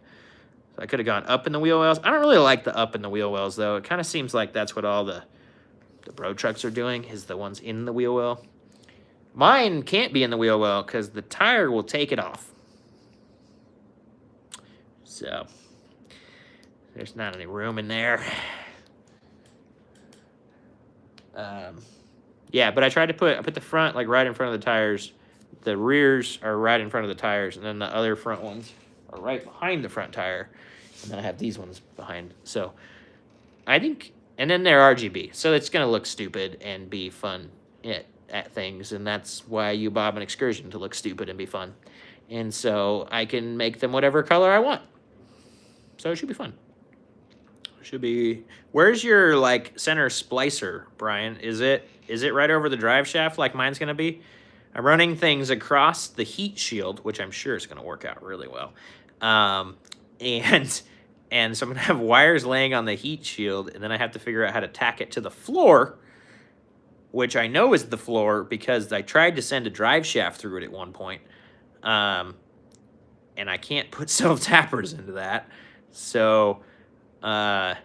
So I could have gone up in the wheel wells. I don't really like the up in the wheel wells, though. It kind of seems like that's what all the bro trucks are doing, is the ones in the wheel well. Mine can't be in the wheel well because the tire will take it off. So there's not any room in there. Yeah, but I tried to put the front like right in front of the tires. The rears are right in front of the tires, and then the other front ones are right behind the front tire. And then I have these ones behind. So I think, and then they're RGB, so it's gonna look stupid and be fun at things, and that's why you Bob an Excursion, to look stupid and be fun. And so I can make them whatever color I want. So it should be fun. Should be. Where's your like center splicer, Brian? Is it right over the drive shaft like mine's gonna be? I'm running things across the heat shield, which I'm sure is gonna work out really well. And so I'm gonna have wires laying on the heat shield, and then I have to figure out how to tack it to the floor, which I know is the floor because I tried to send a drive shaft through it at one point. And I can't put self-tappers into that. So I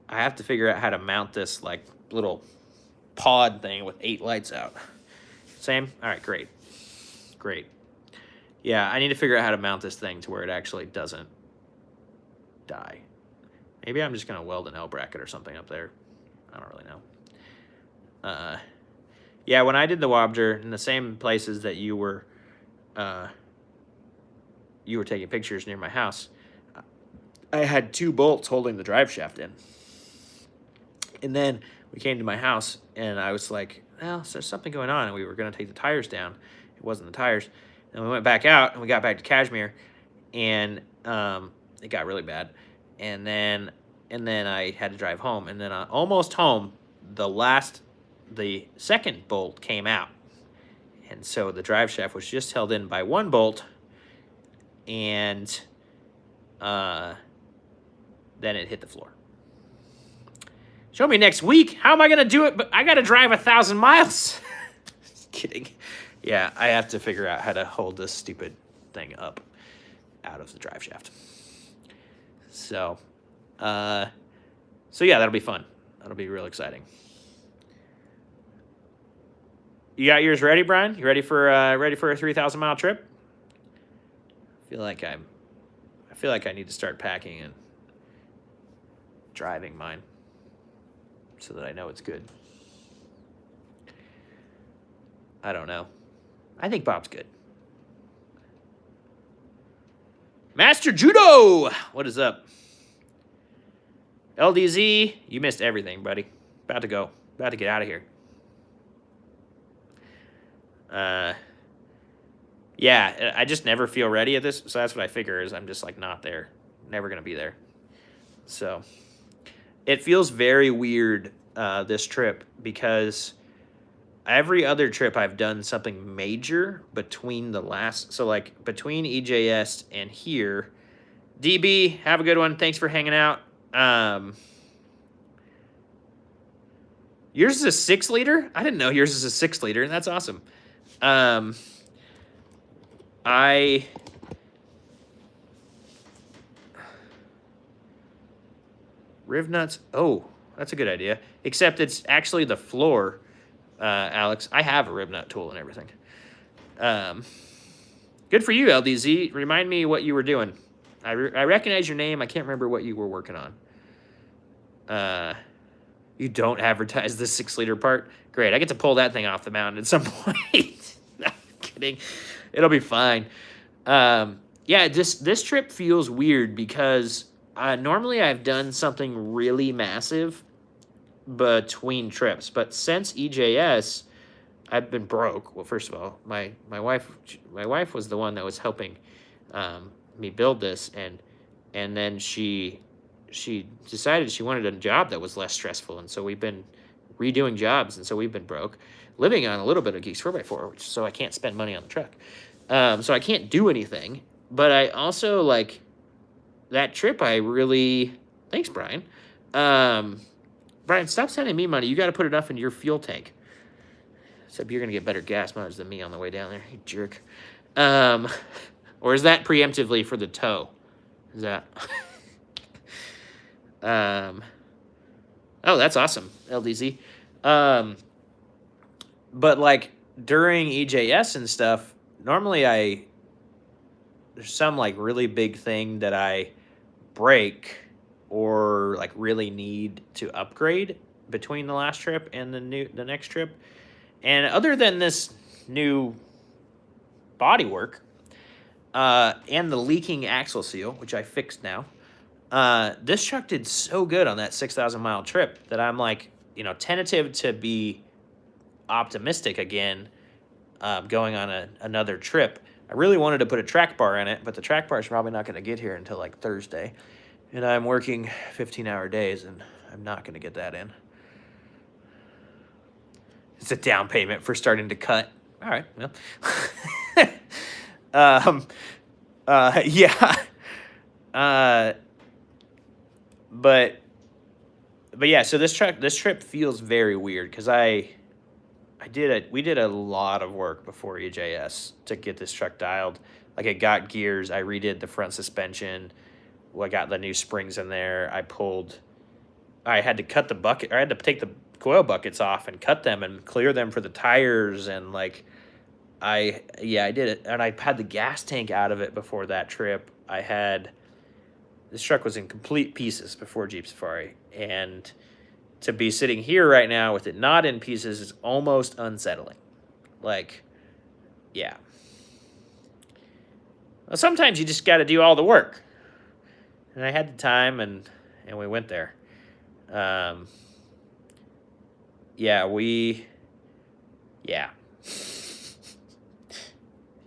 have to figure out how to mount this like little pod thing with 8 lights out. Same? All right, great. Great. Yeah, I need to figure out how to mount this thing to where it actually doesn't die. Maybe I'm just going to weld an L bracket or something up there. I don't really know. Yeah, when I did the Wobger in the same places that you were taking pictures near my house, I had 2 bolts holding the drive shaft in. And then we came to my house, and I was like, well, there's something going on, and we were going to take the tires down. It wasn't the tires. And we went back out, and we got back to Kashmir, and it got really bad. And then I had to drive home, and then almost home, the second bolt came out. And so the drive shaft was just held in by 1 bolt, and then it hit the floor. Show me next week. How am I going to do it? But I got to drive 1,000 miles. Just kidding. Yeah, I have to figure out how to hold this stupid thing up out of the drive shaft. So yeah, that'll be fun. That'll be real exciting. You got yours ready, Brian? You ready for a 3,000-mile trip? I feel like I need to start packing and driving mine so that I know it's good. I don't know. I think Bob's good. Master Judo! What is up? LDZ, you missed everything, buddy. About to go. About to get out of here. Yeah, I just never feel ready at this, so that's what I figure is I'm just like not there. Never going to be there. So it feels very weird this trip because every other trip I've done something major between the last, so like between EJS and here. DB, have a good one. Thanks for hanging out. Yours is a 6-liter? I didn't know yours is a 6-liter. That's awesome. Riv nuts. Oh, that's a good idea. Except it's actually the floor, Alex. I have a rib nut tool and everything. Good for you, LDZ. Remind me what you were doing. I recognize your name. I can't remember what you were working on. You don't advertise the 6-liter part? Great. I get to pull that thing off the mountain at some point. No, I'm kidding. It'll be fine. Yeah, this trip feels weird because normally I've done something really massive between trips, but since EJS, I've been broke. Well, first of all, my wife was the one that was helping me build this, and then she decided she wanted a job that was less stressful, and so we've been redoing jobs, and so we've been broke, living on a little bit of Geeks4x4, so I can't spend money on the truck. So I can't do anything, but I also, like, that trip I really... Thanks, Brian. Brian, stop sending me money. You got to put enough in your fuel tank. Except you're going to get better gas mileage than me on the way down there, you jerk. Or is that preemptively for the tow? Is that... Oh, that's awesome, LDZ. But, like, during EJS and stuff, normally there's some, like, really big thing that I break or, like, really need to upgrade between the last trip and the next trip. And other than this new bodywork and the leaking axle seal, which I fixed now, This truck did so good on that 6,000 mile trip that I'm like, tentative to be optimistic again, going on another trip. I really wanted to put a track bar in it, but the track bar is probably not going to get here until like Thursday. And I'm working 15-hour days, and I'm not going to get that in. It's a down payment for starting to cut. All right, well. Yeah. But yeah, so this trip feels very weird because we did a lot of work before EJS to get this truck dialed. Like, it got gears, I redid the front suspension, I got the new springs in there, I had to cut the bucket, or I had to take the coil buckets off and cut them and clear them for the tires, and like, I did it. And I had the gas tank out of it before that trip. This truck was in complete pieces before Jeep Safari, and to be sitting here right now with it not in pieces is almost unsettling. Like, yeah. Well, sometimes you just got to do all the work. And I had the time, and we went there. Yeah.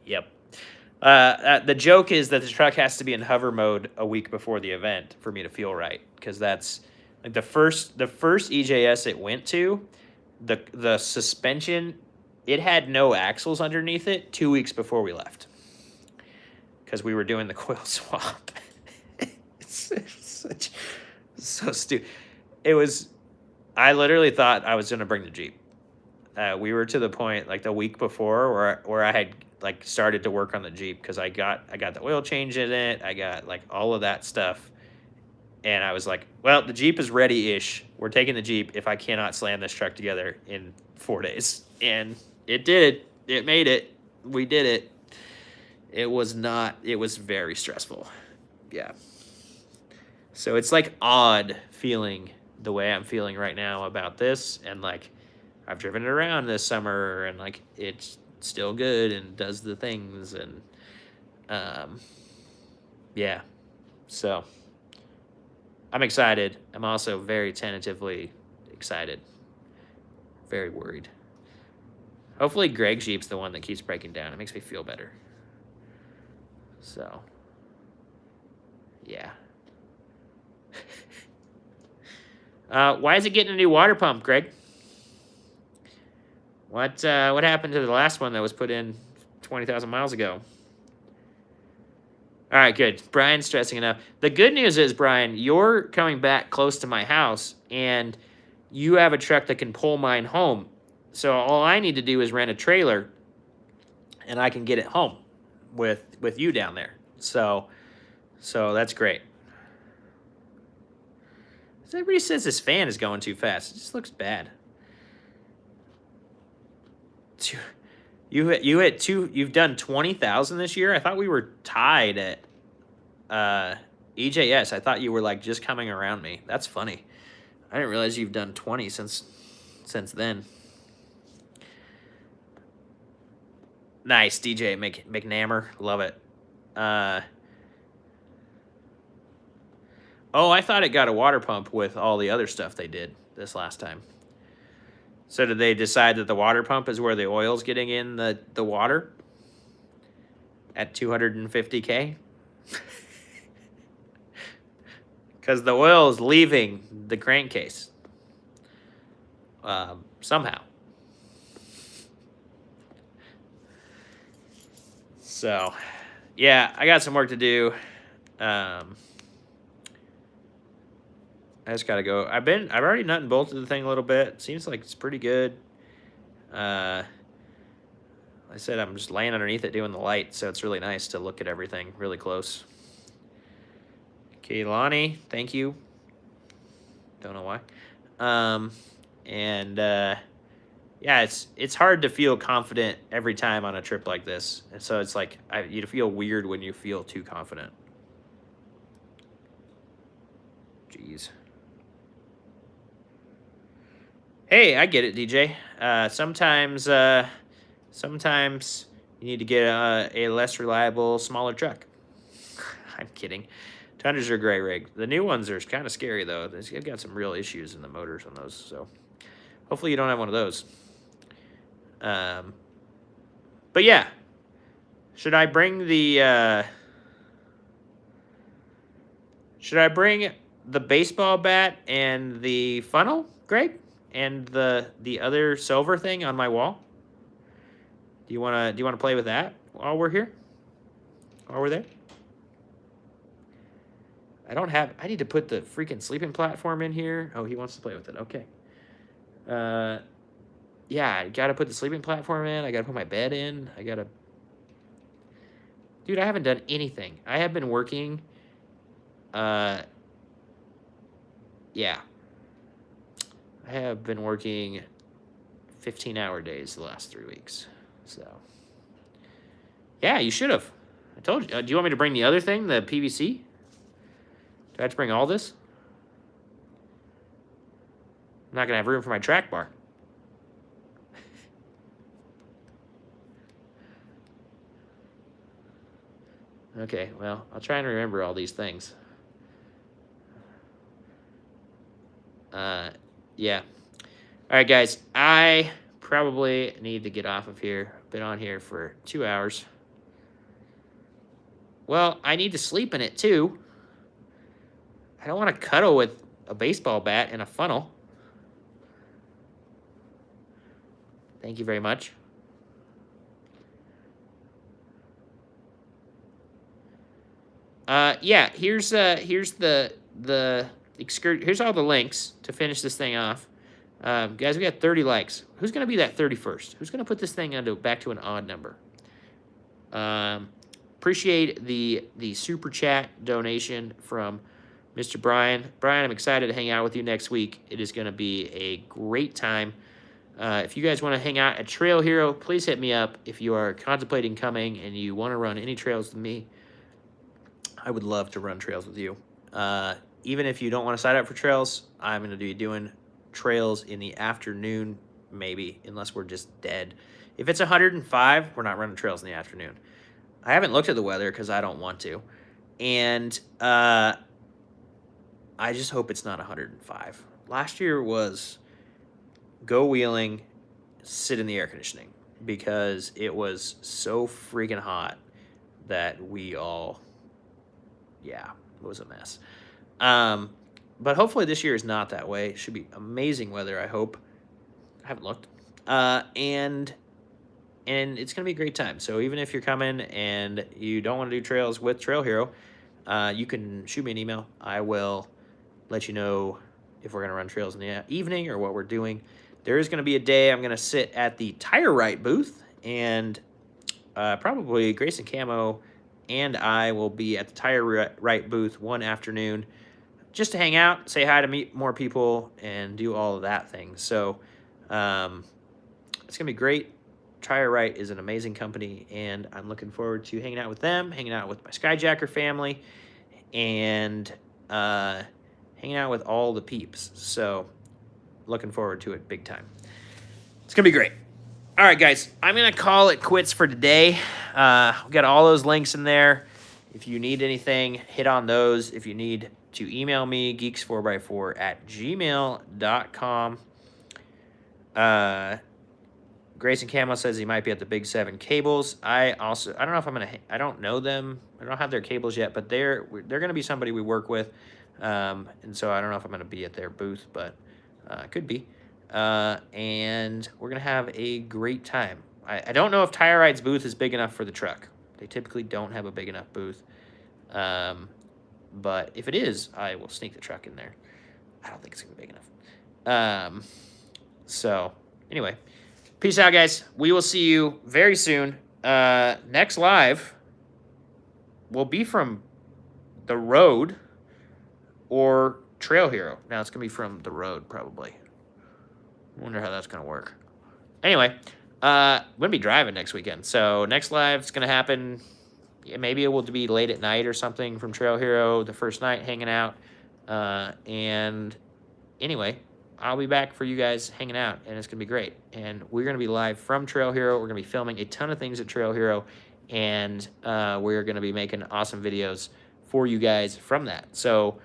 Yep. The joke is that the truck has to be in hover mode a week before the event for me to feel right, because that's like the first EJS it went to, the suspension, it had no axles underneath it 2 weeks before we left, because we were doing the coil swap. It's so stupid. I literally thought I was going to bring the Jeep. We were to the point like the week before where I had like started to work on the Jeep, because I got the oil change in it. I got like all of that stuff. And I was like, well, the Jeep is ready-ish. We're taking the Jeep if I cannot slam this truck together in 4 days. And it did. It made it. We did it. It was very stressful. Yeah. So it's like odd feeling the way I'm feeling right now about this. And like, I've driven it around this summer, and like, it's still good and does the things. And yeah. So I'm excited. I'm also very tentatively excited. Very worried. Hopefully Greg's Jeep's the one that keeps breaking down. It makes me feel better. So, yeah. Why is it getting a new water pump, Greg? What happened to the last one that was put in 20,000 miles ago? All right, good. Brian's stressing enough. The good news is, Brian, you're coming back close to my house, and you have a truck that can pull mine home. So all I need to do is rent a trailer, and I can get it home with you down there. So that's great. Everybody says this fan is going too fast. It just looks bad. You've done 20,000 this year? I thought we were tied at EJS. I thought you were like just coming around me. That's funny. I didn't realize you've done 20 since then. Nice, DJ McNammer. Love it. Oh, I thought it got a water pump with all the other stuff they did this last time. So did they decide that the water pump is where the oil's getting in the water at 250K? Because the oil is leaving the crankcase somehow. So, yeah, I got some work to do. I just gotta go. I've already nut and bolted the thing a little bit. Seems like it's pretty good. I said I'm just laying underneath it doing the light, so it's really nice to look at everything really close. Kaylani, thank you. Don't know why. Yeah, it's hard to feel confident every time on a trip like this. And so it's like you feel weird when you feel too confident. Jeez. Hey, I get it, DJ. Sometimes you need to get a less reliable, smaller truck. I'm kidding. Tundras are a great rig. The new ones are kind of scary, though. They've got some real issues in the motors on those, so hopefully you don't have one of those. But yeah, should I bring the baseball bat and the funnel, Greg, and the other silver thing on my wall? Do you wanna play with that while we're here? While we're there? I need to put the freaking sleeping platform in here. Oh, he wants to play with it. Okay. Yeah, I gotta put the sleeping platform in. I gotta put my bed in. Dude, I haven't done anything. I have been working. Yeah. I have been working 15-hour days the last 3 weeks. So. Yeah, you should have. I told you. Do you want me to bring the other thing, the PVC? Do I have to bring all this? I'm not going to have room for my track bar. Okay, well, I'll try and remember all these things. Yeah. All right, guys. I probably need to get off of here. I've been on here for 2 hours. Well, I need to sleep in it, too. I don't want to cuddle with a baseball bat and a funnel. Thank you very much. Yeah, here's here's all the links to finish this thing off. Guys, we got 30 likes. Who's gonna be that 31st? Who's gonna put this thing back to an odd number? Appreciate the super chat donation from Mr. Brian. Brian, I'm excited to hang out with you next week. It is gonna be a great time. If you guys want to hang out at Trail Hero, please hit me up. If you are contemplating coming and you want to run any trails with me, I would love to run trails with you. Even if you don't want to sign up for trails, I'm going to be doing trails in the afternoon, maybe, unless we're just dead. If it's 105, we're not running trails in the afternoon. I haven't looked at the weather because I don't want to. And I just hope it's not 105. Last year was go wheeling, sit in the air conditioning, because it was so freaking hot that we all... Yeah, it was a mess. But hopefully this year is not that way. It should be amazing weather, I hope. I haven't looked. And it's going to be a great time. So even if you're coming and you don't want to do trails with Trail Hero, you can shoot me an email. I will let you know if we're going to run trails in the evening or what we're doing. There is going to be a day I'm going to sit at the Tire Right booth, and probably Grayson Camo and I will be at the Tire Right booth one afternoon just to hang out, say hi to meet more people, and do all of that thing. So it's going to be great. Tire Right is an amazing company, and I'm looking forward to hanging out with them, hanging out with my Skyjacker family, and hanging out with all the peeps. So looking forward to it big time. It's going to be great. All right, guys, I'm going to call it quits for today. We got all those links in there. If you need anything, hit on those. If you need to email me, geeks4x4@gmail.com. Grayson Camo says he might be at the Big 7 Cables. I don't know if I'm going to, I don't know them. I don't have their cables yet, but they're going to be somebody we work with. And so I don't know if I'm going to be at their booth, but could be. And we're going to have a great time. I don't know if Tire Right's booth is big enough for the truck. They typically don't have a big enough booth. But if it is, I will sneak the truck in there. I don't think it's going to be big enough. So, anyway, peace out, guys. We will see you very soon. Next live will be from the road or Trail Hero. Now, it's going to be from the road, probably. I wonder how that's going to work. Anyway, I'm going to be driving next weekend. So next live is going to happen. Yeah, maybe it will be late at night or something from Trail Hero, the first night hanging out. And anyway, I'll be back for you guys hanging out, and it's going to be great. And we're going to be live from Trail Hero. We're going to be filming a ton of things at Trail Hero, and we're going to be making awesome videos for you guys from that. So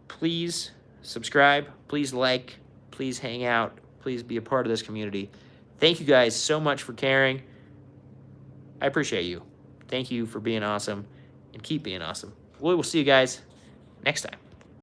please subscribe, please like, please hang out, please be a part of this community. Thank you guys so much for caring. I appreciate you. Thank you for being awesome, and keep being awesome. We will see you guys next time.